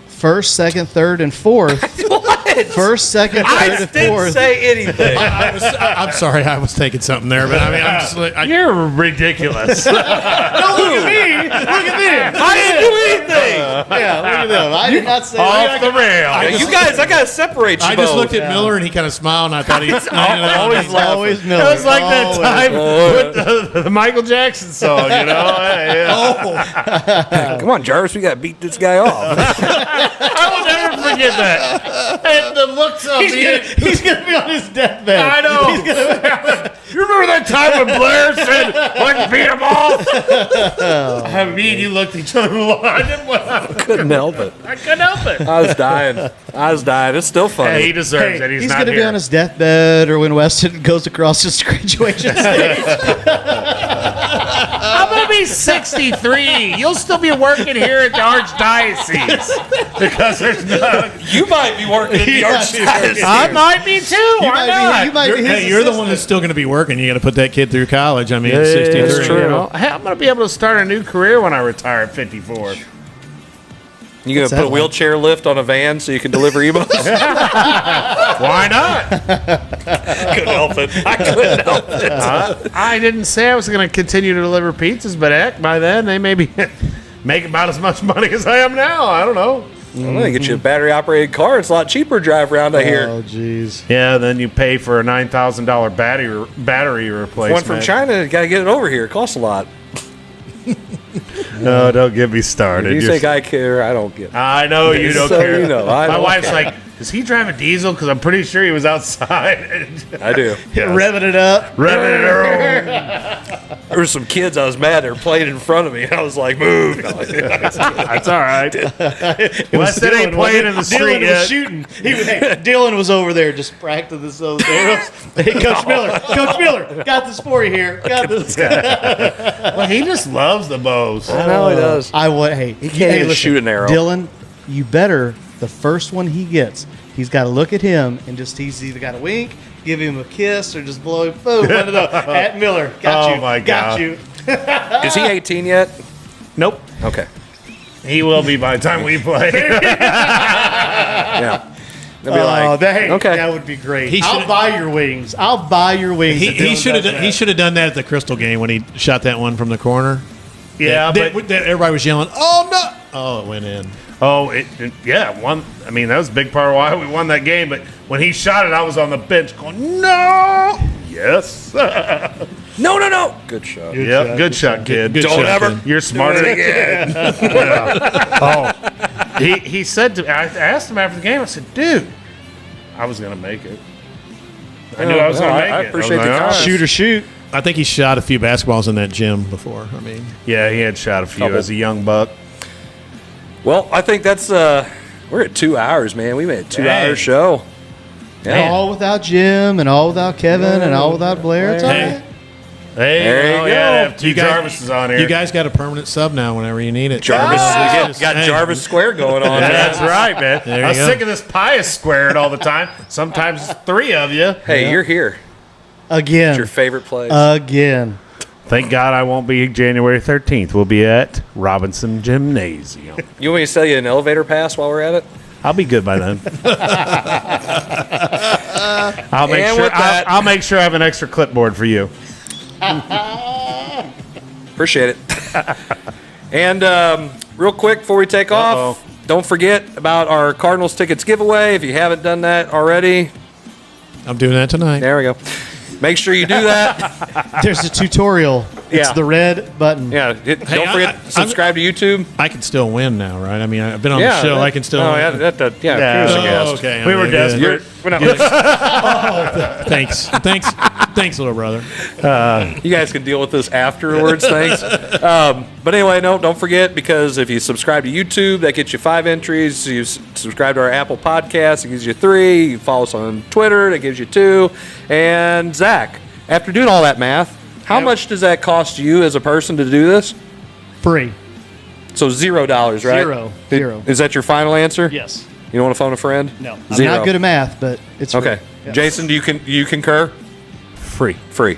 first, second, third, and fourth. What? First, second, third, and didn't fourth. say anything. I'm sorry, I was taking something there, but I mean, I'm just like, You're ridiculous. No, look at me. Look at me. I didn't do anything. Yeah, look at them. I did not say Off the rail. You guys, I gotta separate you I just both. looked at Miller and he kind of smiled, and I thought he Always Miller. It was like that time with the Michael Jackson song, Come on, Jarvis, we gotta beat this guy off. I will never forget that. And the looks of He's going to be on his deathbed. I know. You remember that time when Blair said, let's beat him off? Me and you looked at each other. I Couldn't help it. I couldn't help it. I was dying. It's still funny. Hey, he deserves it. He's not going to be here. on his deathbed or when Weston goes across his graduation stage. I'm going to be 63. You'll still be working here at the Archdiocese. Because there's no... You might be working at the Archdiocese. I might be too. Why not? You're the one that's still going to be working. You got to put that kid through college. I mean, 63. That's true. You know? Hey, I'm going to be able to start a new career when I retire at 54. You gonna put a wheelchair lift on a van so you can deliver emails? Why not? Couldn't help it. I couldn't help it. I didn't say I was going to continue to deliver pizzas, but heck, by then they maybe make about as much money as I am now. I don't know. I'm going to get you a battery-operated car. It's a lot cheaper to drive around, I hear. Oh, jeez. Yeah, then you pay for a $9,000 battery replacement. One from China, you got to get it over here. It costs a lot. No, don't get me started. If you think I care, I don't get it. I know you don't So care. you know, I My don't wife's care. like, does he drive a diesel? Because I'm pretty sure he was outside. I do. Revving it up. Revving it up. There were some kids I was mad they were playing in front of me. I was like, move. No, That's all right. Wes said ain't playing in the street Dylan yet. was shooting. Dylan was over there just practicing this. Hey, Coach Miller, got this for you here. Got this. Well, he just loves the bows. I know he does. He can't even shoot an arrow. Dylan, you better, the first one he gets, he's got to look at him and he's either got to wink, give him a kiss, or just blow him. Boom, one of those. At Miller. Got you. my Got God. you. Is he 18 yet? Nope. Okay. He will be by the time we play. Yeah. They'll be like, okay. That would be great. He I'll should- buy your wings. I'll buy your wings. He if Dylan should have does done, he that. should have done that at the Crystal game when he shot that one from the corner. Yeah, but Everybody was yelling, "Oh no!" Oh, it went in. yeah, one. I mean, that was a big part of why we won that game. But when he shot it, I was on the bench going, "No, yes, no." Good shot. good shot, kid. Good Don't shot, ever. kid. You're smarter Do it than Oh, he said to me. I asked him after the game. I said, "Dude, I was gonna make it. I knew I was gonna make I it." appreciate was the like, comment. "All right." Shoot or shoot. I think he shot a few basketballs in that gym before. I mean, Yeah, he had shot a few Couple. as a young buck. Well, I think that's we're at 2 hours, man. We made a 2-hour show. Yeah. All without Jim and all without Kevin and all without Blair. It's all Hey. right. Hey, There you well, go. yeah, have two You guys- Jarvises on here. you guys got a permanent sub now whenever you need it. Jarvis, Ah! you got Hey. Jarvis Square going on. man. That's right, man. There you I was go. sick of this pious squared all the time. Sometimes three of you. Hey, you're here. Again. It's your favorite place. Again. Thank God I won't be January 13th. We'll be at Robinson Gymnasium. You want me to sell you an elevator pass while we're at it? I'll be good by then. I'll make And sure. with that- I'll make sure I have an extra clipboard for you. Appreciate it. And real quick before we take off, don't forget about our Cardinals tickets giveaway. If you haven't done that already, I'm doing that tonight. there we go. Make sure you do that. There's a tutorial. It's Yeah. the red button. Yeah. Don't forget to subscribe to YouTube. I can still win now, right? I mean, I've been on Yeah, the show. that- I can still. Oh, win. yeah, Yeah. here's a Oh, guest. okay. We were good. desperate. We're not Thanks, little brother. You guys can deal with this afterwards. Thanks. But anyway, don't forget, because if you subscribe to YouTube, that gets you 5 entries. You subscribe to our Apple Podcast, it gives you 3. You follow us on Twitter, that gives you 2. And Zach, after doing all that math, how much does that cost you as a person to do this? Free. So $0, right? Zero. Is that your final answer? Yes. You don't want to phone a friend? No. I'm 0. not good at math, but it's free. Okay. Yeah. Jason, do you concur? Free. Free.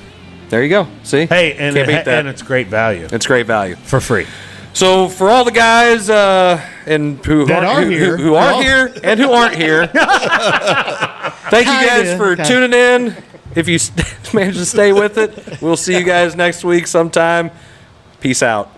There you go. See? Hey, and Can't beat that. and it's great value It's great value. for free. So for all the guys and who That aren't, are who, here. who are Well. here and who aren't here, thank you guys Kinda. for tuning in. If you manage to stay with it, we'll see you guys next week sometime. Peace out.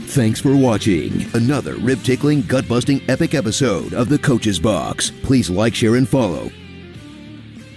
Thanks for watching another rib-tickling, gut-busting, epic episode of The Coach's Box. Please like, share, and follow.